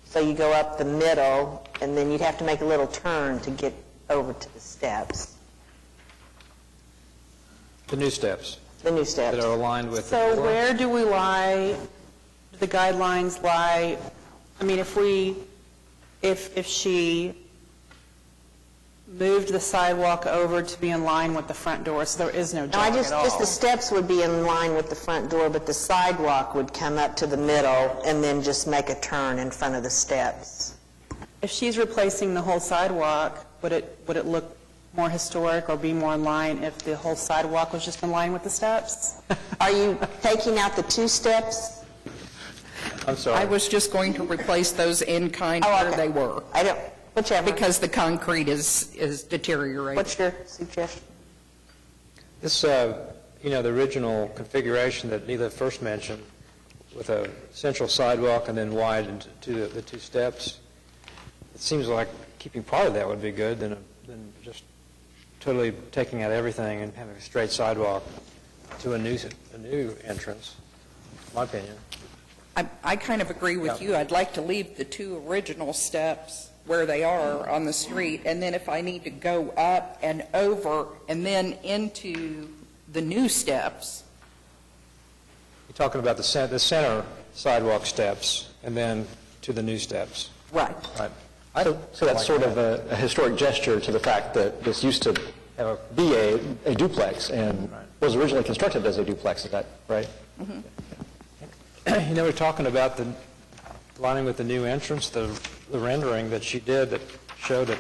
so you go up the middle, and then you'd have to make a little turn to get over to the steps. The new steps. The new steps. That are aligned with the So door. where do the guidelines lie? I mean, if she moved the sidewalk over to be in line with the front door, so there is no No, jog at all. just the steps would be in line with the front door, but the sidewalk would come up to the middle and then just make a turn in front of the steps. If she's replacing the whole sidewalk, would it look more historic or be more in line if the whole sidewalk was just in line with the steps? Are you taking out the 2 steps? I'm sorry. I was just going to replace those in kind Oh, where okay. they were. I don't, whichever. Because the concrete is deteriorating. What's your suggestion? This, the original configuration that Neela first mentioned, with a central sidewalk and then wide to the 2 steps, it seems like keeping part of that would be good than just totally taking out everything and having a straight sidewalk to a new entrance, in my opinion. I kind of agree with you. I'd like to leave the 2 original steps where they are on the street, and then if I need to go up and over and then into the new steps. You're talking about the center sidewalk steps and then to the new steps. Right. Right. So that's sort of a historic gesture to the fact that this used to be a duplex and was originally constructed as a duplex, is that right? We're talking about the lining with the new entrance, the rendering that she did that showed it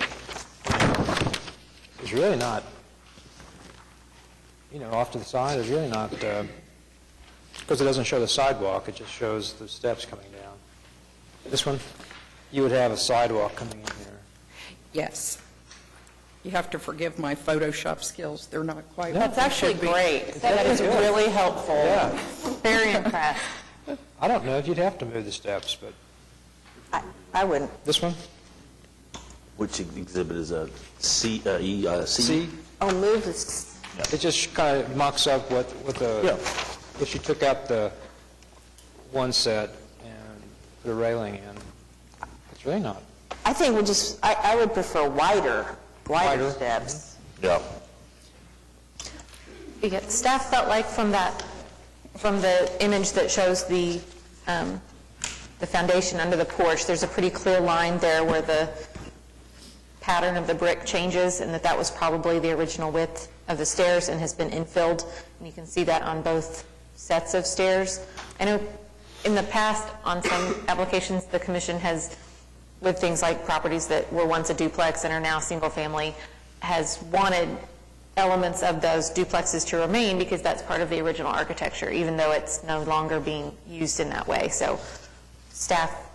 is really not, off to the side is really not, because it doesn't show the sidewalk, it just shows the steps coming down. This one, you would have a sidewalk coming in here. Yes. You have to forgive my Photoshop skills. They're not quite. That's actually great. That is good. really helpful. Yeah. Very impressed. I don't know if you'd have to move the steps, but I wouldn't. this one? Which exhibit is a C? C? Oh, move this. It just kind of mocks up what the, if you took out the one set and put a railing in, it's really not. I think I would prefer wider steps. Yeah. Staff felt like from the image that shows the foundation under the porch, there's a pretty clear line there where the pattern of the brick changes, and that was probably the original width of the stairs and has been infilled. And you can see that on both sets of stairs. I know in the past, on some applications, the commission has, with things like properties that were once a duplex and are now single-family, has wanted elements of those duplexes to remain because that's part of the original architecture, even though it's no longer being used in that way. So staff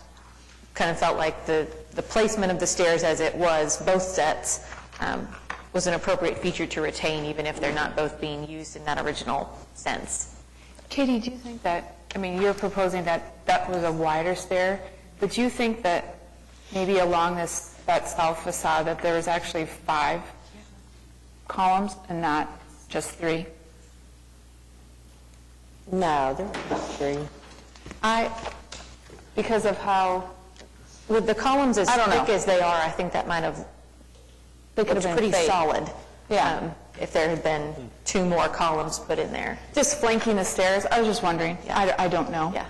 kind of felt like the placement of the stairs as it was, both sets, was an appropriate feature to retain, even if they're not both being used in that original sense. Katie, do you think that, you're proposing that that was a wider stair, but do you think that maybe along that south facade that there was actually 5 columns and not just 3? No, there were not 3. Because of how... With the columns as thick as they are, I think that might have looked pretty solid. Yeah. If there had been 2 more columns put in there. Just flanking the stairs? I was just wondering. Yeah. I don't know. Yeah.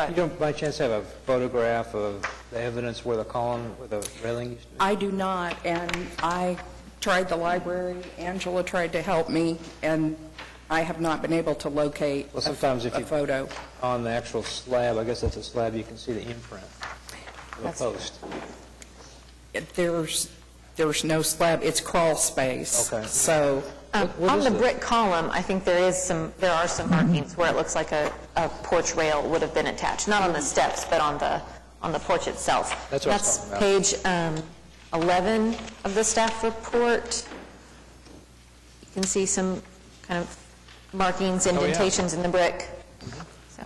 You don't by chance have a photograph of the evidence where the column, where the railing used to be? I do not, and I tried the library. Angela tried to help me, and I have not been able to locate Well, sometimes a if you, photo. on the actual slab, I guess that's a slab, you can see the imprint of the post. There's no slab, it's crawl space. Okay. So, On the brick column, I think there are some markings where it looks like a porch rail would have been attached, not on the steps, but on the porch itself. That's what I was talking page 11 of the staff report. You can see some kind of markings, indentations in the brick. So.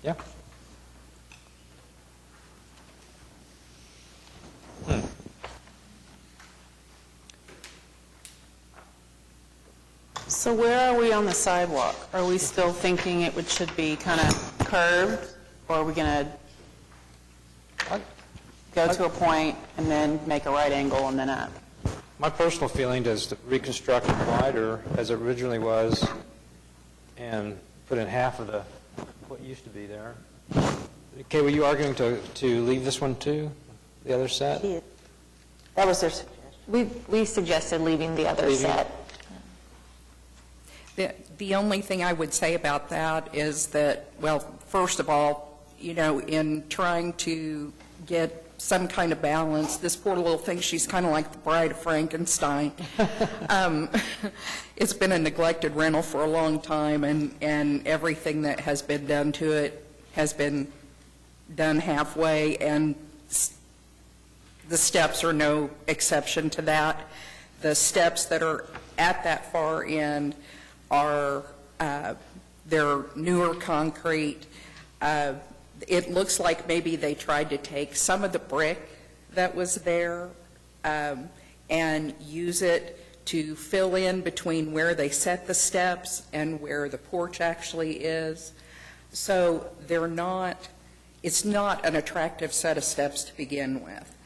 Yeah. So where are we on the sidewalk? Are we still thinking it should be kind of curved, or are we going to go to a point and then make a right angle and then up? My personal feeling is to reconstruct it wider as it originally was and put in half of what used to be there. Okay, were you arguing to leave this one too, the other set? That was their suggestion. We suggested leaving the other set. the only thing I would say about that is that, well, first of all, in trying to get some kind of balance. This poor little thing, she's kind of like the Bride of Frankenstein. It's been a neglected rental for a long time, and everything that has been done to it has been done halfway, and the steps are no exception to that. The steps that are at that far end are, they're newer concrete. It looks like maybe they tried to take some of the brick that was there and use it to fill in between where they set the steps and where the porch actually is. So they're not, it's not an attractive set of steps to begin with.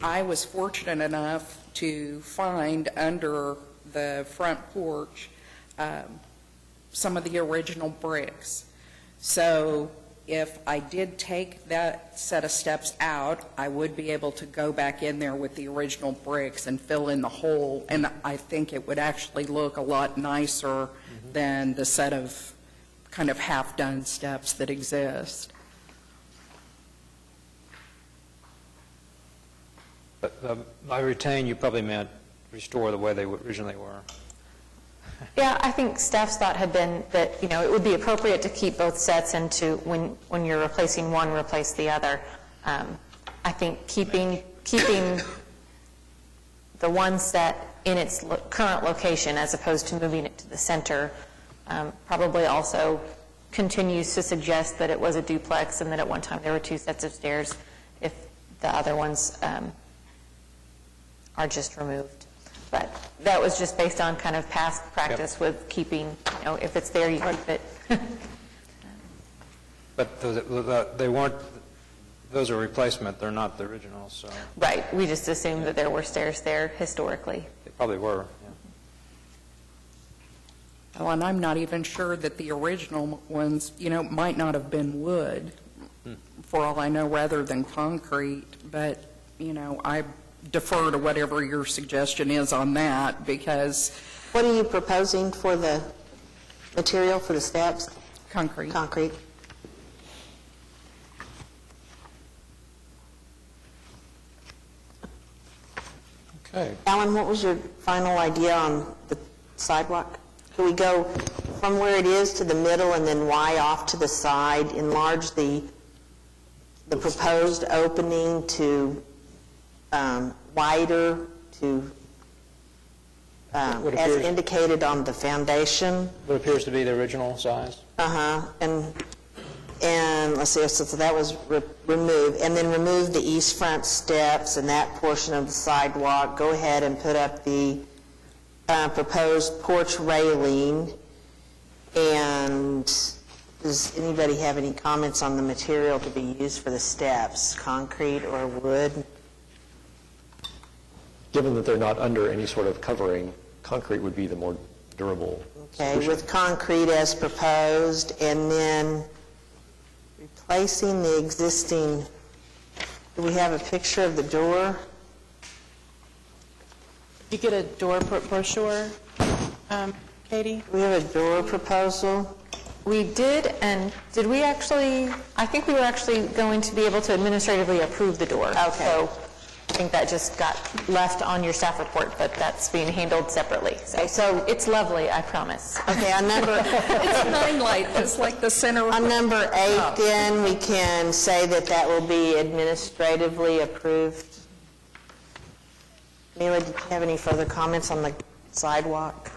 I was fortunate enough to find under the front porch some of the original bricks. So if I did take that set of steps out, I would be able to go back in there with the original bricks and fill in the hole, and I think it would actually look a lot nicer than the set of kind of half-done steps that exist. But by retain, you probably meant restore the way they originally were. Yeah, I think staff's thought had been that, it would be appropriate to keep both sets and to, when you're replacing one, replace the other. I think keeping the one set in its current location as opposed to moving it to the center probably also continues to suggest that it was a duplex and that at one time there were two sets of stairs if the other ones are just removed. But that was just based on kind of past practice with keeping, if it's there, you keep it. But they weren't, those are replacement, they're not the originals, so. Right, we just assumed that there were stairs there historically. They probably were, yeah. Well, and I'm not even sure that the original ones, might not have been wood, for all I know, rather than concrete. But, I defer to whatever your suggestion is on that, because... What are you proposing for the material for the steps? Concrete. Concrete. Okay. Alan, what was your final idea on the sidewalk? Can we go from where it is to the middle and then Y off to the side, enlarge the proposed opening to wider, to as indicated on the foundation? What appears to be the original size? And let's see, so that was removed. And then remove the east front steps and that portion of the sidewalk. Go ahead and put up the proposed porch railing. And does anybody have any comments on the material to be used for the steps, concrete or wood? Given that they're not under any sort of covering, concrete would be the more durable Okay, solution. with concrete as proposed, and then replacing the existing, do we have a picture of the door? You get a door brochure, Katie? Do we have a door proposal? We did, and did we actually, I think we were actually going to be able to administratively approve the door. Okay. So I think that just got left on your staff report, but that's being handled separately. So it's lovely, I promise. Okay, on number... It's 9 light, just like the center of... On number 8, then, we can say that that will be administratively approved. Mila, did you have any further comments on the sidewalk?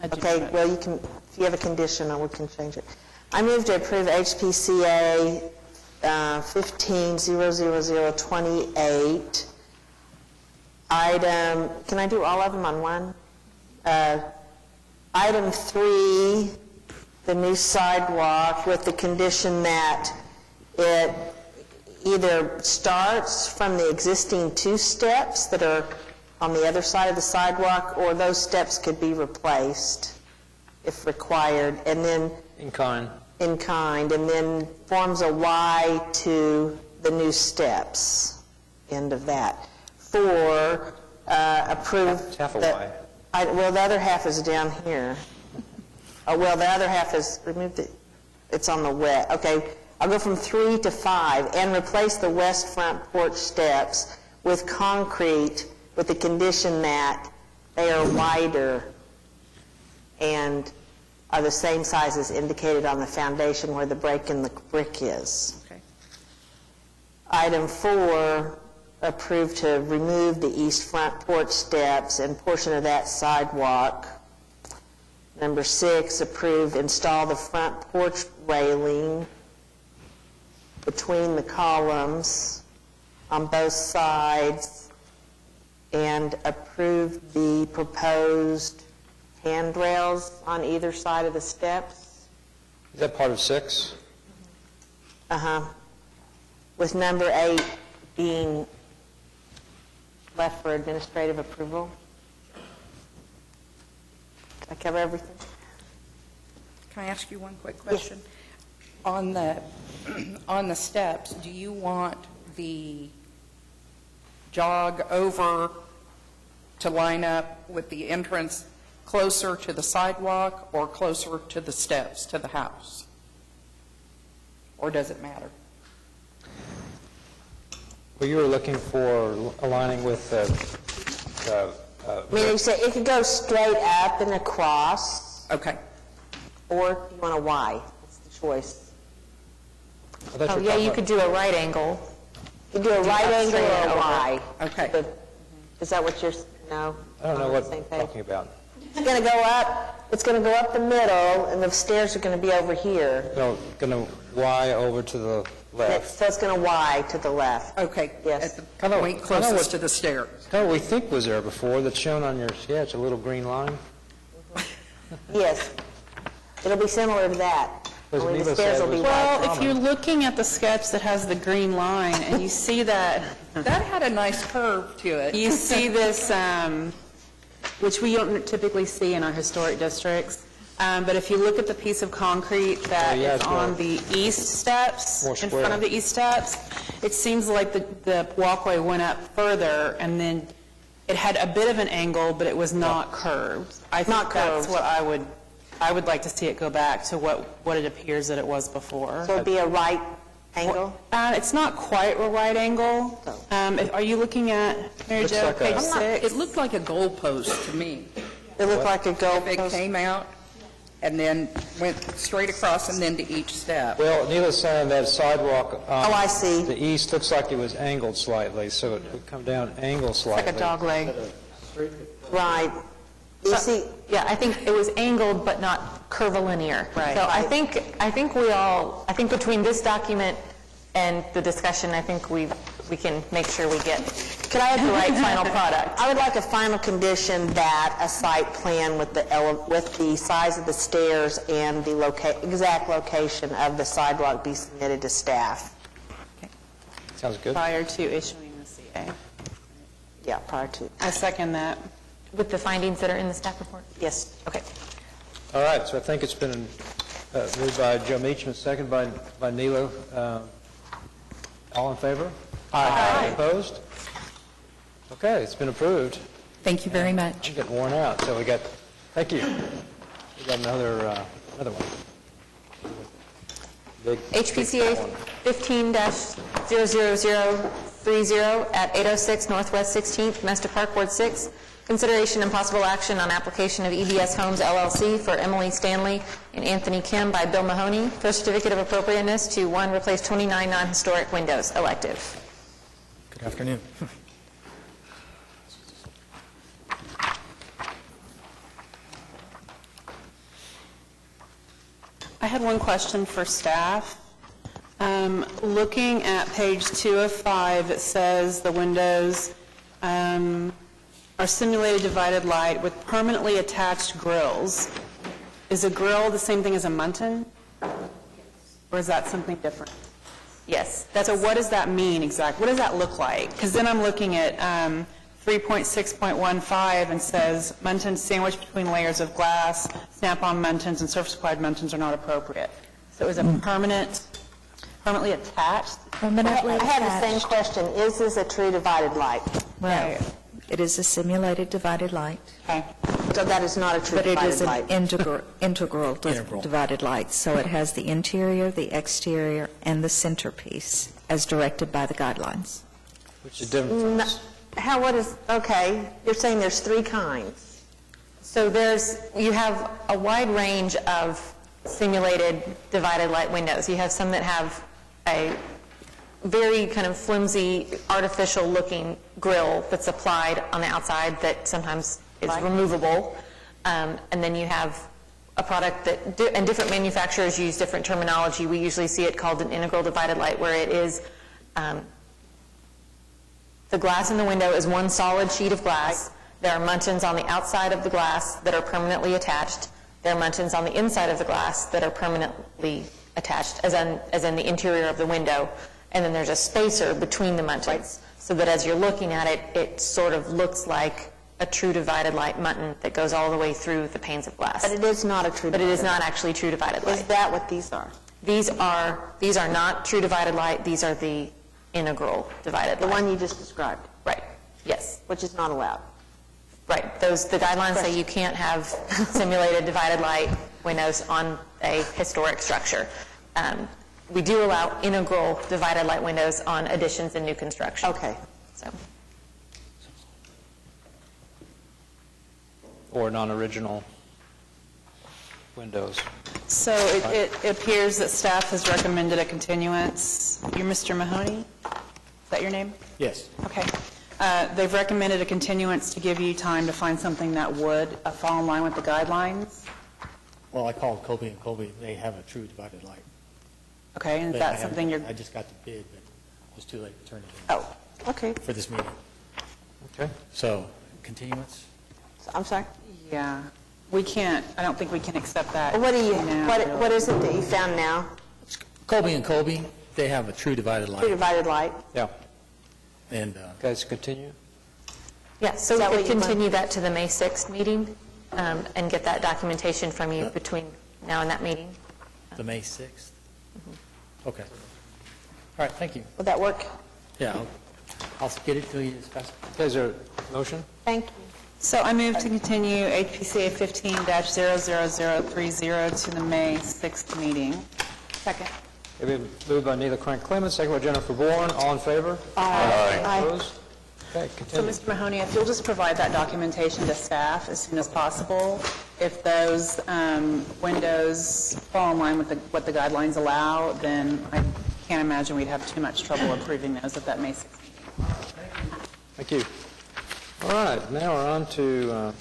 Okay, well, you can, if you have a condition, we can change it. I move to approve HPCA 15-00028. Item, can I do all of them on one? Item 3, the new sidewalk, with the condition that it either starts from the existing 2 steps that are on the other side of the sidewalk, or those steps could be replaced if required, and then... In kind. In kind, and then forms a Y to the new steps. End of that. 4, approve... It's half a Y. Well, the other half is down here. Oh, well, the other half is removed. It's on the wet. Okay. I'll go from 3 to 5, and replace the west front porch steps with concrete with the condition that they are wider and are the same size as indicated on the foundation where the break in the brick is. Okay. Item 4, approve to remove the east front porch steps and portion of that sidewalk. Number 6, approve install the front porch railing between the columns on both sides, and approve the proposed handrails on either side of the steps. Is that part of 6? With number 8 being left for administrative approval. Did I cover everything? Can I ask you one quick question? On the steps, do you want the jog over to line up with the entrance closer to the sidewalk or closer to the steps to the house? Or does it matter? Well, you were looking for aligning with I mean, you say it could go straight up and across. Okay. Or you want a Y. That's the choice. Oh, yeah, you could do a right angle. You do a right angle or a over. Y. Okay. Is that what you're, no? I don't know On what the same you're page? talking about. It's going to go up, it's going to go up the middle, and the stairs are going to be over here. No, going to Y over to the left. So it's going to Y to the left. Okay. Yes. At the point closest to the stairs. Kind of what we think was there before, that's shown on your sketch, a little green line. Yes. It'll be similar to that. As Only the Neva stairs said, will be was- wide. Well, if you're looking at the sketch that has the green line, and you see that, That had a nice curve to it. you see this, which we don't typically see in our historic districts, but if you look at the piece of concrete that Oh, yeah, is it's on more- the east steps, more in square. front of the east steps, it seems like the walkway went up further, and then it had a bit of an angle, but it was not curved. I think Not that's curved. what I would like to see it go back to what it appears that it was before. So it'd be a right angle? It's not quite a right angle. Are you looking at, Mary Looks Jo, like page a- 6? It looked like a goalpost to me. It looked like a If it goalpost. came out and then went straight across and then to each step. Well, Neela's saying that sidewalk on Oh, I see. the east looks like it was angled slightly, so it would come down angled slightly. Like a dog leg. Right. You see, Yeah, I think it was angled but not curvilinear. Right. So I think between this document and the discussion, I think we can make sure we get, could I have the right final product? I would like a final condition that a site plan with the size of the stairs and the exact location of the sidewalk be submitted to staff. Sounds good. Prior to issuing the CA. Yeah, prior to. I second that. With the findings that are in the staff report? Yes. Okay. All right, so I think it's been moved by Joe Meacham, second by Neela. All in favor? Aye. Opposed? Okay, it's been approved. Thank you very much. I'm getting worn out, so thank you. We got another one. Big- HPCA big one. 15-00030 at 806 Northwest 16th, Mesta Park, Ward 6. Consideration and possible action on application of EBS Homes LLC for Emily Stanley and Anthony Kim by Bill Mahoney for certificate of appropriateness to, 1, replace 29 non-historic windows, elective. Good afternoon. I had one question for staff. Looking at page 2 of 5, it says the windows are simulated divided light with permanently attached grills. Is a grill the same thing as a muntin? Or is that something different? Yes. So what does that mean exactly? What does that look like? Because then I'm looking at 3.6.15 and says muntins sandwiched between layers of glass, snap-on muntins, and surface-applied muntins are not appropriate. So is it permanently attached? I have the same question. Is this a true divided light? Right. It is a simulated divided light. Okay. Because So that is not a true But it is divided an light. integral divided light, so it has the interior, the exterior, and the centerpiece as directed by the guidelines. Which is different. How, what is, okay, you're saying there's 3 kinds. So you have a wide range of simulated divided light windows. You have some that have a very kind of flimsy, artificial-looking grill that's applied on the outside that sometimes is removable. And then you have a product that, and different manufacturers use different terminology. We usually see it called an integral divided light, where it is the glass in the window is one solid sheet of glass. There are munchins on the outside of the glass that are permanently attached. There are munchins on the inside of the glass that are permanently attached, as in the interior of the window. And then there's a spacer between the munchins, so that as you're looking at it, it sort of looks like a true divided light muntin that goes all the way through the panes of glass. But it is not a true But divided it is not light. actually true divided light. Is that what these are? These are not true divided light. These are the integral divided light. The one you just described? Right, yes. Which is not allowed? Right. The guidelines say you can't have simulated divided light windows on a historic structure. We do allow integral divided light windows on additions and new construction. Okay. So, Or non-original windows. So it appears that staff has recommended a continuance. You're Mr. Mahoney? Is that your name? Yes. Okay. They've recommended a continuance to give you time to find something that would fall in line with the guidelines. Well, I called Colby and Colby. They have a true divided light. Okay, and But is I that haven't- something you're... I just got the bid, but it was too late to turn it in. Oh, okay. For this meeting. Okay. So, continuance? I'm sorry? Yeah. We can't, I don't think we can accept that. What do you, now, what is it that you found now? Colby and Colby, they have a true divided light. True divided light? Yeah. And Guys, continue. yeah, so Is that we what could you want? continue that to the May 6th meeting and get that documentation from you between now and that meeting. the May 6th? Okay. All right, thank you. Would that work? Yeah, I'll get it to you as fast. Okay, is there a motion? Thank you. So I move to continue HPCA 15-00030 to the May 6th meeting. Second. Okay, moved by Neela Crank Clements, second by Jennifer Bourne. All in favor? Aye. Opposed? Okay, So, continue. Mr. Mahoney, if you'll just provide that documentation to staff as soon as possible, if those windows fall in line with what the guidelines allow, then I can't imagine we'd have too much trouble approving those at that May 6th meeting. Thank you. All right, now we're on to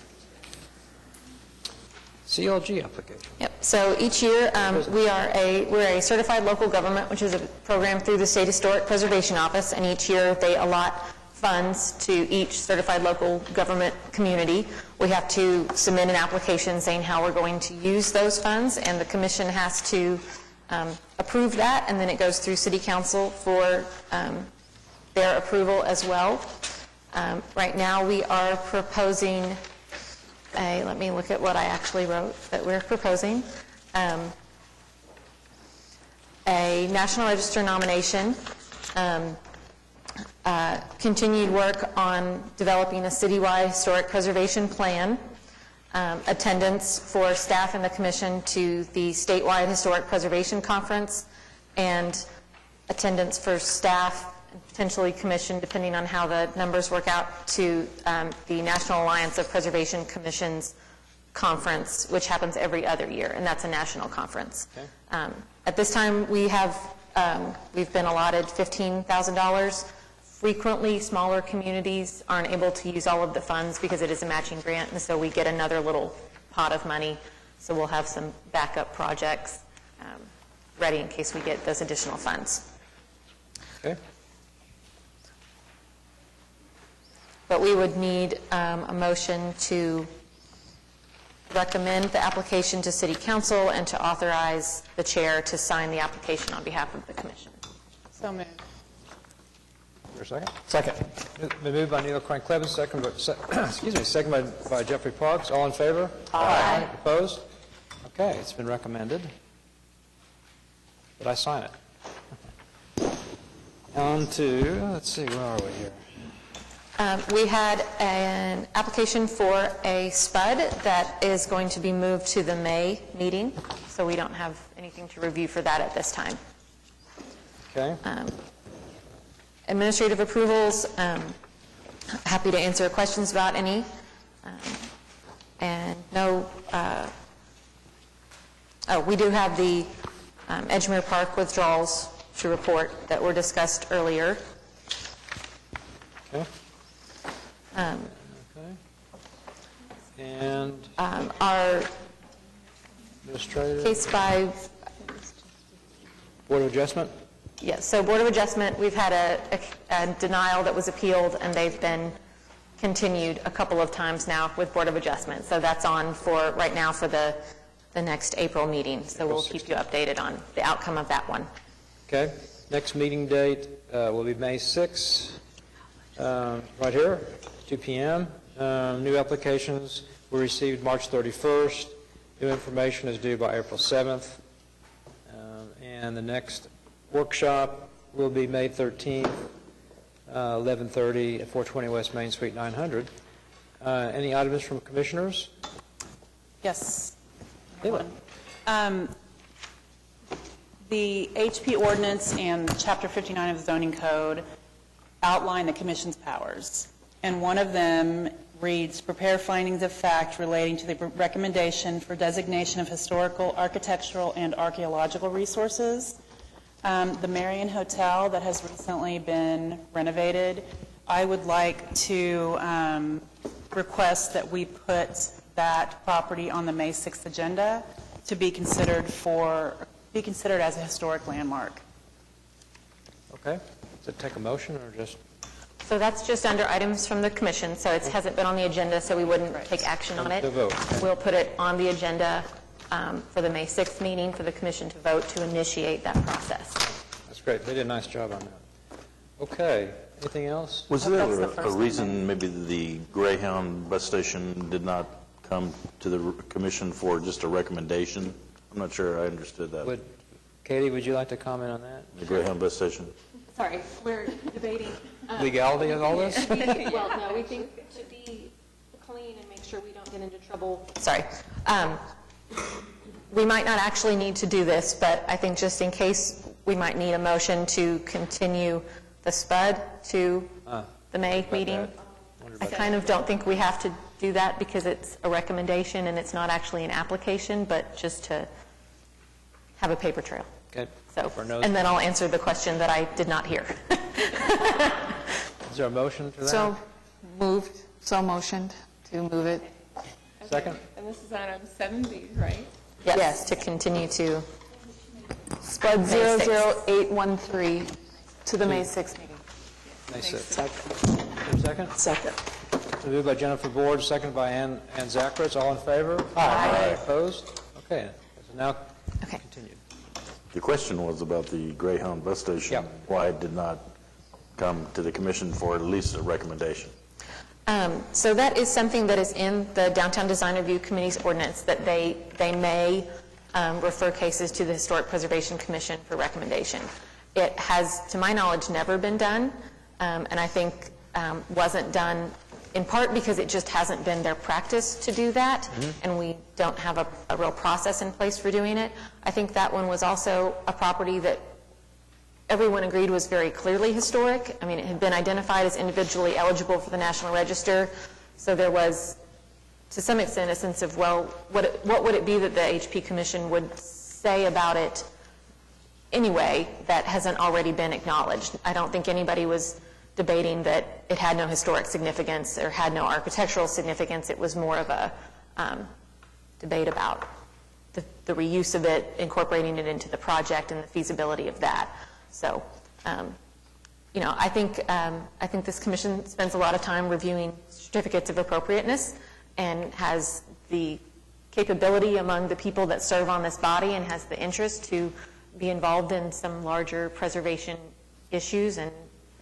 CLG application. Yep. So each year, we're a certified local government, which is a program through the State Historic Preservation Office, and each year they allot funds to each certified local government community. We have to submit an application saying how we're going to use those funds, and the commission has to approve that, and then it goes through City Council for their approval as well. Right now, we are proposing let me look at what I actually wrote that we're proposing. A National Register nomination, continued work on developing a citywide historic preservation plan, attendance for staff and the commission to the statewide historic preservation conference, and attendance for staff, potentially commission, depending on how the numbers work out, to the National Alliance of Preservation Commissions conference, which happens every other year, and that's a national conference. Okay. At this time, we've been allotted $15,000. Frequently, smaller communities aren't able to use all of the funds because it is a matching grant, and so we get another little pot of money. So we'll have some backup projects ready in case we get those additional funds. Okay. But we would need a motion to recommend the application to City Council and to authorize the chair to sign the application on behalf of the commission. So moved. For a second? Second. Been moved by Neela Crank Clements, second by Jeffrey Parks. All in favor? Aye. Opposed? Okay, it's been recommended. Did I sign it? On to, let's see, where are we here? We had an application for a SPUD that is going to be moved to the May meeting, so we don't have anything to review for that at this time. Okay. Administrative approvals, happy to answer questions about any. And no, we do have the Edgemere Park withdrawals to report that were discussed earlier. Okay. And Our administrative case 5, Board of Adjustment? yes, so Board of Adjustment, we've had a denial that was appealed, and they've been continued a couple of times now with Board of Adjustment. So that's on for, right now, for the next April meeting. So we'll keep you updated on the outcome of that one. Okay. Next meeting date will be May 6th, right here, 2 p.m. New applications were received March 31st. New information is due by April 7th. And the next workshop will be May 13th, 11:30 at 420 West Main, Suite 900. Any items from commissioners? Yes. Leila. The HP ordinance and Chapter 59 of the zoning code outline the commission's powers, and one of them reads, prepare findings of fact relating to the recommendation for designation of historical, architectural, and archaeological resources. The Marion Hotel that has recently been renovated, I would like to request that we put that property on the May 6th agenda to be considered as a historic landmark. Okay. Does it take a motion or just? So that's just under items from the commission, so it hasn't been on the agenda, so we wouldn't take action on it. To vote. We'll put it on the agenda for the May 6th meeting for the commission to vote to initiate that process. That's great. They did a nice job on that. Okay. Anything else? Was there a reason maybe the Greyhound bus station did not come to the commission for just a recommendation? I'm not sure I understood that. Katie, would you like to comment on that? The Greyhound bus station? Sorry, we're debating. Legality of all this? Well, no, we think to be clean and make sure we don't get into trouble. Sorry. We might not actually need to do this, but I think just in case, we might need a motion to continue the SPUD to the May meeting. I kind of don't think we have to do that because it's a recommendation and it's not actually an application, but just to have a paper trail. Okay. So, and then I'll answer the question that I did not hear. Is there a motion for that? So motioned to move it. Second? And this is item 7B, right? Yes, to continue to SPUD May 6th. 00813 to the May 6th meeting. May 6th. Second? Second. Moved by Jennifer Board, second by Ann Zachris. All in favor? Aye. Opposed? Okay. So now continued. The question was about the Greyhound bus station. Why it did not come to the commission for at least a recommendation? So that is something that is in the Downtown Design Review Committee's ordinance, that they may refer cases to the Historic Preservation Commission for recommendation. It has, to my knowledge, never been done, and I think wasn't done in part because it just hasn't been their practice to do that, and we don't have a real process in place for doing it. I think that one was also a property that everyone agreed was very clearly historic. I mean, it had been identified as individually eligible for the National Register, so there was, to some extent, a sense of, well, what would it be that the HP Commission would say about it anyway that hasn't already been acknowledged? I don't think anybody was debating that it had no historic significance or had no architectural significance. It was more of a debate about the reuse of it, incorporating it into the project, and the feasibility of that. So, you know, I think this commission spends a lot of time reviewing certificates of appropriateness and has the capability among the people that serve on this body and has the interest to be involved in some larger preservation issues, and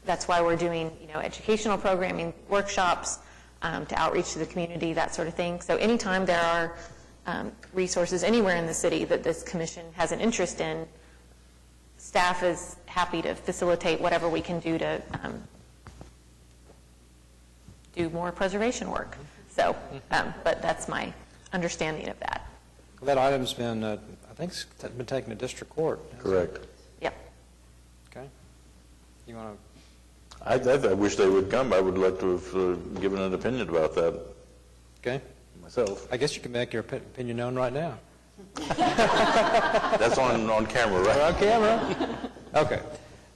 that's why we're doing, you know, educational programming, workshops, to outreach to the community, that sort of thing. So anytime there are resources anywhere in the city that this commission has an interest in, staff is happy to facilitate whatever we can do to do more preservation work. So, but that's my understanding of that. That item's been, I think it's been taken to district court. Correct. Yep. Okay. You want I wish they would come. I would like to have given an opinion about that to, okay? myself. I guess you can make your opinion known right now. That's on camera, right? On camera. Okay.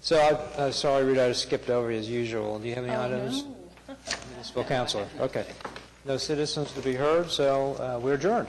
So, sorry, Rita, I just skipped over you as usual. Do you have any items? Municipal Counselor. Okay. No citizens to be heard, so we're adjourned.